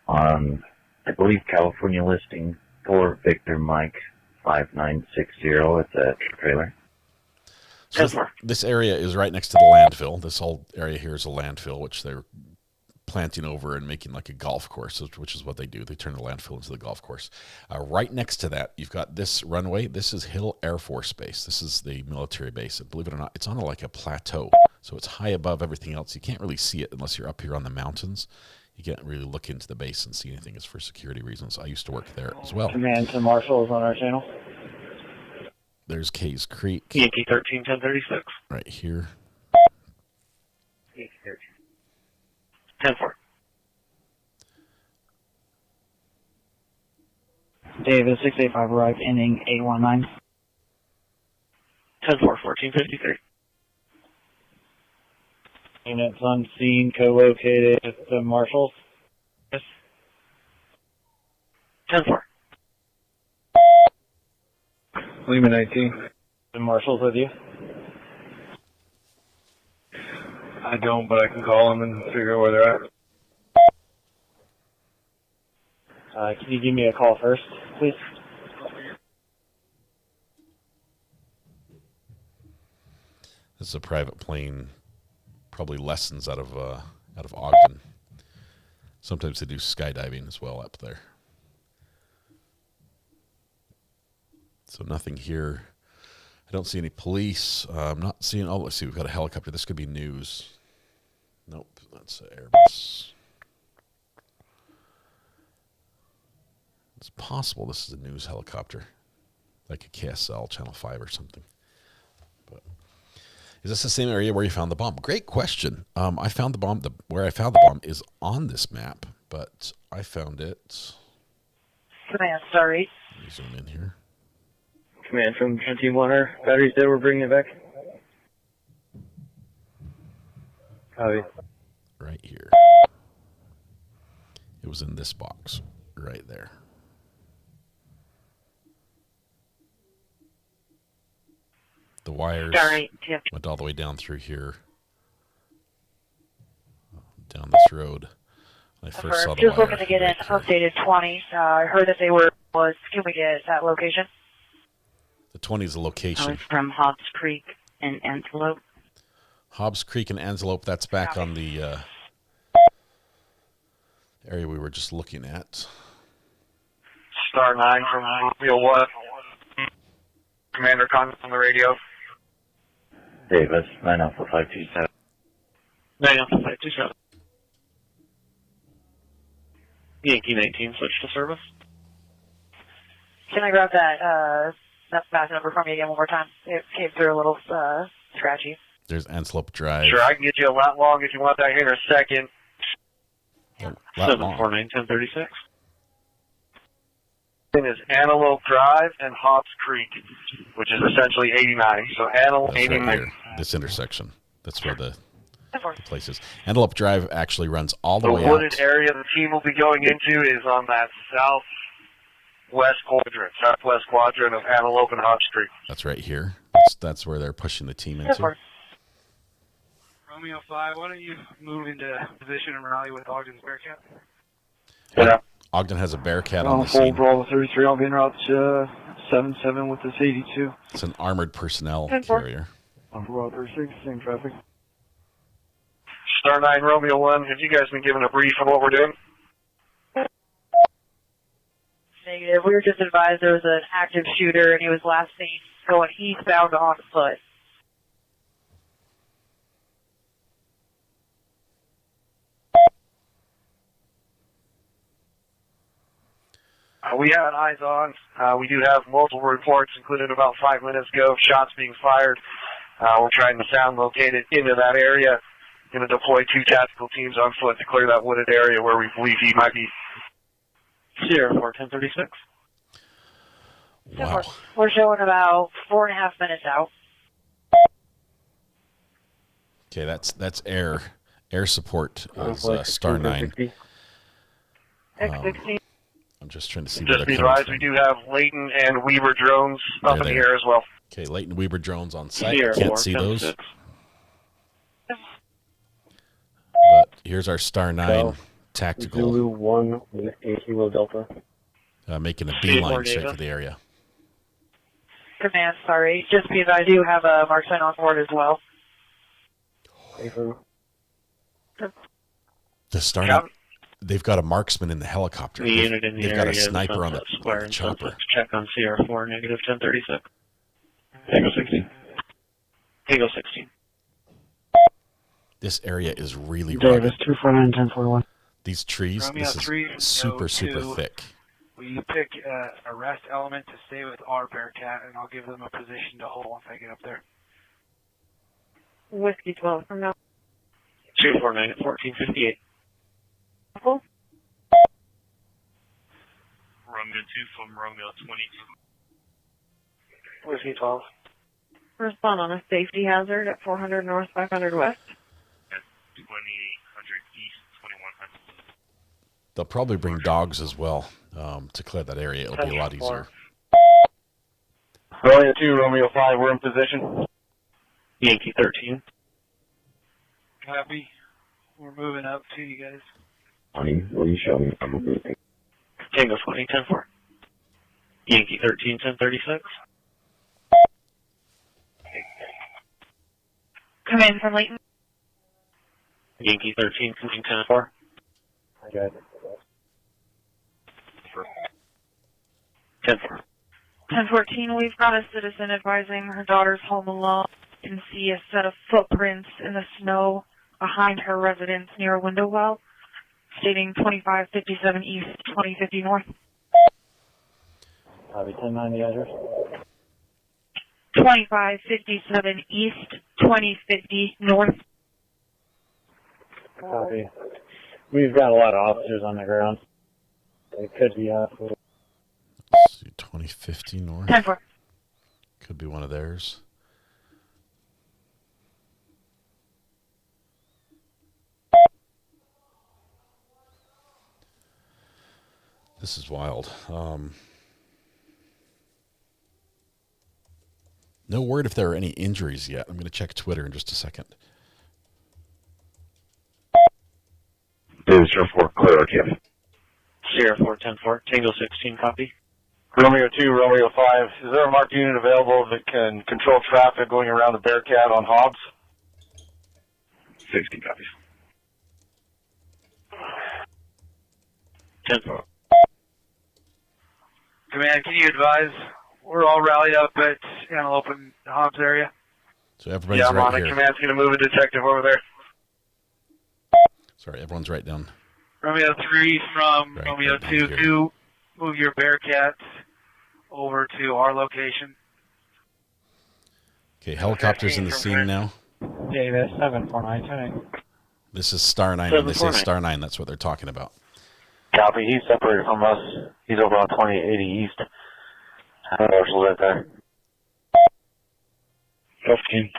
Speaker 3: on, I believe, California listing for Victor Mike 5960. It's a trailer.
Speaker 4: So this area is right next to the landfill. This whole area here is a landfill, which they're planting over and making like a golf course, which is what they do. They turn the landfill into the golf course. Right next to that, you've got this runway. This is Hill Air Force Base. This is the military base. And believe it or not, it's on like a plateau. So it's high above everything else. You can't really see it unless you're up here on the mountains. You can't really look into the base and see anything. It's for security reasons. I used to work there as well.
Speaker 17: Command to marshals on our channel.
Speaker 4: There's Kays Creek.
Speaker 17: Yankee 13, 1036.
Speaker 4: Right here.
Speaker 17: Yankee 13. 10-4. Davis 685 arrived, ending 819. 10-4, 1453. Units on scene co-located with the marshals. Yes. 10-4.
Speaker 3: Lima 19. And Marshall's with you? I don't, but I can call them and figure out where they're at. Can you give me a call first, please?
Speaker 4: This is a private plane, probably lessons out of Ogden. Sometimes they do skydiving as well up there. So nothing here. I don't see any police. I'm not seeing. Oh, let's see. We've got a helicopter. This could be news. Nope, that's an Airbus. It's possible this is a news helicopter, like a KSL Channel 5 or something. But is this the same area where you found the bomb? Great question. I found the bomb. Where I found the bomb is on this map, but I found it.
Speaker 6: Command, sorry.
Speaker 4: Let me zoom in here.
Speaker 3: Command from 21er. Batteries dead, we're bringing it back. Copy.
Speaker 4: Right here. It was in this box right there. The wires went all the way down through here, down this road. When I first saw the
Speaker 6: just
Speaker 4: wire,
Speaker 6: looking to get an updated 20. I heard that they were. Can we get that location?
Speaker 4: The 20 is the location.
Speaker 20: It's from Hobbs Creek and Antelope.
Speaker 4: Hobbs Creek and Antelope. That's back on the area we were just looking at.
Speaker 15: Star 9 from Wheel 1. Commander Con on the radio.
Speaker 3: Davis, 9 Alpha 527.
Speaker 15: 9 Alpha 527.
Speaker 3: Yankee 19, switch to service.
Speaker 6: Can I grab that back number from you again one more time? It came through a little scratchy.
Speaker 4: There's Antelope Drive.
Speaker 15: Sure, I can get you a lot long if you want that here in a second.
Speaker 3: 749 1036.
Speaker 15: It is Antelope Drive and Hobbs Creek, which is essentially 89. So Antelope
Speaker 4: That's
Speaker 15: 89.
Speaker 4: right here, this intersection. That's where the place is. Antelope Drive actually runs all the way
Speaker 15: The wooded
Speaker 4: out.
Speaker 15: area the team will be going into is on that southwest quadrant of Antelope and Hobbs Creek.
Speaker 4: That's right here. That's where they're pushing the team
Speaker 15: Of
Speaker 4: into.
Speaker 15: course.
Speaker 17: Romeo 5, why don't you move into position and rally with Ogden's Bearcat?
Speaker 4: Yeah. Ogden has a Bearcat on the scene.
Speaker 17: Bravo 33, I'll be en route to 77 with this 82.
Speaker 4: It's an armored personnel
Speaker 17: 10-4.
Speaker 4: carrier.
Speaker 17: Bravo 36, same traffic.
Speaker 15: Star 9 Romeo 1, have you guys been given a brief on what we're doing?
Speaker 6: Negative. We were just advised there was an active shooter and he was last seen going eastbound on foot.
Speaker 15: We have eyes on. We do have multiple reports, including about 5 minutes ago, of shots being fired. We're trying to sound locate it into that area. Going to deploy 2 tactical teams on foot to clear that wooded area where we believe he might be.
Speaker 3: Sierra 4 1036.
Speaker 4: Wow.
Speaker 6: We're showing about 4.5 minutes out.
Speaker 4: Okay, that's air support is Star 9.
Speaker 6: X16.
Speaker 4: I'm just trying to see where
Speaker 15: Just
Speaker 4: they're
Speaker 15: be
Speaker 4: coming
Speaker 15: advised,
Speaker 4: from.
Speaker 15: we do have Layton and Weaver drones up in the air as well.
Speaker 4: Okay, Layton Weaver drones on site.
Speaker 15: Sierra
Speaker 4: Can't
Speaker 15: 4,
Speaker 4: see
Speaker 15: 10-6.
Speaker 4: those. But here's our Star 9 tactical.
Speaker 3: Zulu 1 with a Kilo Delta.
Speaker 4: Making a beeline straight for the area.
Speaker 6: Command, sorry. Just be advised, you have a marksman on board as well.
Speaker 4: The Star 9, they've got a marksman in the helicopter.
Speaker 3: The unit in the
Speaker 4: They've got a
Speaker 3: area is
Speaker 4: sniper on the
Speaker 3: Square and
Speaker 4: chopper.
Speaker 3: Sunset. Check on Sierra 4, negative 1036. Tango 16. Tango 16.
Speaker 4: This area is really
Speaker 17: Davis,
Speaker 4: rugged.
Speaker 17: 249 1041.
Speaker 4: These trees,
Speaker 17: Romeo
Speaker 4: this is
Speaker 17: 3,
Speaker 4: super,
Speaker 17: go
Speaker 4: super
Speaker 17: to-
Speaker 4: thick.
Speaker 17: Will you pick a rest element to stay with our Bearcat, and I'll give them a position to hold once I get up there.
Speaker 6: Whiskey 12 from now.
Speaker 3: 249 at 1458.
Speaker 6: Cool.
Speaker 3: Romeo 2 from Romeo 22.
Speaker 17: Whiskey 12.
Speaker 6: Respond on a safety hazard at 400 north, 500 west.
Speaker 3: At 2800 east, 2100.
Speaker 4: They'll probably bring dogs as well to clear that area. It'll be a lot easier.
Speaker 2: Romeo 2, Romeo 5, we're in position. Yankee 13.
Speaker 17: Copy. We're moving up to you guys.
Speaker 2: Honey, will you show me? I'm moving. Tango 20, 10-4. Yankee 13, 1036.
Speaker 6: Command from Layton.
Speaker 2: Yankee 13, 10-4.
Speaker 3: I got it.
Speaker 2: 10-4.
Speaker 6: 1014, we've got a citizen advising her daughter's home alone. You can see a set of footprints in the snow behind her residence near a window well, stating 2557 east, 2050 north.
Speaker 3: Copy, 10-9, the address.
Speaker 6: 2557 east, 2050 north.
Speaker 3: Copy. We've got a lot of officers on the ground. They could be off.
Speaker 4: Let's see, 2050 north.
Speaker 6: 10-4.
Speaker 4: Could be one of theirs. This is wild. No word if there are any injuries yet. I'm going to check Twitter in just a second.
Speaker 2: David Sierra 4, clear RTF. Sierra 4, 10-4, Tango 16, copy. Romeo 2, Romeo 5, is there a marked unit available that can control traffic going around the Bearcat on Hobbs? 60 copies. 10-4.
Speaker 17: Command, can you advise? We're all rallied up at Antelope and Hobbs area.
Speaker 4: So everybody's
Speaker 17: yeah, I'm
Speaker 4: right
Speaker 17: on
Speaker 4: here.
Speaker 17: it. Command's going to move a detective over there.
Speaker 4: Sorry, everyone's right down.
Speaker 17: Romeo 3 from
Speaker 4: Right,
Speaker 17: Romeo
Speaker 4: right down
Speaker 17: 2,
Speaker 4: here.
Speaker 17: do move your Bearcats over to our location.
Speaker 4: Okay, helicopters in the scene now.
Speaker 8: Davis 749
Speaker 4: This is Star 9. When they say Star 9, that's what they're talking about.
Speaker 2: Copy, he's separated from us. He's over on 2080 east. Marshall's right there. 15.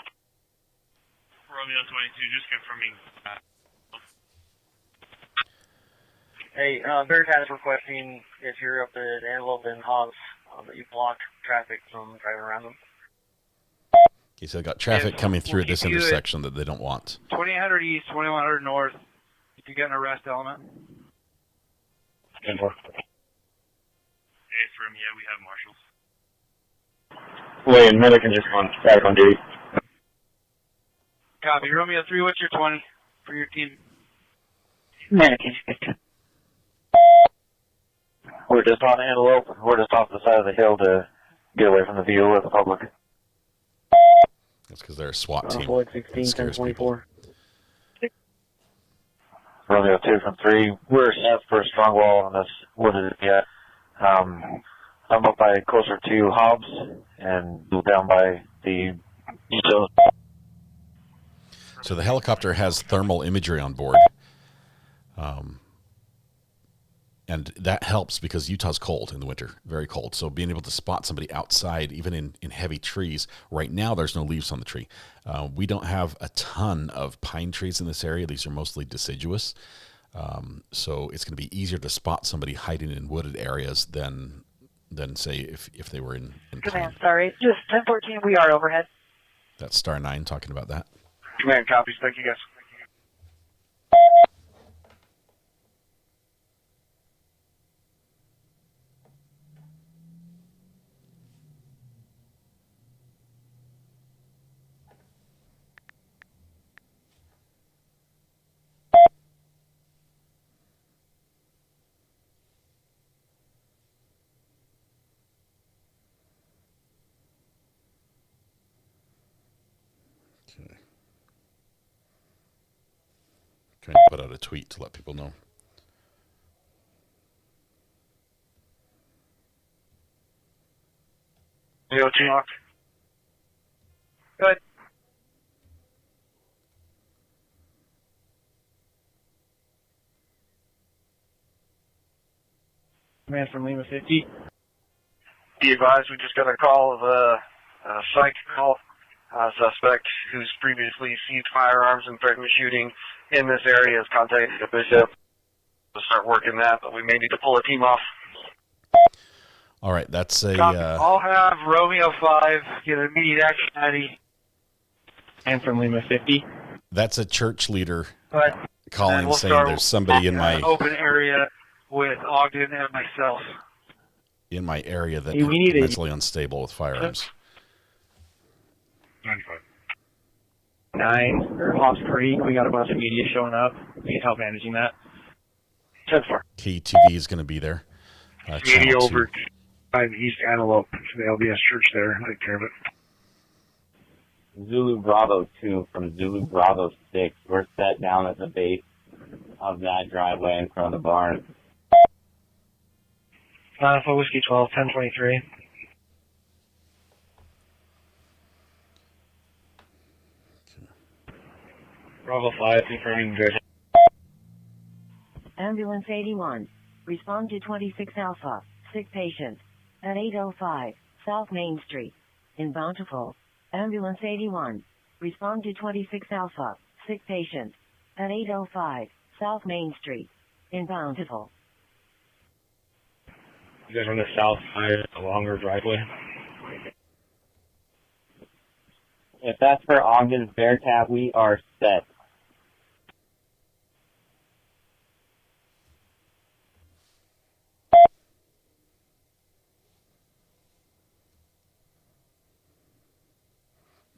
Speaker 17: Romeo 22, just confirming.
Speaker 9: Hey, Bearcat is requesting if you're up at Antelope and Hobbs that you block traffic from driving around them.
Speaker 4: Okay, so they got traffic coming through at this intersection that they don't want.
Speaker 17: 2800 east, 2100 north. If you get an arrest element.
Speaker 2: 10-4.
Speaker 9: Hey, from we have marshals.
Speaker 2: Layton, Milliken just on back on duty.
Speaker 17: Copy. Romeo 3, what's your 20 for your team?
Speaker 2: Milliken. We're just on Antelope. We're just off the side of the hill to get away from the view of the public.
Speaker 4: That's because they're a SWAT team.
Speaker 2: Floyd
Speaker 4: That
Speaker 2: 16,
Speaker 4: scares people.
Speaker 2: 1024. Romeo 2 from 3. We're set for a strong wall on this wooded area. I'm up by closer to Hobbs and down by the details.
Speaker 4: So the helicopter has thermal imagery on board. And that helps because Utah's cold in the winter, very cold. So being able to spot somebody outside, even in heavy trees, right now there's no leaves on the tree. We don't have a ton of pine trees in this area. These are mostly deciduous. So it's going to be easier to spot somebody hiding in wooded areas than say if they were in pine.
Speaker 6: Command, sorry. Just 1014, we are overhead.
Speaker 4: That's Star 9 talking about that.
Speaker 17: Command copies. Thank you, guys.
Speaker 4: Trying to put out a tweet to let people know.
Speaker 17: Yo, T-Lock. Good.
Speaker 9: Man from Lima 50. Be advised, we just got a call of a psych call. Suspect who's previously seized firearms and threatened shooting in this area has contacted the bishop to start working that, but we may need to pull a team off.
Speaker 4: All right, that's a.
Speaker 17: Copy. I'll have Romeo 5 get an immediate action 90.
Speaker 23: And from Lima 50.
Speaker 4: That's a church leader
Speaker 17: But
Speaker 4: calling,
Speaker 17: we'll
Speaker 4: saying
Speaker 17: start
Speaker 4: there's somebody in my
Speaker 17: open area with Ogden and myself.
Speaker 4: area that
Speaker 23: Hey, we need
Speaker 4: is
Speaker 23: a-
Speaker 4: mentally unstable with firearms.
Speaker 17: 95.
Speaker 23: 9 or Hobbs Creek. We got a bunch of media showing up. We need help managing that.
Speaker 17: 10-4.
Speaker 4: KTV is going to be there.
Speaker 17: Media
Speaker 4: Channel 2.
Speaker 17: over 5 East Antelope. The LDS church there. I take care of it.
Speaker 5: Zulu Bravo 2 from Zulu Bravo 6. We're set down at the base of that driveway in front of the barn.
Speaker 17: For Whiskey 12, 1023. Bravo 5, confirming good.
Speaker 20: Ambulance 81. Respond to 26 Alpha. Sick patient. At 805 South Main Street. In Bountiful. Ambulance 81. Respond to 26 Alpha. Sick patient. At 805 South Main Street. In Bountiful.
Speaker 17: You guys on the south side, a longer driveway.
Speaker 5: If that's for Ogden's Bearcat, we are set.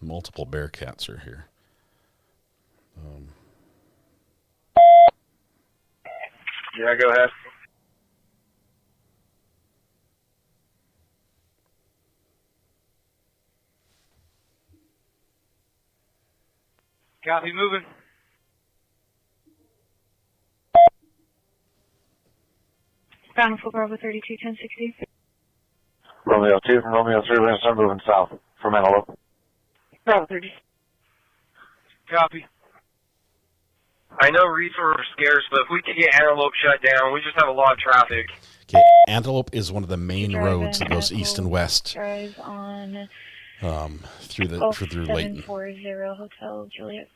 Speaker 4: Multiple Bearcats are here.
Speaker 9: Yeah, go ahead.
Speaker 17: Copy, moving.
Speaker 6: Bountiful Bravo 32, 1060.
Speaker 2: Romeo 2 from Romeo 3, we're going to start moving south from Antelope.
Speaker 6: Bravo 30.
Speaker 17: Copy.
Speaker 9: I know resources are scarce, but if we can get Antelope shut down, we just have a lot of traffic.
Speaker 4: Okay, Antelope is one of the main roads that goes east and west
Speaker 6: Drive on
Speaker 4: through Layton.
Speaker 6: 740 Hotel Juliet.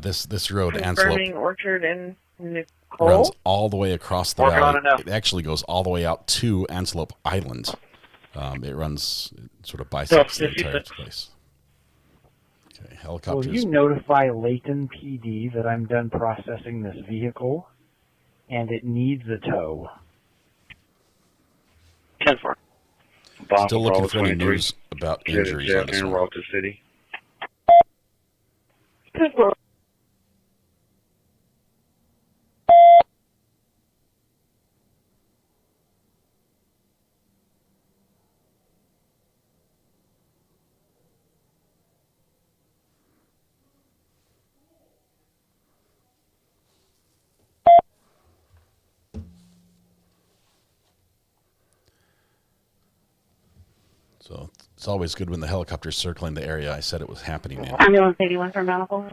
Speaker 4: This road, Antelope,
Speaker 6: Confirming Orchard and Nicole.
Speaker 4: runs all the way across the
Speaker 9: Working on
Speaker 4: valley.
Speaker 9: it now.
Speaker 4: It actually goes all the way out to Antelope Island. It runs, it sort of bisects the entire place. Okay,
Speaker 13: Will
Speaker 4: helicopters.
Speaker 13: you notify Layton PD that I'm done processing this vehicle and it needs a tow?
Speaker 9: 10-4.
Speaker 4: Still looking for any news about injuries on this one.
Speaker 9: to City.
Speaker 6: 10-4.
Speaker 4: So it's always good when the helicopter's circling the area. I said it was happening now.
Speaker 6: Ambulance 81 from Bountiful.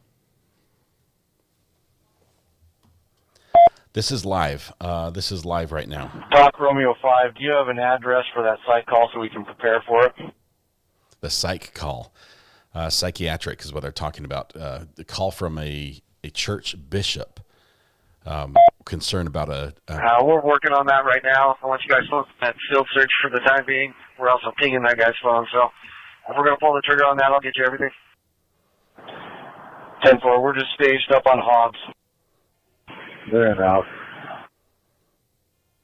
Speaker 4: This is live. This is live right now.
Speaker 9: Doc Romeo 5, do you have an address for that site call so we can prepare for it?
Speaker 4: The psych call. Psychiatric is what they're talking about. The call from a church bishop concerned about
Speaker 9: We're working on that right now. I want you guys focus on that field search for the time being. We're also pinging that guy's phone, so if we're going to pull the trigger on that, I'll get you everything. 10-4, we're just staged up on Hobbs.
Speaker 5: They're out.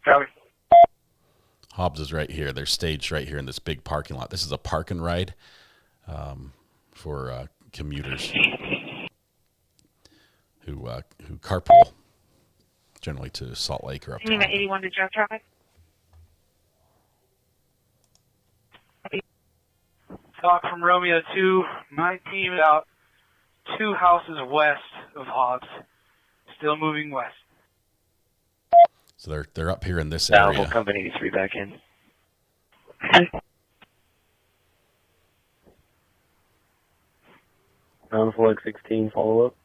Speaker 9: Copy.
Speaker 4: Hobbs is right here. They're staged right here in this big parking lot. This is a park and ride for commuters who carpool generally to Salt Lake or up
Speaker 6: You mean
Speaker 4: to
Speaker 6: at 81 to drive traffic?
Speaker 17: Talk from Romeo 2. My team about 2 houses west of Hobbs. Still moving west.
Speaker 4: So they're up here in this
Speaker 9: Bountiful
Speaker 4: area.
Speaker 9: Company 83 back in.
Speaker 5: Bountiful X16 follow up.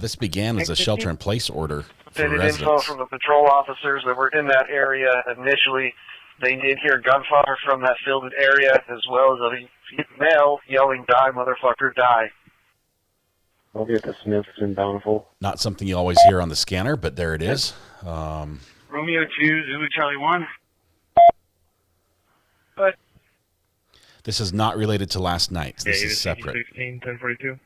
Speaker 4: This began as a shelter-in-place order for
Speaker 9: Updated info
Speaker 4: residents.
Speaker 9: from the patrol officers that were in that area initially. They did hear gunfire from that fielded area, as well as a male yelling, "Die, motherfucker, die."
Speaker 5: I'll get the Smiths in Bountiful.
Speaker 4: Not something you always hear on the scanner, but there it is.
Speaker 17: Romeo 2, Zulu Charlie 1. But
Speaker 4: This is not related to last night. This is separate.
Speaker 17: 16, 1042.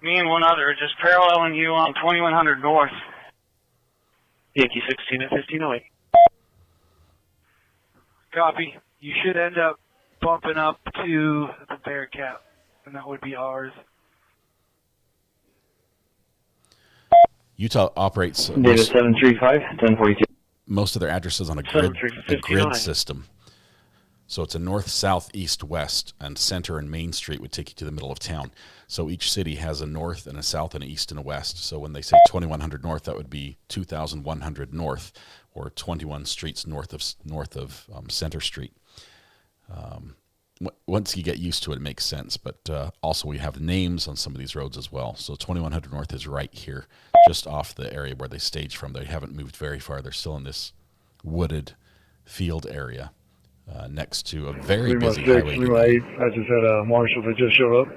Speaker 17: Me and one other just paralleling you on 2100 north.
Speaker 9: Yankee 16 at 1508.
Speaker 17: Copy. You should end up bumping up to the Bearcat, and that would be ours.
Speaker 4: Utah operates
Speaker 9: Data 735, 1042.
Speaker 4: most of their addresses on a
Speaker 9: 735,
Speaker 4: grid system. So it's a north, south, east, west, and center and Main Street would take you to the middle of town. So each city has a north and a south and an east and a west. So when they say 2100 north, that would be 2100 north, or 21 streets north of Center Street. Once you get used to it, it makes sense. But also we have names on some of these roads as well. So 2100 north is right here, just off the area where they stage from. They haven't moved very far. They're still in this wooded field area. Next to a very busy highway.
Speaker 16: I just had marshals that just showed up.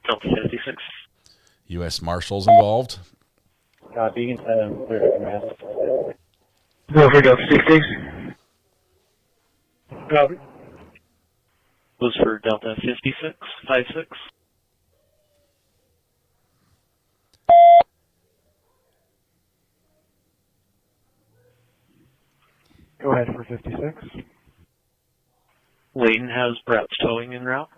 Speaker 9: Delta 56.
Speaker 4: U.S. Marshals involved.
Speaker 3: Copy. You can
Speaker 9: Go for Delta 66.
Speaker 16: Copy.
Speaker 9: Was for Delta 56, 56.
Speaker 13: Go ahead for 56.
Speaker 9: Layton has Brett's towing en route.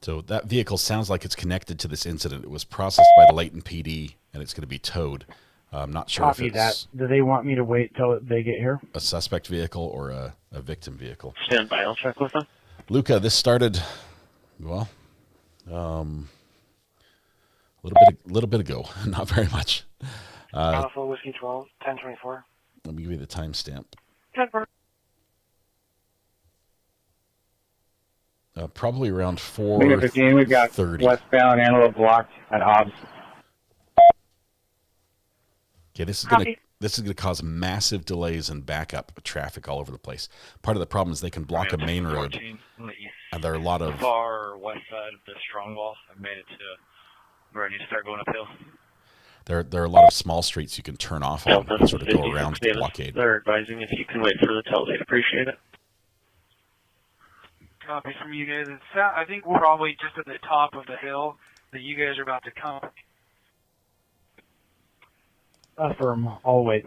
Speaker 4: So that vehicle sounds like it's connected to this incident. It was processed by the Layton PD, and it's going to be towed. I'm not sure
Speaker 13: Copy
Speaker 4: if it's
Speaker 13: that. Do they want me to wait till they get here?
Speaker 4: a suspect vehicle or a victim vehicle.
Speaker 9: Stand by, I'll check with them.
Speaker 4: Luca, this started, well, a little bit ago. Not very much.
Speaker 17: Alpha Whiskey 12, 1024.
Speaker 4: Let me give you the timestamp.
Speaker 6: 10-4.
Speaker 4: Probably around
Speaker 3: 4:15. We've got
Speaker 4: 30.
Speaker 3: westbound Antelope blocked at Hobbs.
Speaker 4: Okay, this is gonna cause massive delays and backup traffic all over the place. Part of the problem is they can block a main road, and there are a lot of
Speaker 19: far west side of the strong wall. I've made it to where I need to start going uphill.
Speaker 4: there are a lot of small streets you can turn off on and sort of go around the blockade.
Speaker 9: They're advising if you can wait for the tow, they'd appreciate it.
Speaker 17: Copy from you guys. I think we're probably just at the top of the hill that you guys are about to come.
Speaker 13: Affirm. I'll wait.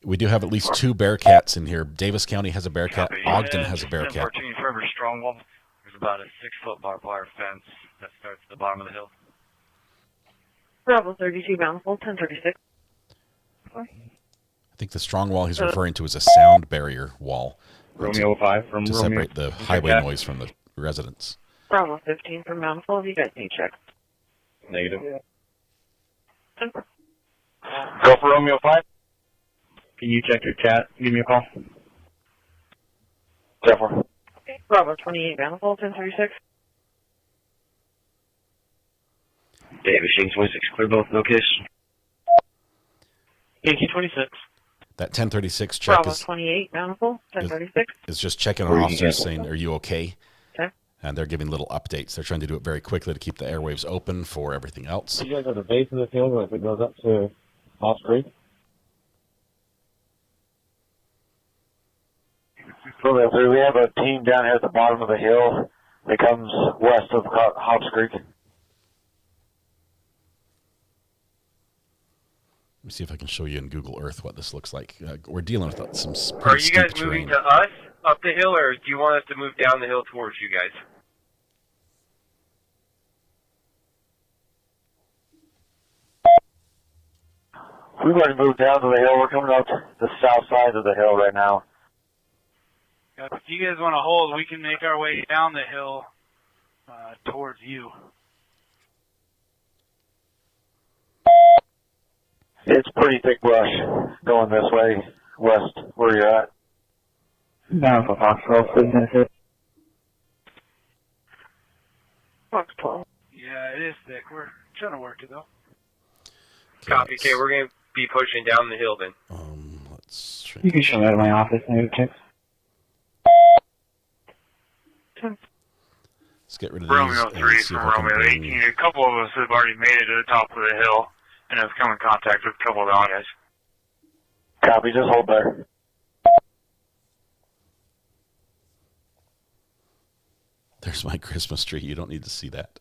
Speaker 4: We do have at least 2 Bearcats in here. Davis County has a Bearcat. Ogden has a Bearcat.
Speaker 19: 14 Forever Strongwall. There's about a 6-foot barbed wire fence that starts at the bottom of the hill.
Speaker 6: Bravo 32, bountiful, 1036.
Speaker 4: I think the strong wall he's referring to is a sound barrier wall.
Speaker 3: Romeo 5 from
Speaker 4: to
Speaker 3: Romeo.
Speaker 4: separate the highway noise from the residents.
Speaker 6: Bravo 15 from bountiful. Have you guys need check?
Speaker 3: Negative.
Speaker 19: Go for Romeo 5.
Speaker 3: Can you check your chat? Give me a call.
Speaker 19: 10-4.
Speaker 6: Okay. Bravo 28, bountiful, 1036.
Speaker 9: Davis, Yankee 26, clear both locations. Yankee 26.
Speaker 4: That 1036 check
Speaker 6: Bravo 28, bountiful, 1036.
Speaker 4: is just checking on officers saying, "Are you okay?"
Speaker 6: Okay.
Speaker 4: And they're giving little updates. They're trying to do it very quickly to keep the airwaves open for everything else.
Speaker 5: You guys at the base of this hill if it goes up to Hobbs Creek?
Speaker 2: We have a team down here at the bottom of the hill that comes west of Hobbs Creek.
Speaker 4: Let me see if I can show you in Google Earth what this looks like. We're dealing with some
Speaker 21: Are
Speaker 4: pretty
Speaker 21: you guys
Speaker 4: steep
Speaker 21: moving
Speaker 4: terrain.
Speaker 21: to us up the hill, or do you want us to move down the hill towards you guys?
Speaker 2: We've already moved down to the hill. We're coming up the south side of the hill right now.
Speaker 17: If you guys want to hold, we can make our way down the hill towards you.
Speaker 2: It's pretty thick brush going this way, west, where you're at.
Speaker 3: Down for Foxtrot, please.
Speaker 6: Fox 12.
Speaker 17: Yeah, it is thick. We're trying to work it, though.
Speaker 21: Copy. Okay, we're going to be pushing down the hill then.
Speaker 3: You can show that at my office. Maybe check.
Speaker 4: Let's get rid of
Speaker 21: Romeo
Speaker 4: these
Speaker 21: 3
Speaker 4: and see
Speaker 21: from
Speaker 4: if I can
Speaker 21: Romeo
Speaker 4: bring
Speaker 21: 18. A couple of us have already made it to the top of the hill and have come in contact with a couple of the guys.
Speaker 2: Copy, just hold there.
Speaker 4: There's my Christmas tree. You don't need to see that.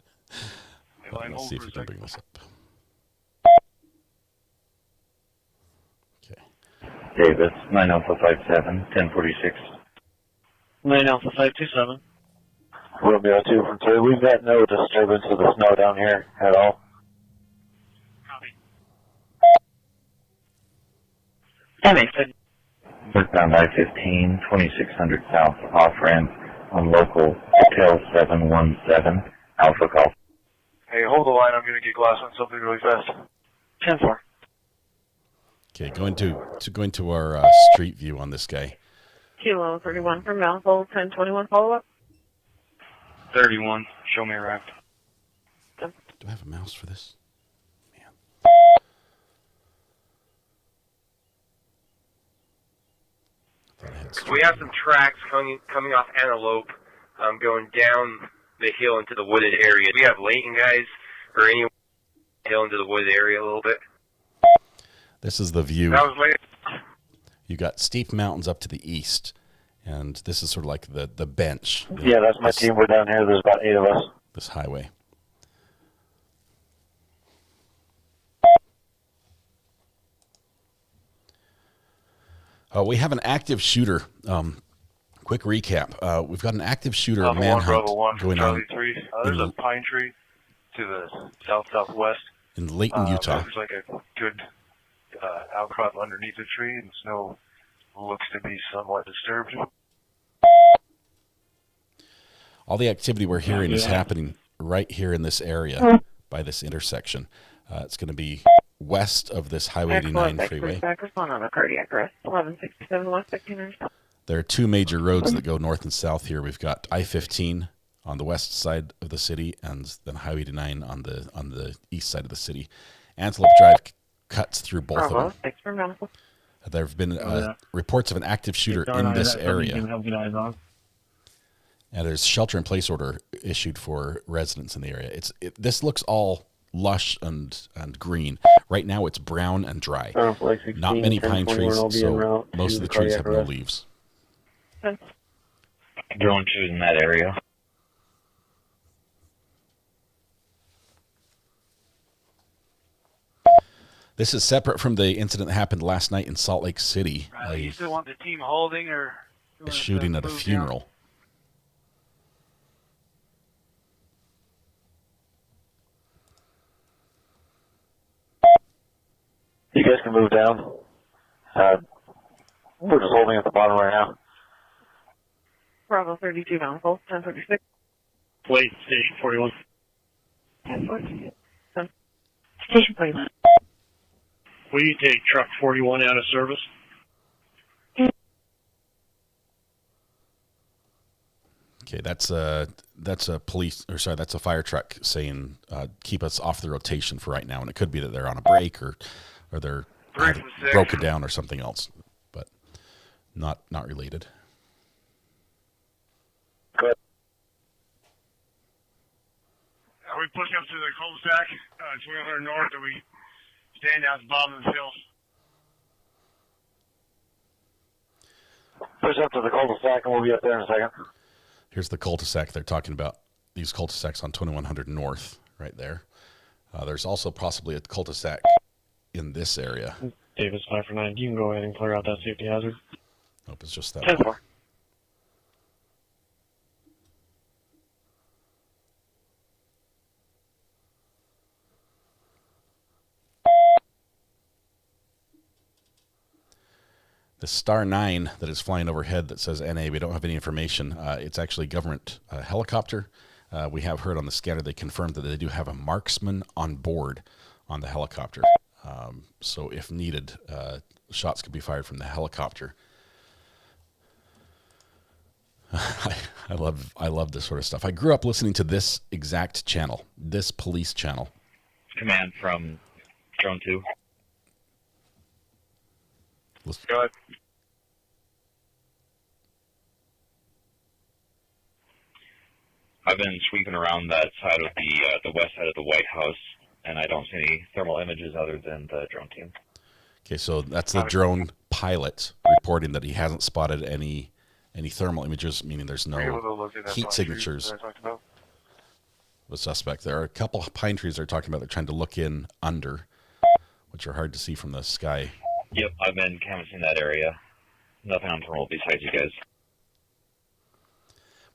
Speaker 16: Line
Speaker 4: Let's
Speaker 16: hold
Speaker 4: see if
Speaker 16: for
Speaker 4: we
Speaker 16: a
Speaker 4: can
Speaker 16: second.
Speaker 4: bring this up.
Speaker 2: Davis, 9 Alpha 57, 1046.
Speaker 3: 9 Alpha 527.
Speaker 2: Romeo 2 from 3. We've got no disturbance of the snow down here at all. Westbound I-15, 2600 south, off ramp on local Hotel 717, Alpha call.
Speaker 9: Hey, hold the line. I'm going to get glass on something really fast.
Speaker 3: 10-4.
Speaker 4: Okay, going to our street view on this guy.
Speaker 6: Kilo 31 from Mouthful, 1021 follow-up.
Speaker 19: 31. Show me around.
Speaker 4: Do I have a mouse for this?
Speaker 21: We have some tracks coming off Antelope, going down the hill into the wooded area. Do we have Layton guys or anyone hill into the wooded area a little bit?
Speaker 4: This is the view.
Speaker 21: That was Layton.
Speaker 4: You got steep mountains up to the east, and this is sort of like the bench.
Speaker 2: Yeah, that's my team. We're down here. There's about 8 of us.
Speaker 4: This highway. We have an active shooter. Quick recap. We've got an active shooter manhunt
Speaker 9: Bravo 1
Speaker 4: going
Speaker 9: Charlie
Speaker 4: on
Speaker 9: 3. There's a pine tree to the south-southwest.
Speaker 4: in Layton, Utah.
Speaker 9: There's like a good outcrop underneath the tree, and snow looks to be somewhat disturbed.
Speaker 4: All the activity we're hearing is happening right here in this area by this intersection. It's going to be west of this Highway 89 freeway.
Speaker 6: Back respond on a cardiac arrest. 1167 West 15.
Speaker 4: There are two major roads that go north and south here. We've got I-15 on the west side of the city, and then Highway 89 on the east side of the city. Antelope Drive cuts through both of them.
Speaker 6: Thanks for medical.
Speaker 4: There have been reports of an active shooter in this area. And there's shelter-in-place order issued for residents in the area. This looks all lush and green. Right now it's brown and dry. Not many pine trees, so most of the trees have no leaves.
Speaker 2: Drone 2 in that area.
Speaker 4: This is separate from the incident that happened last night in Salt Lake City.
Speaker 17: You still want the team holding or
Speaker 4: A shooting at a funeral.
Speaker 2: You guys can move down. We're just holding at the bottom right now.
Speaker 6: Bravo 32 Mountful, 1036.
Speaker 16: Wait, station 41.
Speaker 6: 1046. Station 41.
Speaker 16: Will you take truck 41 out of service?
Speaker 4: Okay, that's a fire truck saying keep us off the rotation for right now, and it could be that they're on a break or they're broken down or something else, but not related.
Speaker 2: Good.
Speaker 16: Are we pushing up to the cul-de-sac, 2100 north, or we stand down at the bottom of the hill?
Speaker 2: Push up to the cul-de-sac and we'll be up there in a second.
Speaker 4: Here's the cul-de-sac they're talking about. These cul-de-sacs on 2100 north, right there. There's also possibly a cul-de-sac in this area.
Speaker 16: Davis 5 for 9. You can go ahead and clear out that safety hazard.
Speaker 4: Nope, it's just that
Speaker 6: 10-4.
Speaker 4: The Star 9 that is flying overhead that says NA, we don't have any information. It's actually a government helicopter. We have heard on the scanner they confirmed that they do have a marksman on board on the helicopter. So if needed, shots could be fired from the helicopter. I love this sort of stuff. I grew up listening to this exact channel, this police channel.
Speaker 19: Command from Drone 2.
Speaker 21: Go ahead.
Speaker 19: I've been sweeping around that side of the west side of the White House, and I don't see any thermal images other than the drone team.
Speaker 4: Okay, so that's the drone pilot reporting that he hasn't spotted any any thermal images, meaning there's
Speaker 9: Were you able to
Speaker 4: no
Speaker 9: look at that
Speaker 4: heat
Speaker 9: pine tree
Speaker 4: signatures.
Speaker 9: that I talked about?
Speaker 4: The suspect. There are a couple of pine trees they're talking about. They're trying to look in under, which are hard to see from the sky.
Speaker 19: Yep, I've been canvassing that area. Nothing on thermal besides you guys.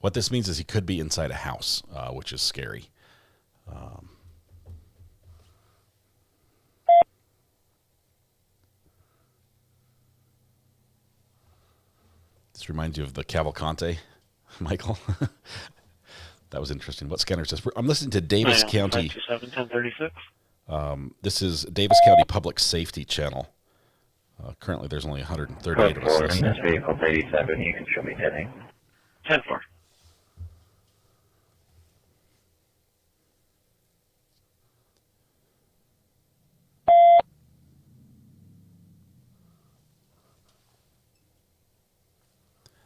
Speaker 4: What this means is he could be inside a house, which is scary. This reminds you of the Cavalcante, Michael. That was interesting. What scanner says? I'm listening to Davis County.
Speaker 9: 1036.
Speaker 4: This is Davis County Public Safety Channel. Currently, there's only 138 of us.
Speaker 19: In this vehicle 87, you can show me heading.
Speaker 9: 10-4.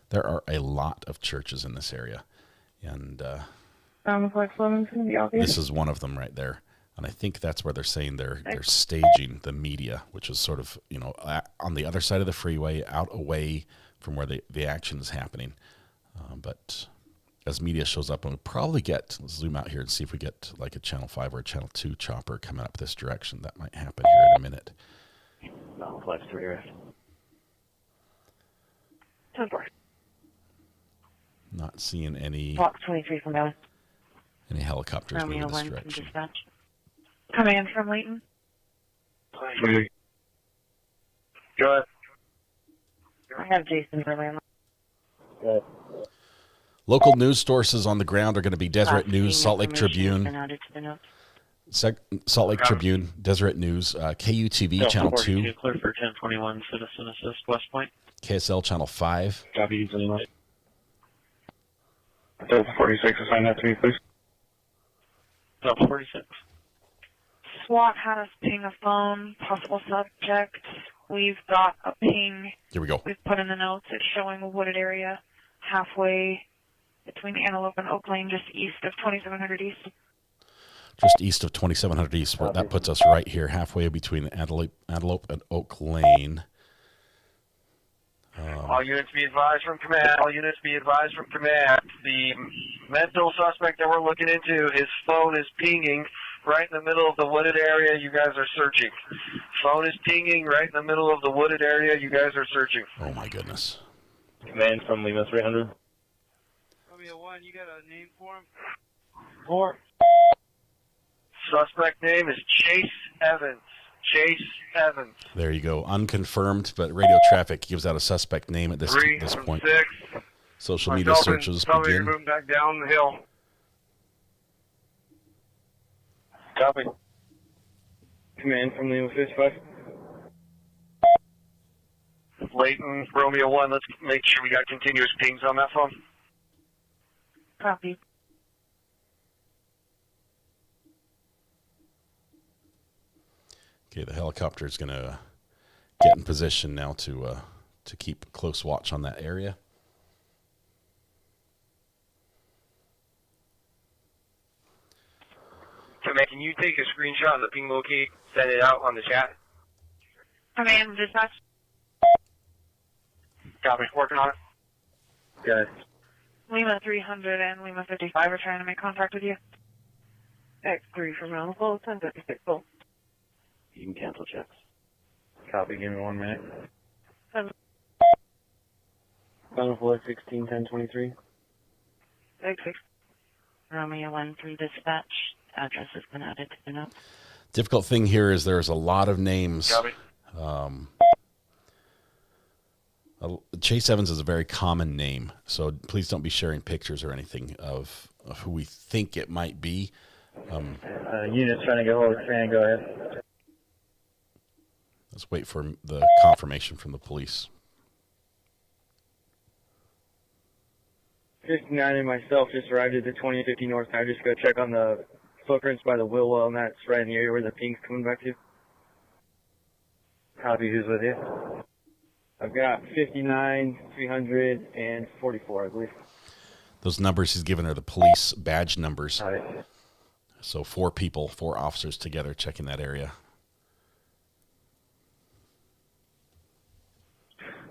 Speaker 4: There are a lot of churches in this area, and this is one of them right there. And I think that's where they're saying they're staging the media, which is sort of, you know, on the other side of the freeway, out away from where the action is happening. But as media shows up, and we'll probably let's zoom out here and see if we get like a Channel 5 or a Channel 2 chopper coming up this direction. That might happen here in a minute.
Speaker 9: No, flex 3 rest. 10-4.
Speaker 4: Not seeing any
Speaker 20: Block 23 from Dallas.
Speaker 4: helicopters moving
Speaker 20: Romeo
Speaker 4: this
Speaker 20: 1 from
Speaker 4: direction.
Speaker 20: dispatch.
Speaker 6: Command from Layton.
Speaker 9: Go ahead.
Speaker 20: I have Jason for landline.
Speaker 3: Good.
Speaker 4: Local news sources on the ground are going to be Deseret News, Salt Lake
Speaker 20: Information has been
Speaker 4: Tribune,
Speaker 20: added to the notes.
Speaker 4: Salt Lake Tribune, Deseret News, KUTV Channel 2,
Speaker 9: Clear for 1021, Citizen Assist, West Point.
Speaker 4: KSL Channel 5.
Speaker 9: Copy, using left. 46, assign that to me, please. 46.
Speaker 6: SWAT had us ping a phone, possible subject. We've got a ping.
Speaker 4: Here we go.
Speaker 6: We've put in the notes. It's showing a wooded area halfway between Antelope and Oak Lane, just east of 2700 East.
Speaker 4: Just east of 2700 East. That puts us right here, halfway between Antelope and Oak Lane.
Speaker 9: All units be advised from command. All units be advised from command. The mental suspect that we're looking into, his phone is pinging right in the middle of the wooded area you guys are searching. Phone is pinging right in the middle of the wooded area you guys are searching.
Speaker 4: Oh my goodness.
Speaker 9: Command from Lima 300.
Speaker 17: Romeo 1, you got a name for him?
Speaker 9: 4. Suspect name is Chase Evans. Chase Evans.
Speaker 4: There you go. Unconfirmed, but radio traffic gives out a suspect name at this
Speaker 9: 3
Speaker 4: this
Speaker 9: from
Speaker 4: point.
Speaker 9: 6.
Speaker 4: Social media
Speaker 9: Myself
Speaker 4: searches
Speaker 9: and somebody
Speaker 4: begin.
Speaker 9: moving back down the hill. Copy. Command from Lima 55. Layton, Romeo 1, let's make sure we got continuous pings on that phone.
Speaker 6: Copy.
Speaker 4: Okay, the helicopter is going to get in position now to keep close watch on that area.
Speaker 21: Command, can you take a screenshot of the ping locate, send it out on the chat?
Speaker 6: Command, dispatch.
Speaker 9: Copy, working on it. Good.
Speaker 6: Lima 300 and Lima 55 are trying to make contact with you.
Speaker 20: X3 from Roundable, 1056 full.
Speaker 9: You can cancel checks. Copy, give me 1 minute.
Speaker 20: 16, 1023. Romeo 1 from dispatch. Address has been added to the notes.
Speaker 4: Difficult thing here is there's a lot of names.
Speaker 9: Copy.
Speaker 4: Chase Evans is a very common name, so please don't be sharing pictures or anything of who we think it might be.
Speaker 3: Units trying to get hold of Fran, go ahead.
Speaker 4: Let's wait for the confirmation from the police.
Speaker 1: 59 and myself just arrived at the 2050 north side. Just go check on the footprints by the wheel well, and that's right in the area where the ping's coming back to.
Speaker 3: Copy, who's with you?
Speaker 1: I've got 59, 300, and 44, I believe.
Speaker 4: Those numbers he's given are the police badge numbers.
Speaker 3: All right.
Speaker 4: So 4 people, 4 officers together checking that area.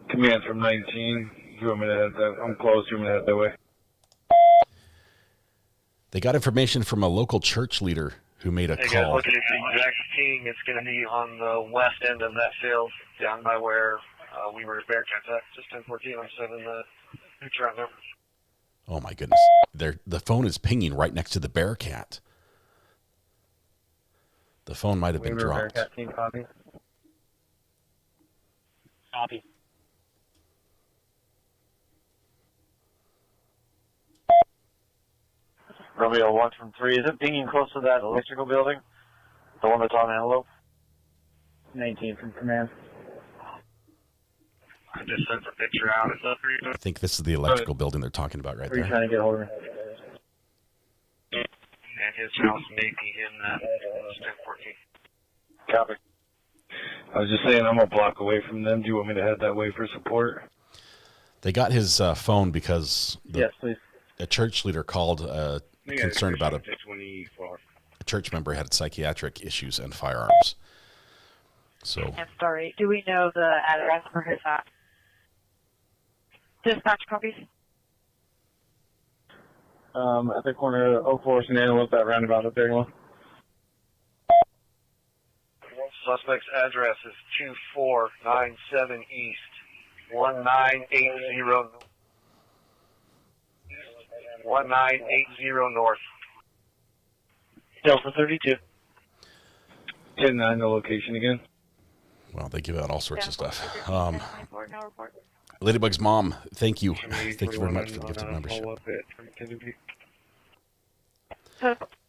Speaker 9: Command from 19.
Speaker 12: You want me to head that? I'm close. You want me to head that way?
Speaker 4: They got information from a local church leader who made a
Speaker 9: Hey guys,
Speaker 4: call.
Speaker 9: looking at the exact ping. It's going to be on the west end of that field, down by where we were at Bearcats at. Just 1014. I'm sending the picture out there.
Speaker 4: Oh my goodness. The phone is pinging right next to the Bearcat. The phone might have been dropped.
Speaker 1: Bearcat team copy.
Speaker 8: Copy.
Speaker 2: Romeo 1 from 3. Is it pinging close to that electrical building? The one that's on Antelope?
Speaker 1: 19 from command.
Speaker 9: I just sent the picture out. It's up here.
Speaker 4: I think this is the electrical building they're talking about right
Speaker 1: Are you
Speaker 4: there.
Speaker 1: trying to get hold of me?
Speaker 9: And his house may be in that 1014.
Speaker 12: Copy. I was just saying I'm a block away from them. Do you want me to head that way for support?
Speaker 4: They got his phone because
Speaker 1: Yes, please.
Speaker 4: a church leader called concerned about a
Speaker 12: 24.
Speaker 4: church member had psychiatric issues and firearms. So
Speaker 6: I'm sorry. Do we know the address for his house? Dispatch copies?
Speaker 1: At the corner of Oak Forest and Antelope, that roundabout up there.
Speaker 9: Suspect's address is 2497 East, 1980 North. 1980 North.
Speaker 1: Delta 32.
Speaker 12: 10-9 the location again.
Speaker 4: well, they give out all sorts of stuff. Ladybug's mom, thank you. Thank you very much for the gift of membership.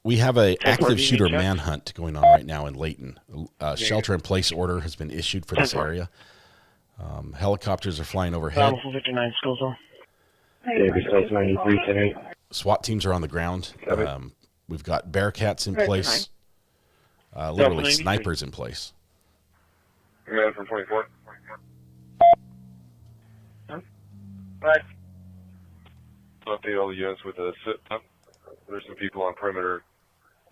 Speaker 4: We have an active shooter manhunt going on right now in Layton. Shelter-in-place order has been issued for this area. Helicopters are flying overhead.
Speaker 1: 59 school zone.
Speaker 12: Davis, 93, 10-8.
Speaker 4: SWAT teams are on the ground. We've got Bearcats in place. Literally snipers in place.
Speaker 9: Command from 24.
Speaker 1: Right.
Speaker 9: Update all the units with a sit up. There's some people on perimeter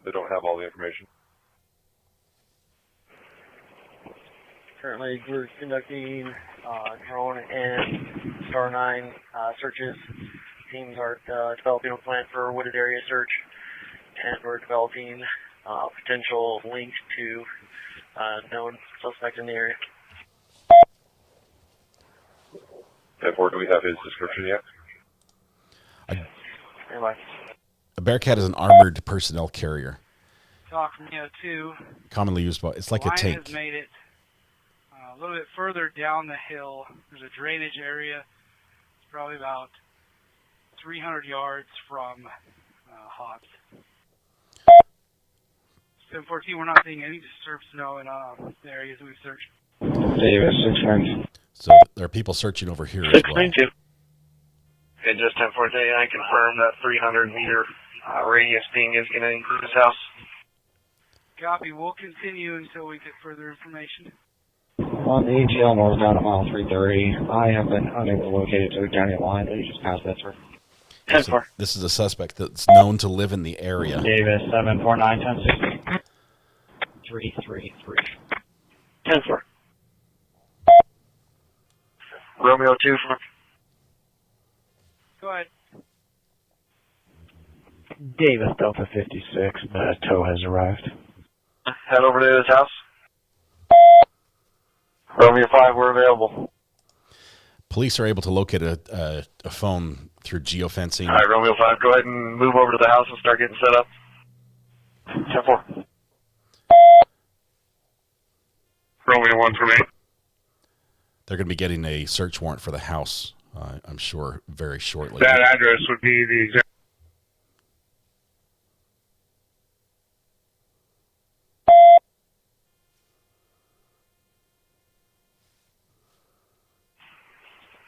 Speaker 9: that don't have all the information.
Speaker 1: Currently, we're conducting drone and Star 9 searches. Teams are developing a plan for a wooded area search, and we're developing potential links to known suspect in the area.
Speaker 9: Therefore, do we have his description yet?
Speaker 1: Anyway.
Speaker 4: A Bearcat is an armored personnel carrier,
Speaker 17: Talk from 2.
Speaker 4: commonly used by. It's like a
Speaker 17: Line
Speaker 4: tank.
Speaker 17: has made it a little bit further down the hill. There's a drainage area. It's probably about 300 yards from Hobbs. 714, we're not seeing any disturbed snow in the areas we've searched.
Speaker 1: Davis, 692.
Speaker 4: So there are people searching over here as well.
Speaker 1: 692.
Speaker 9: And just 1014, I confirm that 300 meter radius ping is going to include his house.
Speaker 17: Copy. We'll continue until we get further information.
Speaker 1: On the ATL northbound at mile 330, I have been unable to locate it to the county line, but you just passed that, sir. 10-4.
Speaker 4: This is a suspect that's known to live in the area.
Speaker 1: Davis, 749, 10-6. 333. 10-4.
Speaker 9: Romeo 2 from...
Speaker 17: Go ahead.
Speaker 13: Davis, Delta 56, the tow has arrived.
Speaker 9: Head over to his house. Romeo 5, we're available.
Speaker 4: Police are able to locate a phone through geofencing.
Speaker 9: All right, Romeo 5, go ahead and move over to the house and start getting set up. 10-4. Romeo 1 for me.
Speaker 4: They're going to be getting a search warrant for the house, I'm sure, very shortly.
Speaker 9: That address would be the exact...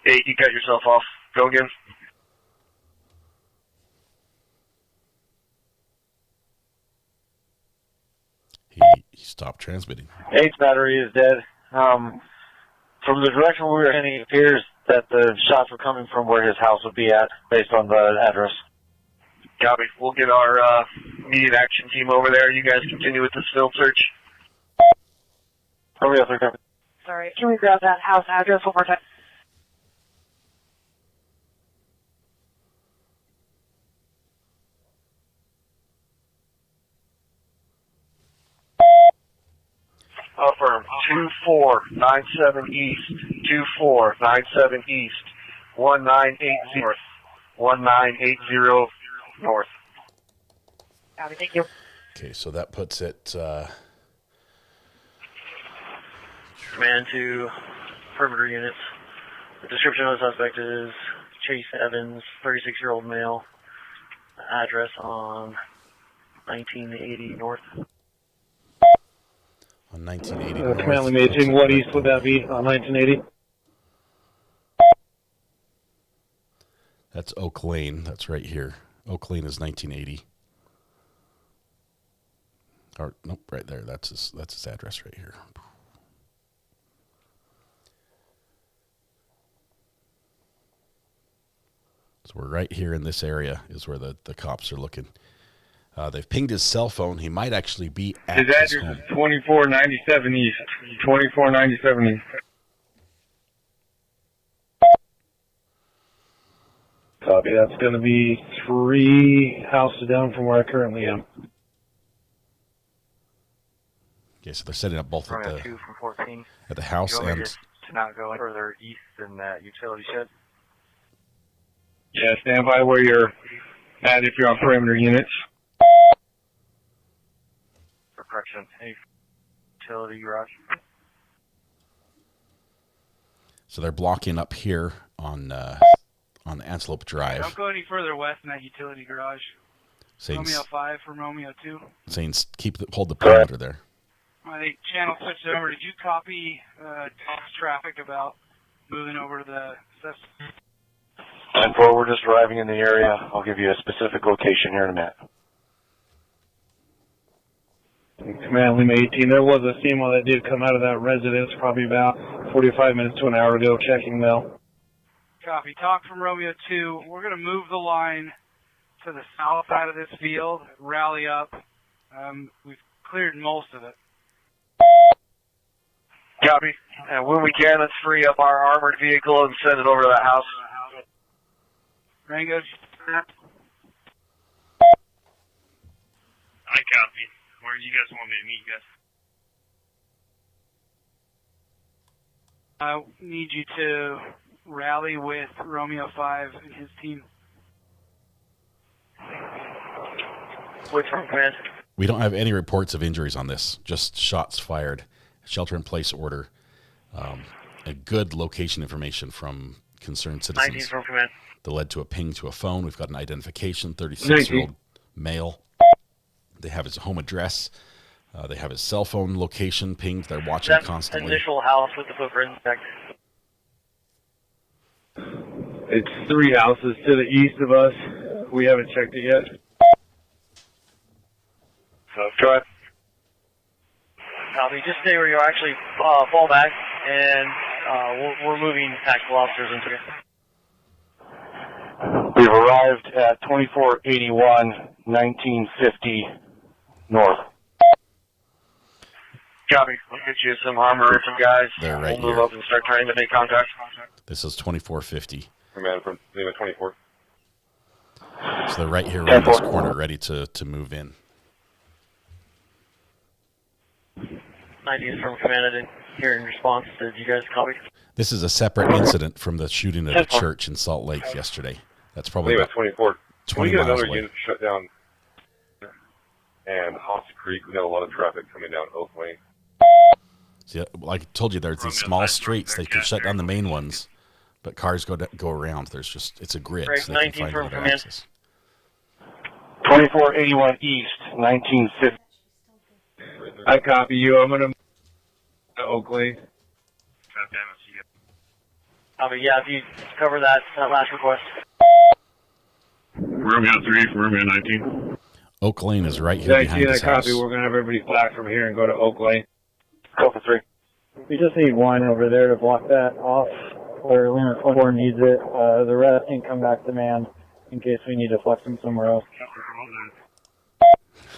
Speaker 9: Hey, you cut yourself off. Go again.
Speaker 4: He stopped transmitting.
Speaker 2: 8's battery is dead. From the direction we were heading, it appears that the shots were coming from where his house would be at, based on the address.
Speaker 9: Copy. We'll get our immediate action team over there. You guys continue with this field search.
Speaker 2: Romeo 3 copy.
Speaker 6: Sorry, can we grab that house address one more time?
Speaker 9: Affirm. 2497 East. 2497 East. 1980 North. 1980 North.
Speaker 6: Copy, thank you.
Speaker 4: Okay, so that puts it.
Speaker 1: Command to perimeter units. The description of the suspect is Chase Evans, 36-year-old male. Address on 1980 North.
Speaker 4: On 1980 North.
Speaker 3: Command, we maintain what east would that be on 1980?
Speaker 4: That's Oak Lane. That's right here. Oak Lane is 1980. Or nope, right there. That's his address right here. So we're right here in this area is where the cops are looking. They've pinged his cell phone. He might actually be at
Speaker 12: his address
Speaker 4: home.
Speaker 12: is 2497 East. 2497 East.
Speaker 3: Copy. That's going to be 3 houses down from where I currently am.
Speaker 4: Okay, so they're setting up both at the
Speaker 1: 2 from 14.
Speaker 4: at the house
Speaker 1: You want me
Speaker 4: and
Speaker 1: to not go any further east than that utility shed?
Speaker 12: Yeah, stand by where you're at if you're on perimeter units.
Speaker 1: For correction, any utility garage.
Speaker 4: so they're blocking up here on Antelope Drive.
Speaker 17: Don't go any further west than that utility garage.
Speaker 4: Saying,
Speaker 17: Romeo 5 from Romeo 2.
Speaker 4: saying hold the perimeter there.
Speaker 17: I think channel switched over. Did you copy traffic about moving over to the suspect?
Speaker 12: 10-4, we're just arriving in the area. I'll give you a specific location here in a minute.
Speaker 3: Command, Lima 18, there was a female that did come out of that residence probably about 45 minutes to an hour ago, checking mail.
Speaker 17: Copy. Talk from Romeo 2. We're going to move the line to the south side of this field, rally up. We've cleared most of it.
Speaker 9: Copy. And when we can, let's free up our armored vehicle and send it over to that house.
Speaker 17: Rango?
Speaker 16: I copy. Where do you guys want me to meet, guys?
Speaker 17: I need you to rally with Romeo 5 and his team.
Speaker 1: What's from command?
Speaker 4: We don't have any reports of injuries on this, just shots fired, shelter-in-place order, a good location information from concerned
Speaker 1: 19
Speaker 4: citizens
Speaker 1: from command.
Speaker 4: that led to a ping to a phone. We've got an identification, 36-year-old male. They have his home address. They have his cell phone location pinged. They're watching
Speaker 1: That
Speaker 4: constantly.
Speaker 1: initial house with the footprint back.
Speaker 3: It's 3 houses to the east of us. We haven't checked it yet.
Speaker 9: Go ahead.
Speaker 1: Copy. Just stay where you actually fall back, and we're moving tactical officers into it.
Speaker 12: We've arrived at 2481, 1950 North.
Speaker 9: Copy. We'll get you some armor and some guys.
Speaker 4: They're right
Speaker 9: We'll move
Speaker 4: here.
Speaker 9: up and start trying to make contact.
Speaker 4: This is 2450.
Speaker 12: Command from Lima 24.
Speaker 4: So they're right here around this corner, ready to move in.
Speaker 1: 19 from command. I didn't hear in response. Did you guys copy?
Speaker 4: This is a separate incident from the shooting at a church in Salt Lake yesterday. That's probably
Speaker 12: Lima
Speaker 4: about
Speaker 12: 24.
Speaker 4: 20
Speaker 12: we get
Speaker 4: miles
Speaker 12: another
Speaker 4: away.
Speaker 12: unit shut down. And Hoss Creek, we got a lot of traffic coming down Oak Lane.
Speaker 4: See, like I told you, there's these small streets. They can shut down the main ones, but cars go around. There's just, it's a grid.
Speaker 1: Right,
Speaker 4: So they
Speaker 1: 19
Speaker 4: can find
Speaker 1: from
Speaker 4: another
Speaker 1: command.
Speaker 4: access.
Speaker 12: 2481 East, 1950.
Speaker 3: I copy you. I'm going to Oakley.
Speaker 1: Copy. Yeah, if you cover that last request.
Speaker 16: Romeo 3 from Romeo 19.
Speaker 4: Oak Lane is right here behind
Speaker 3: I
Speaker 4: this
Speaker 3: copy.
Speaker 4: house.
Speaker 3: We're going to have everybody flag from here and go to Oakley.
Speaker 12: Go for 3.
Speaker 3: We just need one over there to block that off where Lima 24 needs it. The rest can come back to man in case we need to flex them somewhere else.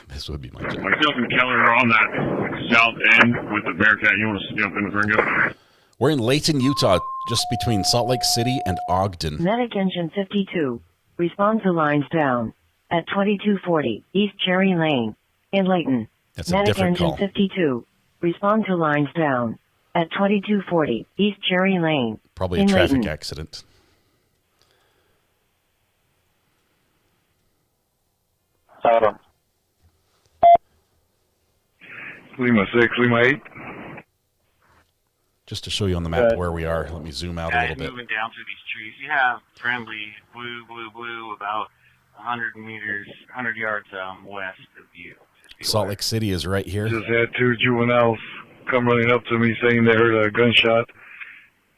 Speaker 4: This would be my job.
Speaker 16: Myself and Keller are on that south end with the Bearcat. You want to jump in with Ringo?
Speaker 4: We're in Layton, Utah, just between Salt Lake City and Ogden.
Speaker 20: Medic Engine 52. Respond to lines down. At 2240 East Cherry Lane. In Layton.
Speaker 4: That's a
Speaker 20: Medic
Speaker 4: different
Speaker 20: Engine
Speaker 4: call.
Speaker 20: 52. Respond to lines down. At 2240 East Cherry Lane.
Speaker 4: Probably a
Speaker 20: in
Speaker 4: traffic
Speaker 20: Layton.
Speaker 4: accident.
Speaker 12: Lima 6, Lima 8.
Speaker 4: Just to show you on the map where we are, let me zoom out a little bit.
Speaker 14: Moving down through these trees. You have friendly blue, blue, blue about 100 meters, 100 yards west of you.
Speaker 4: Salt Lake City is right here.
Speaker 12: Just had 2 juveniles come running up to me saying they heard a gunshot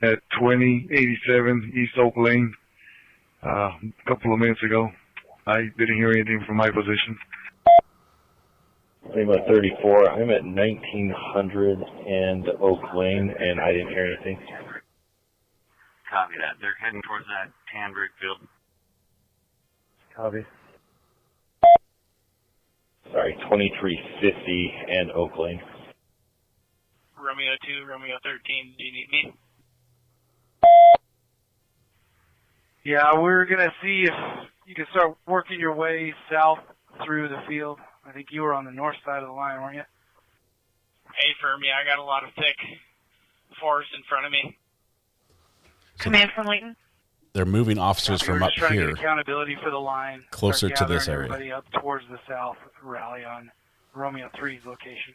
Speaker 12: at 2087 East Oak Lane a couple of minutes ago. I didn't hear anything from my position.
Speaker 18: Lima 34, I'm at 1900 and Oak Lane, and I didn't hear anything.
Speaker 14: Copy that. They're heading towards that tan brick field.
Speaker 18: Copy. Sorry, 2350 and Oak Lane.
Speaker 22: Romeo 2, Romeo 13, do you need me?
Speaker 17: Yeah, we're going to see if you can start working your way south through the field. I think you were on the north side of the line, weren't you?
Speaker 22: Hey, Fermi, I got a lot of thick forest in front of me.
Speaker 6: Command from Layton.
Speaker 4: They're moving officers from up
Speaker 17: We're just trying to
Speaker 4: here
Speaker 17: get accountability for the line.
Speaker 4: closer
Speaker 17: Start
Speaker 4: to this
Speaker 17: gathering
Speaker 4: area.
Speaker 17: Everybody up towards the south, rally on Romeo 3's location.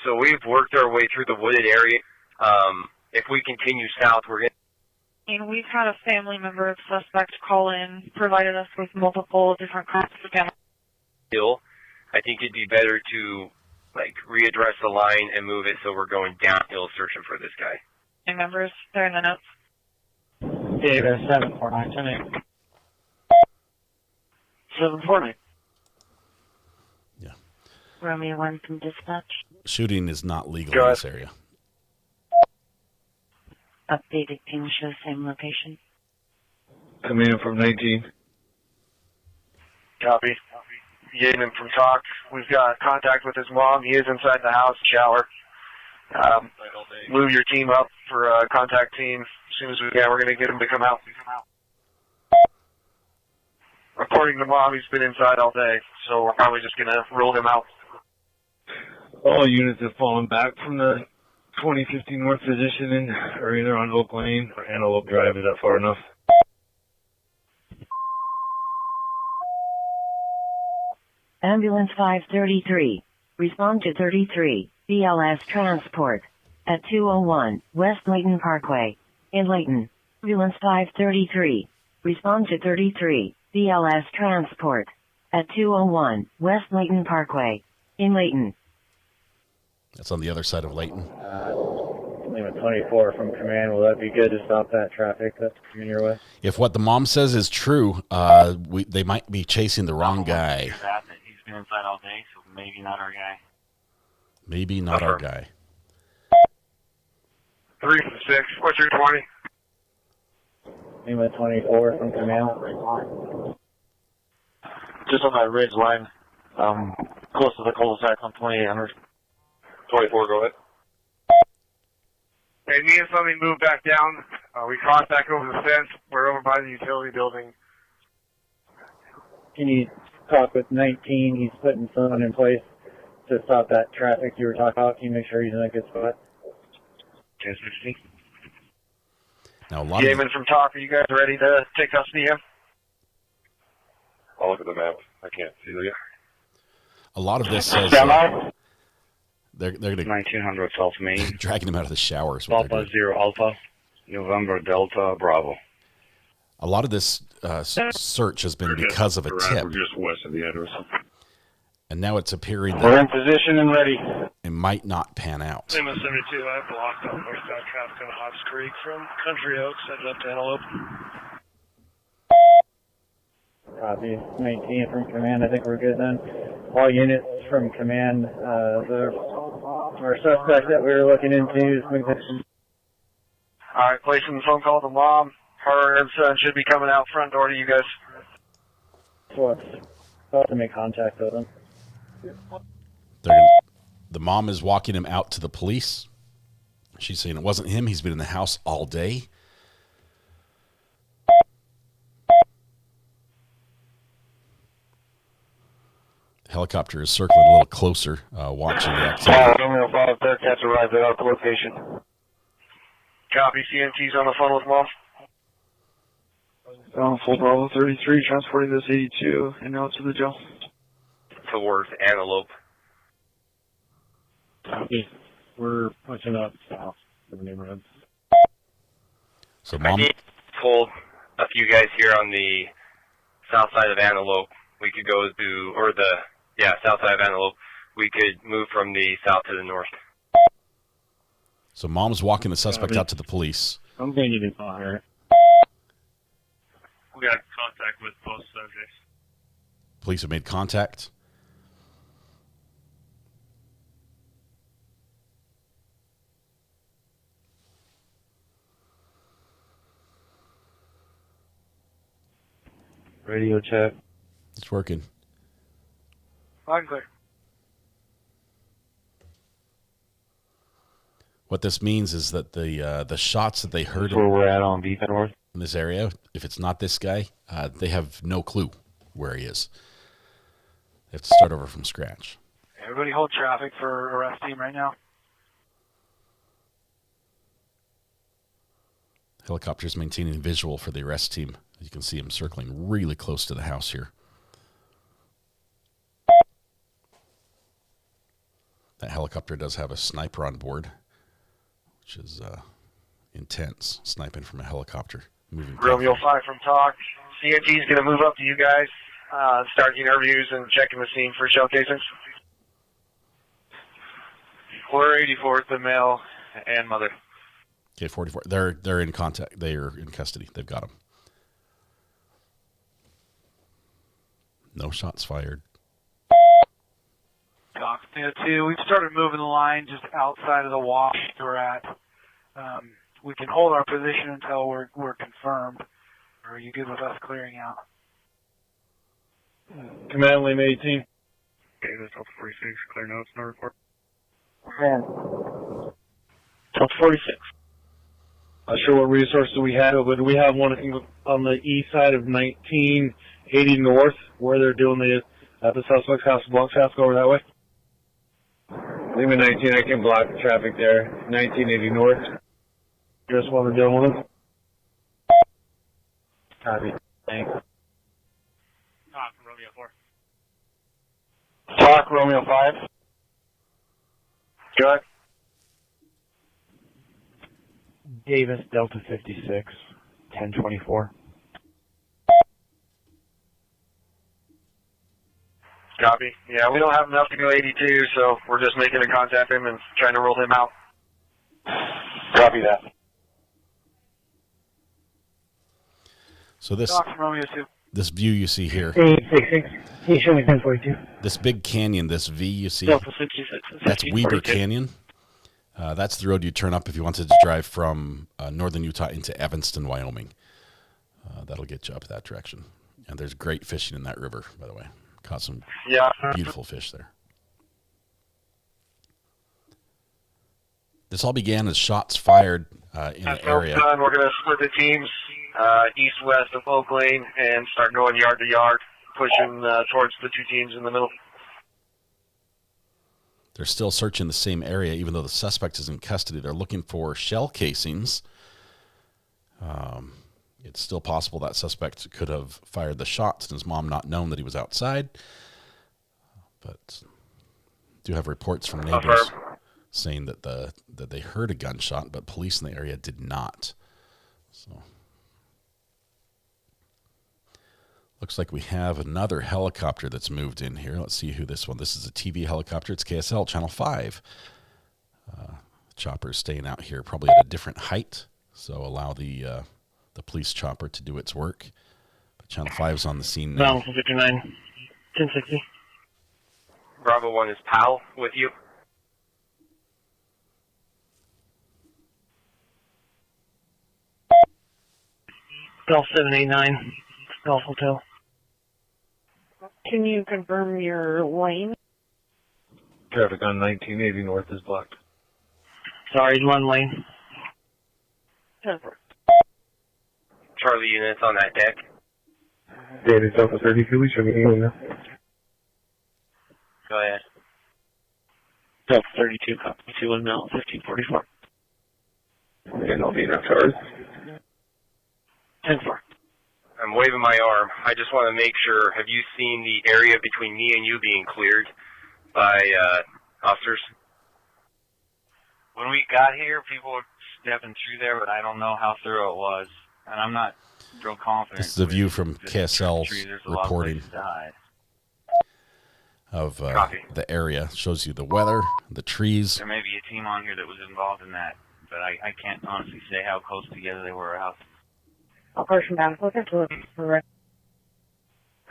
Speaker 21: So we've worked our way through the wooded area. If we continue south, we're going to...
Speaker 6: And we've had a family member of suspect call in, provided us with multiple different cops again.
Speaker 21: hill. I think it'd be better to readdress the line and move it so we're going downhill searching for this guy.
Speaker 6: And members, they're in the notes.
Speaker 1: David 749 749.
Speaker 20: Romeo 1 from dispatch.
Speaker 4: Shooting is not legal
Speaker 1: Go
Speaker 4: in
Speaker 1: ahead.
Speaker 4: this area.
Speaker 20: Updated ping shows same location.
Speaker 12: Come in from 19.
Speaker 9: Copy. Ayden from Talk. We've got contact with his mom. He is inside the house, shower. Move your team up for a contact team. As soon as we can, we're going to get him to come out. According to mom, he's been inside all day, so we're probably just going to roll him out.
Speaker 12: All units have fallen back from the 2050 north position and are either on Oak Lane or Antelope Drive. Is that far enough?
Speaker 20: Ambulance 533. Respond to 33. BLS transport. At 201 West Layton Parkway. In Layton. Ambulance 533. Respond to 33. BLS transport. At 201 West Layton Parkway. In Layton.
Speaker 4: That's on the other side of Layton.
Speaker 3: Lima 24 from command. Will that be good to stop that traffic that's coming your way?
Speaker 4: If what the mom says is true, they might be chasing the wrong guy.
Speaker 14: That he's been inside all day, so maybe not our guy.
Speaker 4: Maybe not our guy.
Speaker 9: 3 from 6. What's your 20?
Speaker 3: Lima 24 from command.
Speaker 2: Just on that ridge line, close to the cul-de-sac on 2800.
Speaker 9: 24, go ahead. Hey, me and somebody moved back down. We crossed back over the fence. We're over by the utility building.
Speaker 3: Can you talk with 19? He's putting someone in place to stop that traffic you were talking about. Can you make sure he's in a good spot?
Speaker 9: 1060.
Speaker 4: Now, a lot of
Speaker 9: Ayden from Talk, are you guys ready to take custody of him?
Speaker 12: I'll look at the map. I can't see you.
Speaker 4: a lot of this says they're going to
Speaker 24: 1900 South Main.
Speaker 4: dragging him out of the shower. Is what they're
Speaker 24: Papa
Speaker 4: doing.
Speaker 24: Zero Alpha, November Delta Bravo.
Speaker 4: A lot of this search has been because of a tip,
Speaker 12: We're just west of the address.
Speaker 4: and now it's appearing
Speaker 2: We're in
Speaker 4: that
Speaker 2: position and ready.
Speaker 4: it might not pan out.
Speaker 16: Lima 72, I blocked up northbound traffic on Hobbs Creek from Country Oaks, headed up to Antelope.
Speaker 3: Copy. 19 from command. I think we're good then. All units from command. Our suspect that we were looking into is moving.
Speaker 9: All right, placing the phone call to mom. Her and son should be coming out front door to you guys.
Speaker 3: So it's about to make contact with them.
Speaker 4: The mom is walking him out to the police. She's saying it wasn't him. He's been in the house all day. Helicopter is circling a little closer, watching the activity.
Speaker 9: Romeo 5, Bearcats arrived at our location. Copy, CMT's on the phone with Mom.
Speaker 7: Full Bravo 33, transporting this 82, and now to the jail.
Speaker 21: Towards Antelope.
Speaker 3: We're pushing up south to the neighborhood.
Speaker 4: So, Mom?
Speaker 21: I did told a few guys here on the south side of Antelope we could go to, or south side of Antelope, we could move from the south to the north.
Speaker 4: So Mom's walking the suspect out to the police.
Speaker 3: I'm going to need to call her.
Speaker 16: We got contact with both subjects.
Speaker 4: Police have made contact.
Speaker 7: Radio check.
Speaker 4: It's working.
Speaker 17: Loud and clear.
Speaker 4: What this means is that the shots that they heard
Speaker 7: That's where we're at on Beef and North.
Speaker 4: In this area, if it's not this guy, they have no clue where he is. They have to start over from scratch.
Speaker 17: Everybody hold traffic for arrest team right now.
Speaker 4: Helicopters maintaining visual for the arrest team. You can see him circling really close to the house here. That helicopter does have a sniper on board, which is intense, sniping from a helicopter. Moving
Speaker 9: Romeo 5 from Talk. CNT's going to move up to you guys, start interviews and checking the scene for shell casings.
Speaker 7: 484 is the male and mother.
Speaker 4: Okay, 44. They're in contact. They are in custody. They've got him. No shots fired.
Speaker 17: Talk 2. We've started moving the line just outside of the walk we're at. We can hold our position until we're confirmed. Or are you good with us clearing out?
Speaker 12: Command Lane 18.
Speaker 7: Okay, that's Delta 46. Clear notes, no report.
Speaker 12: Delta 46. Not sure what resources we have, but we have one on the east side of 1980 North, where they're doing the suspect's house block traffic over that way. Leave me 19, I can block the traffic there. 1980 North. Just what we're dealing with. Copy. Thanks.
Speaker 16: Talk, Romeo 4.
Speaker 9: Talk, Romeo 5. Go ahead.
Speaker 13: Davis, Delta 56, 1024.
Speaker 9: Copy. Yeah, we don't have enough to go 82, so we're just making a contact him and trying to roll him out. Copy that.
Speaker 4: So this
Speaker 17: Romeo 2.
Speaker 4: this view you see here,
Speaker 3: 866. He showed me 1042.
Speaker 4: this big canyon, this V you see,
Speaker 3: Delta 66.
Speaker 4: that's Weber Canyon. That's the road you turn up if you wanted to drive from northern Utah into Evanston, Wyoming. That'll get you up that direction. And there's great fishing in that river, by the way. Caught some beautiful fish there. This all began as shots fired in the area.
Speaker 9: We're going to split the teams east-west of Oak Lane and start going yard to yard, pushing towards the two teams in the middle.
Speaker 4: They're still searching the same area, even though the suspect is in custody. They're looking for shell casings. It's still possible that suspect could have fired the shots and his mom not known that he was outside. But do have reports from neighbors saying that that they heard a gunshot, but police in the area did not. So looks like we have another helicopter that's moved in here. Let's see who this one. This is a TV helicopter. It's KSL Channel 5. Chopper's staying out here, probably at a different height, so allow the police chopper to do its work. But Channel 5's on the scene now.
Speaker 9: Mountain 59, 1060. Bravo 1 is Powell with you.
Speaker 10: Golf 789, Golf Hotel.
Speaker 6: Can you confirm your lane?
Speaker 12: Traffic on 1980 North is blocked.
Speaker 10: Sorry, one lane.
Speaker 21: Charlie units on that deck.
Speaker 12: David, Delta 32, we should be in now.
Speaker 21: Go ahead.
Speaker 10: Delta 32, copy 2 mil, 1544. And I'll be in card. 10-4.
Speaker 21: I'm waving my arm. I just want to make sure, have you seen the area between me and you being cleared by officers?
Speaker 14: When we got here, people were stepping through there, but I don't know how thorough it was. And I'm not real confident.
Speaker 4: This is a view from KSL's reporting of the area. Shows you the weather, the trees.
Speaker 14: There may be a team on here that was involved in that, but I can't honestly say how close together they were or how.
Speaker 6: I'll push them down. Looking for
Speaker 16: Is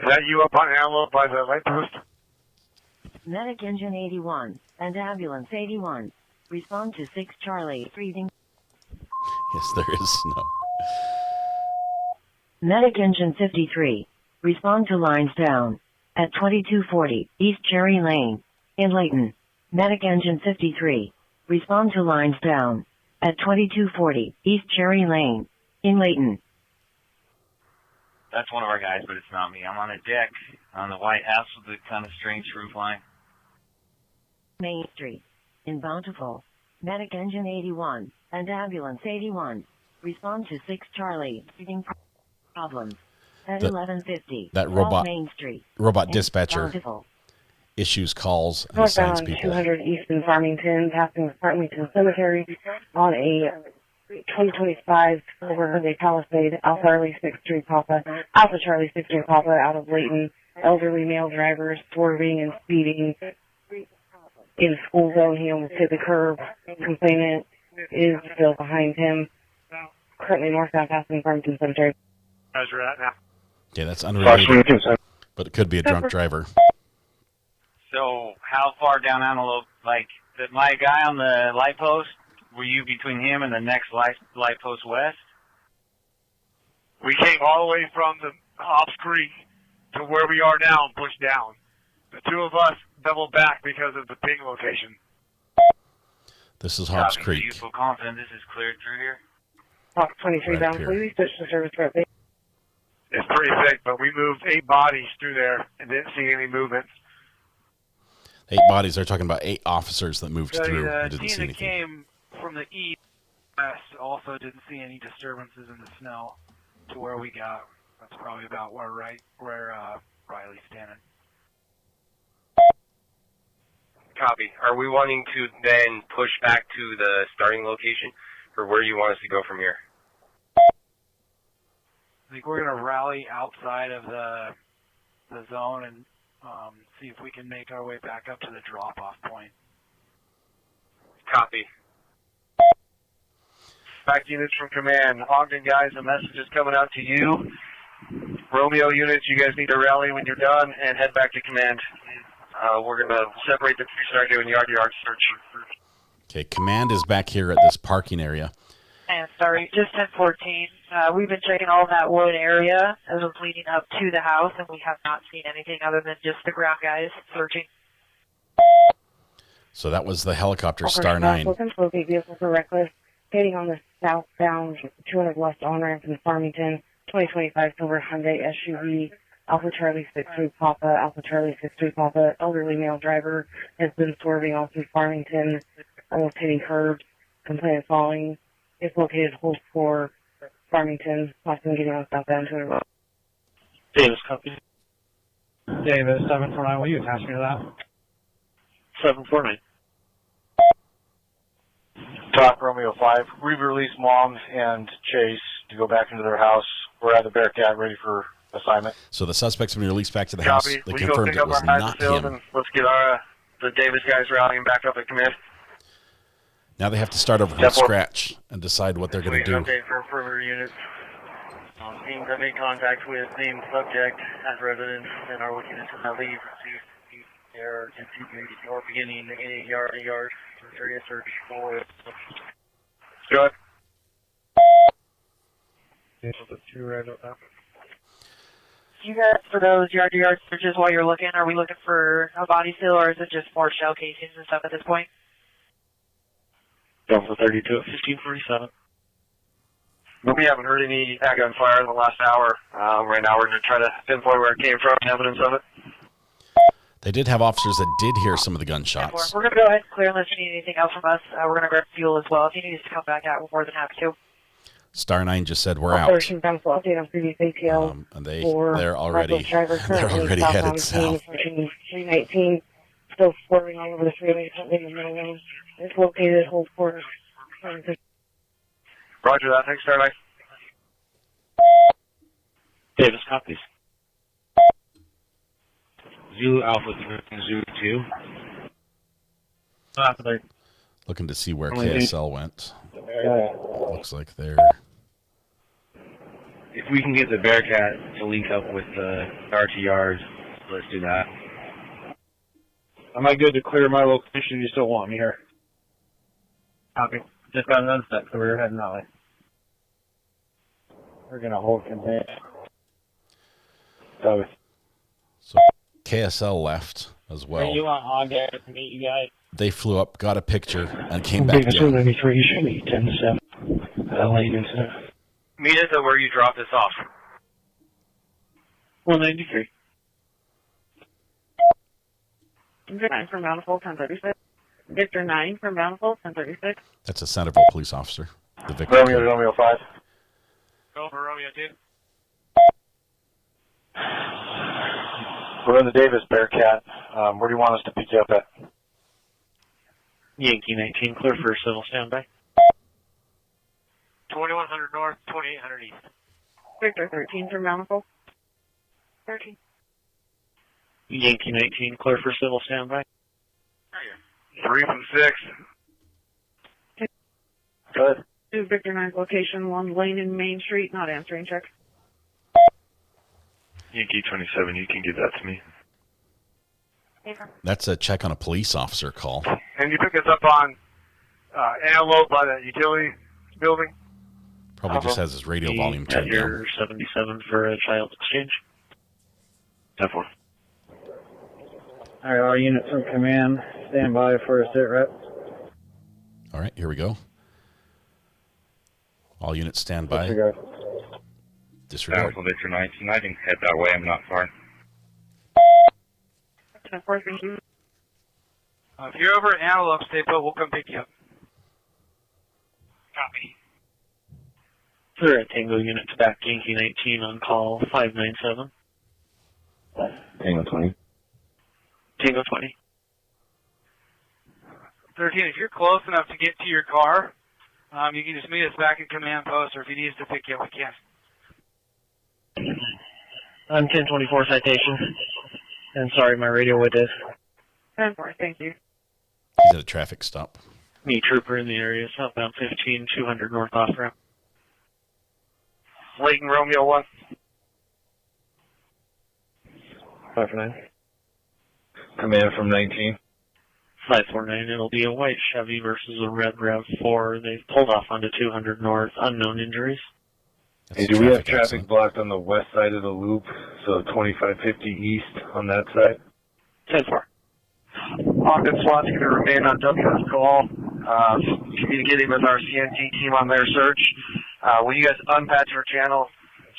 Speaker 16: that you up on Antelope by the light post?
Speaker 20: Medic Engine 81 and Ambulance 81. Respond to 6 Charlie. Breathing.
Speaker 4: Yes, there is snow.
Speaker 20: Medic Engine 53. Respond to lines down. At 2240 East Cherry Lane. In Layton. Medic Engine 53. Respond to lines down. At 2240 East Cherry Lane. In Layton.
Speaker 14: That's one of our guys, but it's not me. I'm on a deck on the White House with the kind of strange roof line.
Speaker 20: Main Street. In Bountiful. Medic Engine 81 and Ambulance 81. Respond to 6 Charlie. Breathing problems. At 1150.
Speaker 4: That
Speaker 20: Main Street.
Speaker 4: Robot dispatcher
Speaker 20: Bountiful.
Speaker 4: issues calls and assigns
Speaker 6: Northbound
Speaker 4: people.
Speaker 6: 200 Eastern Farmington, passing the Farmington Cemetery on a 2025 over Hyundai Palisade, Alpha Charlie 63 Papa, out of Layton. Elderly male drivers swerving and speeding in school zone. He almost hit the curb. Complainant is still behind him. Currently northbound passing Farmington Cemetery.
Speaker 16: As we're at now.
Speaker 4: Yeah, that's unrelated, but it could be a drunk driver.
Speaker 14: So how far down Antelope, like my guy on the light post, were you between him and the next light post west?
Speaker 16: We came all the way from the Hobbs Creek to where we are now and pushed down. The two of us doubled back because of the ping location.
Speaker 4: This is Hobbs
Speaker 14: Do
Speaker 4: Creek.
Speaker 14: you feel confident this is cleared through here?
Speaker 6: Fox 23
Speaker 4: Right
Speaker 6: bound,
Speaker 4: here.
Speaker 6: please switch to service for update.
Speaker 16: It's pretty thick, but we moved 8 bodies through there and didn't see any movement.
Speaker 4: 8 bodies. They're talking about 8 officers that moved through.
Speaker 17: The
Speaker 4: Didn't
Speaker 17: team
Speaker 4: see
Speaker 17: that
Speaker 4: anything.
Speaker 17: came from the east west also didn't see any disturbances in the snow to where we got. That's probably about where Riley's standing.
Speaker 21: Copy. Are we wanting to then push back to the starting location, or where do you want us to go from here?
Speaker 17: I think we're going to rally outside of the zone and see if we can make our way back up to the drop-off point.
Speaker 21: Copy.
Speaker 9: Back units from command. Ogden guys, a message is coming out to you. Romeo units, you guys need to rally when you're done and head back to command. We're going to separate the two, start doing yard-to-yard search.
Speaker 4: Okay, command is back here at this parking area.
Speaker 6: And sorry, just 1014. We've been checking all that wood area as it's leading up to the house, and we have not seen anything other than just the ground guys searching.
Speaker 4: So that was the helicopter Star 9.
Speaker 6: Looking for a vehicle for reckless. Heading on the southbound 200 west on-ramp in Farmington, 2025 silver Hyundai SUV, Alpha Charlie 63 Papa, Alpha Charlie 63 Papa, elderly male driver has been swerving all through Farmington, almost hitting curbs, complainant falling. It's located hold for Farmington, possibly getting on southbound 200 west.
Speaker 10: Davis, copy.
Speaker 3: Davis, 749, will you attach me to that?
Speaker 10: 749.
Speaker 2: Talk Romeo 5. We've released Mom and Chase to go back into their house. We're at the Bearcat ready for assignment.
Speaker 4: So the suspect's been released back to the house.
Speaker 9: Copy.
Speaker 4: They
Speaker 9: We go
Speaker 4: confirmed
Speaker 9: pick
Speaker 4: it
Speaker 9: up
Speaker 4: was
Speaker 9: our guys
Speaker 4: not
Speaker 9: in the field
Speaker 4: him.
Speaker 9: and let's get our the Davis guys rallying back up at command.
Speaker 4: Now they have to start over from scratch and decide what they're going to do.
Speaker 1: Update for further units. Teams have made contact with named subject as residents and are looking into that leave to their or beginning a yard area search for.
Speaker 9: Go ahead.
Speaker 6: You guys, for those yard-to-yard searches while you're looking, are we looking for a body still, or is it just more shell casings and stuff at this point?
Speaker 10: Delta 32 at 1547.
Speaker 9: We haven't heard any gunfire in the last hour. Right now we're going to try to pinpoint where it came from and evidence of it.
Speaker 4: They did have officers that did hear some of the gunshots.
Speaker 6: We're going to go ahead and clear unless you need anything else from us. We're going to grab fuel as well. If you need us to come back out, we're more than happy to.
Speaker 4: Star 9 just said we're out.
Speaker 6: Update on previous ATL.
Speaker 4: And they're already
Speaker 6: headed
Speaker 4: south.
Speaker 6: 319, still swerving all over the freeway, in the middle lane. It's located at Hold Quarter.
Speaker 9: Roger that. Thanks, Star 9.
Speaker 10: Davis copies. Zulu Alpha 3, Zulu 2.
Speaker 4: Looking to see where KSL went. Looks like they're...
Speaker 10: If we can get the Bearcat to link up with the RTRs, let's do that.
Speaker 3: Am I good to clear my location? You still want me here?
Speaker 10: Copy. Just got another step, so we're heading that way.
Speaker 3: We're going to hold contained.
Speaker 4: So KSL left as well.
Speaker 10: You want August to meet you guys?
Speaker 4: They flew up, got a picture, and came back down.
Speaker 10: 293, show me 10-7. Layton.
Speaker 21: Meet us at where you dropped us off.
Speaker 10: 193.
Speaker 6: Victor 9 from Bountiful, 1036. Victor 9 from Bountiful, 1036.
Speaker 4: That's a Centerville police officer. The victim.
Speaker 9: Romeo 5.
Speaker 22: Go for Romeo 2.
Speaker 2: We're in the Davis Bearcat. Where do you want us to pick you up at?
Speaker 10: Yankee 19, clear for civil standby.
Speaker 22: 2100 north, 2800 east.
Speaker 6: Victor 13 from Bountiful. 13.
Speaker 10: Yankee 19, clear for civil standby.
Speaker 9: 3 from 6.
Speaker 2: Good.
Speaker 6: 2 Victor 9's location, 1 Lane in Main Street, not answering check.
Speaker 24: Yankee 27, you can give that to me.
Speaker 4: That's a check on a police officer call.
Speaker 9: And you pick us up on Antelope by the utility building?
Speaker 4: Probably just has his radio volume turned down.
Speaker 10: You're 77 for a child exchange. 10-4.
Speaker 3: All right, all units from command, stand by for a sit rep.
Speaker 4: All right, here we go. All units stand by. Disregard.
Speaker 24: Alpha Victor 19, I can head that way, I'm not far.
Speaker 6: 10-4, thank you.
Speaker 17: If you're over at Antelope, stay put, we'll come pick you up.
Speaker 22: Copy.
Speaker 10: Clear at Tango units back, Yankee 19 on call 597.
Speaker 24: Tango 20.
Speaker 10: Tango 20.
Speaker 17: 13, if you're close enough to get to your car, you can just meet us back in command post, or if you need us to pick you up, we can.
Speaker 10: I'm 1024 citation. And sorry, my radio with this.
Speaker 6: 10-4, thank you.
Speaker 4: He's at a traffic stop.
Speaker 10: Me trooper in the area, southbound 15, 200 north off ramp.
Speaker 9: Layton Romeo 1.
Speaker 10: 5 for 9.
Speaker 24: Command from 19.
Speaker 10: 549, it'll be a white Chevy versus a red RAV4. They've pulled off onto 200 north, unknown injuries.
Speaker 12: Hey, do we have traffic blocked on the west side of the loop, so 2550 east on that side?
Speaker 10: 10-4.
Speaker 9: Ogden SWAT's going to remain on WS call, communicating with our CNT team on their search. Will you guys unpatch our channel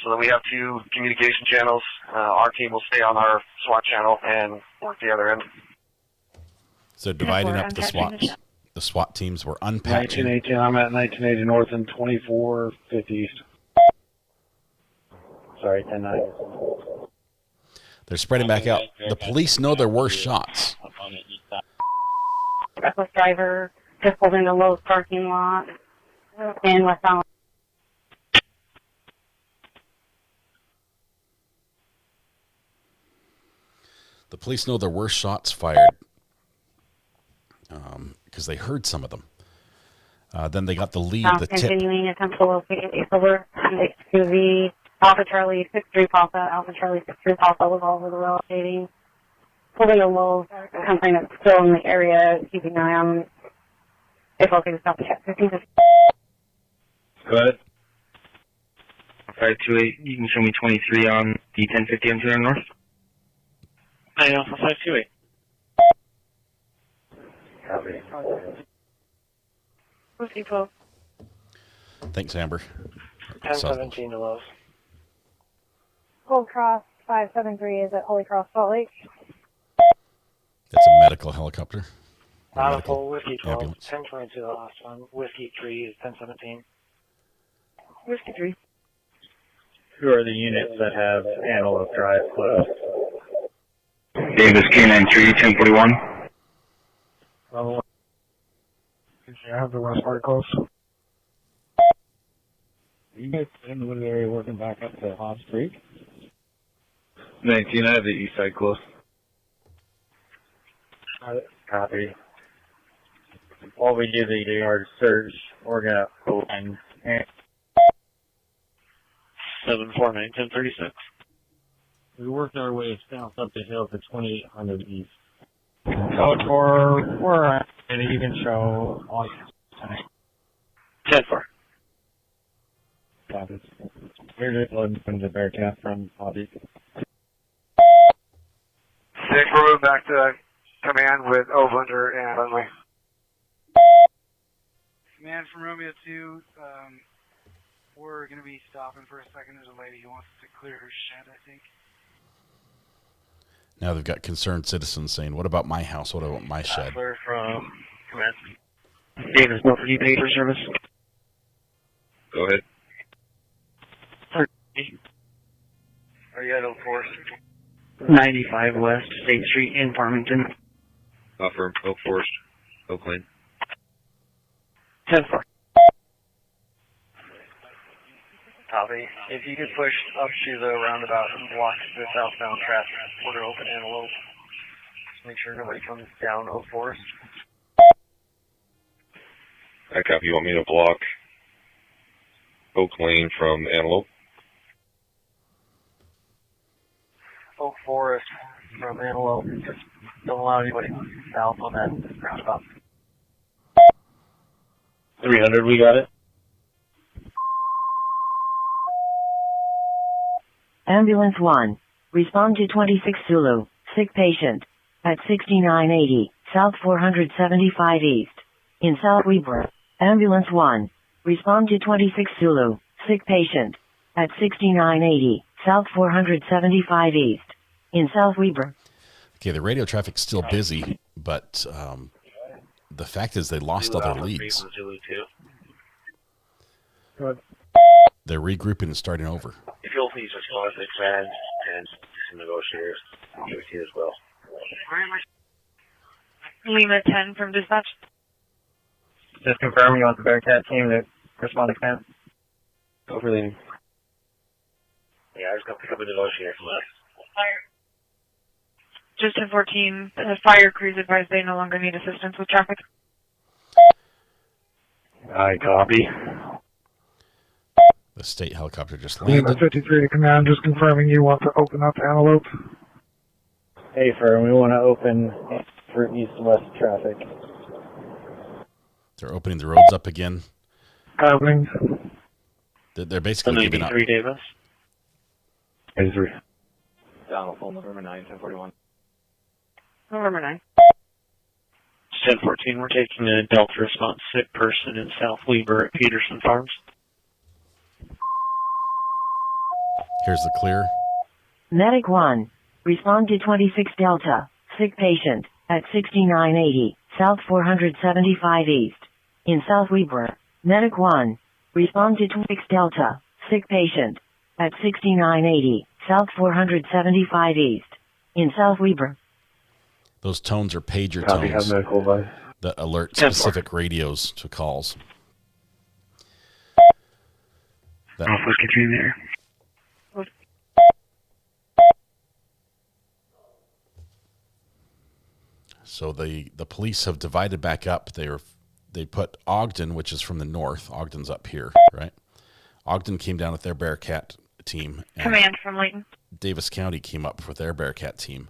Speaker 9: so that we have 2 communication channels? Our team will stay on our SWAT channel and work the other end.
Speaker 4: So dividing up the SWAT teams were unpatching.
Speaker 3: 1980, I'm at 1980 north and 2450 east. Sorry, 10-9.
Speaker 4: They're spreading back out. The police know there were shots.
Speaker 6: Reckless driver just pulled in the Lowe's parking lot in West Allen.
Speaker 4: The police know there were shots fired because they heard some of them. Then they got the lead, the tip.
Speaker 6: Continuing attempt to locate a silver XUV, Alpha Charlie 63 Papa, Alpha Charlie 63 Papa was all over the rotating. Pulling a low, something that's still in the area, keeping an eye on if okay to stop the check. 15.
Speaker 24: Go ahead.
Speaker 10: 528, you can show me 23 on the 1050 on 200 north. 9 Alpha 528.
Speaker 6: Whiskey 12.
Speaker 4: Thanks, Amber.
Speaker 10: 1017 to Lowe's.
Speaker 5: Gold Cross 573 is at Holy Cross, Salt Lake.
Speaker 4: That's a medical helicopter. Or
Speaker 5: Medical, Whiskey 12,
Speaker 4: ambulance.
Speaker 5: 1022 the last one. Whiskey 3 is 1017.
Speaker 6: Whiskey 3.
Speaker 3: Who are the units that have Antelope Drive closed?
Speaker 24: Davis K93, 1041.
Speaker 16: I have the west part close.
Speaker 3: You guys in the wooded area working back up to Hobbs Creek?
Speaker 24: 19, I have the east side close.
Speaker 3: Copy. While we do the yard search, we're going to open
Speaker 10: 749, 1036.
Speaker 3: We worked our way south up the hill to 2800 east.
Speaker 16: Code for we're at an even show on
Speaker 10: 10-4.
Speaker 3: Copy. We're just loading from the Bearcat from Hobby.
Speaker 16: 6, we're moving back to command with Overlander and Runway.
Speaker 17: Command from Romeo 2, we're going to be stopping for a second. There's a lady who wants to clear her shed, I think.
Speaker 4: Now they've got concerned citizens saying, what about my house? What about my shed?
Speaker 1: Clear from command.
Speaker 10: Davis, no for you paid for service.
Speaker 24: Go ahead.
Speaker 10: 30.
Speaker 1: Are you at Oak Forest?
Speaker 10: 95 West State Street in Farmington.
Speaker 24: Offer Oak Forest, Oak Lane.
Speaker 10: 10-4.
Speaker 1: Copy. If you could push up to the roundabout and block the southbound traffic, we're going to open Antelope. Just make sure nobody comes down Oak Forest.
Speaker 24: I copy. You want me to block Oak Lane from Antelope?
Speaker 1: Oak Forest from Antelope. Just don't allow anybody south on that roundabout.
Speaker 10: 300, we got it.
Speaker 20: Ambulance 1. Respond to 26 Zulu. Sick patient. At 6980, South 475 East. In South Weber. Ambulance 1. Respond to 26 Zulu. Sick patient. At 6980, South 475 East. In South Weber.
Speaker 4: Okay, the radio traffic's still busy, but the fact is they lost all their leads. They're regrouping and starting over.
Speaker 10: If you'll please respond to the command and some negotiators as well.
Speaker 6: Lima 10 from dispatch.
Speaker 5: Just confirming you want the Bearcat team to respond to command.
Speaker 10: Over Lima. Yeah, I was going to pick up a negotiator from us.
Speaker 6: Just 1014, the fire crews advised they no longer need assistance with traffic.
Speaker 10: I copy.
Speaker 4: The state helicopter just
Speaker 16: Lima
Speaker 4: landed.
Speaker 16: 53 to command, just confirming you want to open up Antelope.
Speaker 3: Hey, firm, we want to open for east-west traffic.
Speaker 4: They're opening the roads up again.
Speaker 16: Copying.
Speaker 4: They're basically giving up.
Speaker 10: 93 Davis.
Speaker 24: 83.
Speaker 5: Down phone November 9, 1041.
Speaker 6: November 9.
Speaker 10: 1014, we're taking a Delta response sick person in South Weber at Peterson Farms.
Speaker 4: Here's the clear.
Speaker 20: Medic 1. Respond to 26 Delta. Sick patient. At 6980, South 475 East. In South Weber. Medic 1. Respond to 26 Delta. Sick patient. At 6980, South 475 East. In South Weber.
Speaker 4: Those tones are pager
Speaker 24: Copy,
Speaker 4: tones
Speaker 24: have medical advice.
Speaker 4: that alert specific radios to calls.
Speaker 10: Office Katrina there.
Speaker 4: So the police have divided back up. They put Ogden, which is from the north. Ogden's up here, right? Ogden came down with their Bearcat team. And
Speaker 6: Command from Layton.
Speaker 4: Davis County came up with their Bearcat team.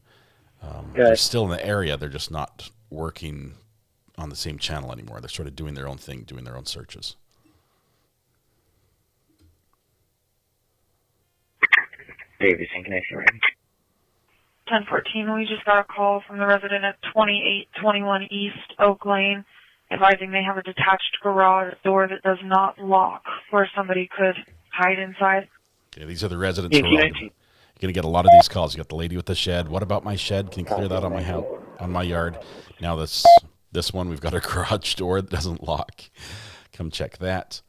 Speaker 3: Okay.
Speaker 4: They're still in the area. They're just not working on the same channel anymore. They're sort of doing their own thing, doing their own searches.
Speaker 10: Davis in connection, ready.
Speaker 6: 1014, we just got a call from the resident at 2821 East Oak Lane, advising they have a detached garage door that does not lock, where somebody could hide inside.
Speaker 4: Okay, these are the residents who are you're going to get a lot of these calls. You got the lady with the shed. What about my shed? Can you clear that on my on my yard. Now this one, we've got a garage door that doesn't lock. Come check that.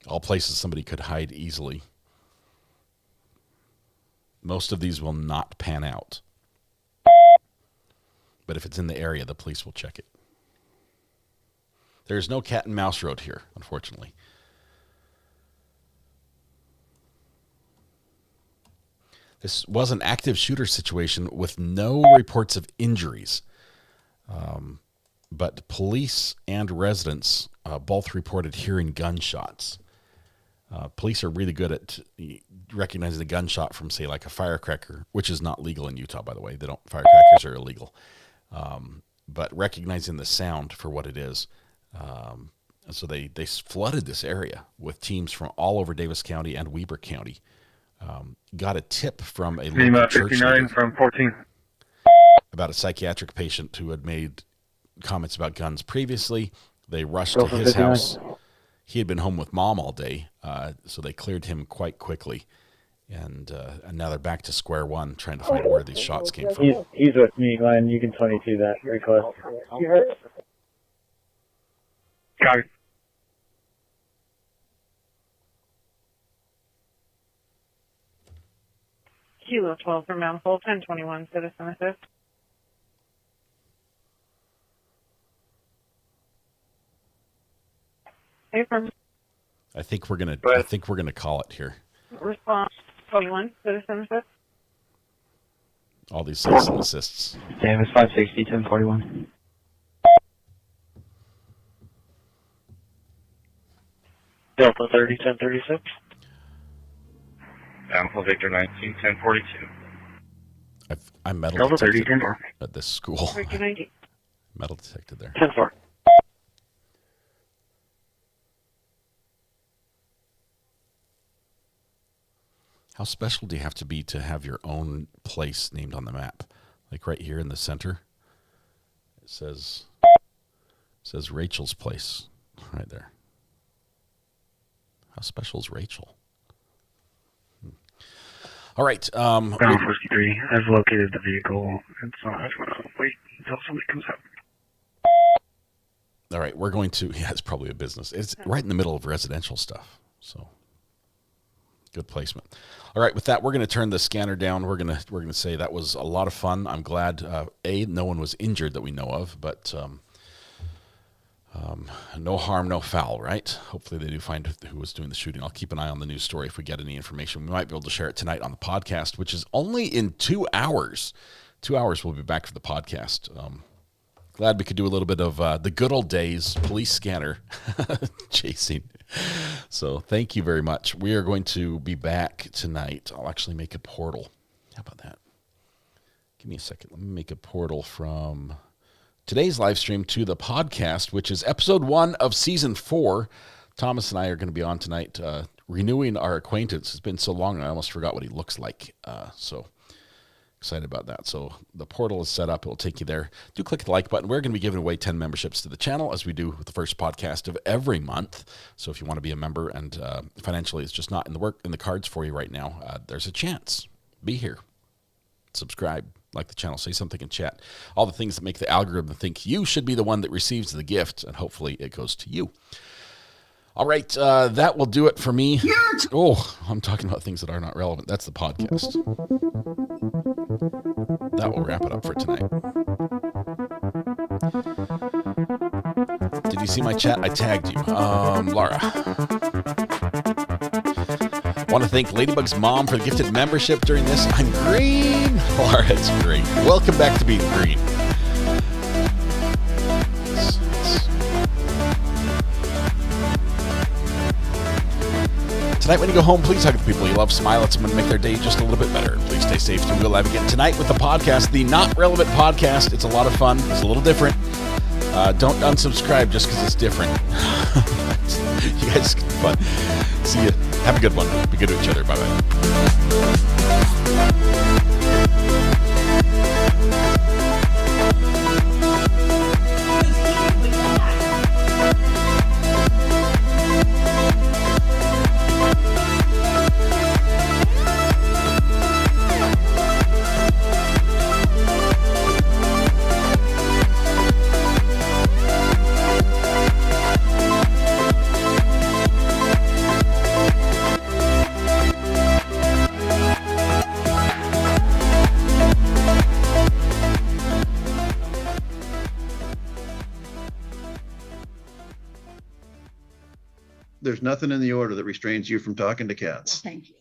Speaker 4: All places somebody could hide easily. Most of these will not pan out. But if it's in the area, the police will check it. There's no cat and mouse road here, unfortunately. This was an active shooter situation with no reports of injuries. But police and residents both reported hearing gunshots. Police are really good at recognizing a gunshot from, say, like a firecracker, which is not legal in Utah, by the way. Firecrackers are illegal. But recognizing the sound for what it is. So they flooded this area with teams from all over Davis County and Weber County. Got a tip from a local church
Speaker 12: 59 from 14.
Speaker 4: About a psychiatric patient who had made comments about guns previously. They rushed to his house. He had been home with mom all day, so they cleared him quite quickly. And now they're back to square one, trying to find where these shots came from.
Speaker 3: He's with me, Glenn. You can 22 that request.
Speaker 12: Got it.
Speaker 6: Kilo 12 from Mount Holt, 1021, citizen assist. Hey, from
Speaker 4: I think we're gonna call it here.
Speaker 6: response 21, citizen assist.
Speaker 4: All these citizen assists.
Speaker 10: Davis 560, 1041. Delta 30, 1036.
Speaker 24: Alpha Victor 19, 1042.
Speaker 4: I'm metal
Speaker 10: Delta 30,
Speaker 4: detected
Speaker 10: 10-4.
Speaker 4: at this school.
Speaker 6: Victor 90.
Speaker 4: Metal detected there.
Speaker 10: 10-4.
Speaker 4: How special do you have to be to have your own place named on the map? Like right here in the center, it says Rachel's place right there. How special is Rachel? All right.
Speaker 10: Ground 53. I've located the vehicle, and so I'm going to wait until somebody comes out.
Speaker 4: All right, we're going to. Yeah, it's probably a business. It's right in the middle of residential stuff, so good placement. All right, with that, we're going to turn the scanner down. We're going to say that was a lot of fun. I'm glad no one was injured that we know of, but no harm, no foul, right? Hopefully they do find who was doing the shooting. I'll keep an eye on the news story if we get any information. We might be able to share it tonight on the podcast, which is only in 2 hours. 2 hours we'll be back for the podcast. Glad we could do a little bit of the good old days police scanner chasing. So thank you very much. We are going to be back tonight. I'll actually make a portal. How about that? Give me a second. Let me make a portal from today's live stream to the podcast, which is episode 1 of season 4. Thomas and I are going to be on tonight, renewing our acquaintance. It's been so long, I almost forgot what he looks like. So excited about that. So the portal is set up. It will take you there. Do click the like button. We're going to be giving away 10 memberships to the channel, as we do with the first podcast of every month. So if you want to be a member and financially it's just not in the cards for you right now, there's a chance. Be here. Subscribe. Like the channel, say something in chat. All the things that make the algorithm think you should be the one that receives the gift, and hopefully it goes to you. All right, that will do it for me. Oh, I'm talking about things that are not relevant. That's the podcast. That will wrap it up for tonight. Did you see my chat? I tagged you. Laura. Want to thank Ladybug's mom for the gifted membership during this. I'm green. Laura, it's great. Welcome back to being green. Tonight when you go home, please hug the people you love, smile at someone, make their day just a little bit better. And please stay safe. We'll go live again tonight with the podcast, the Not Relevant Podcast. It's a lot of fun. It's a little different. Don't unsubscribe just because it's different. You guys have fun. See you. Have a good one. Be good to each other. Bye-bye.
Speaker 11: there's nothing in the order that restrains you from talking to cats.
Speaker 15: Thank you.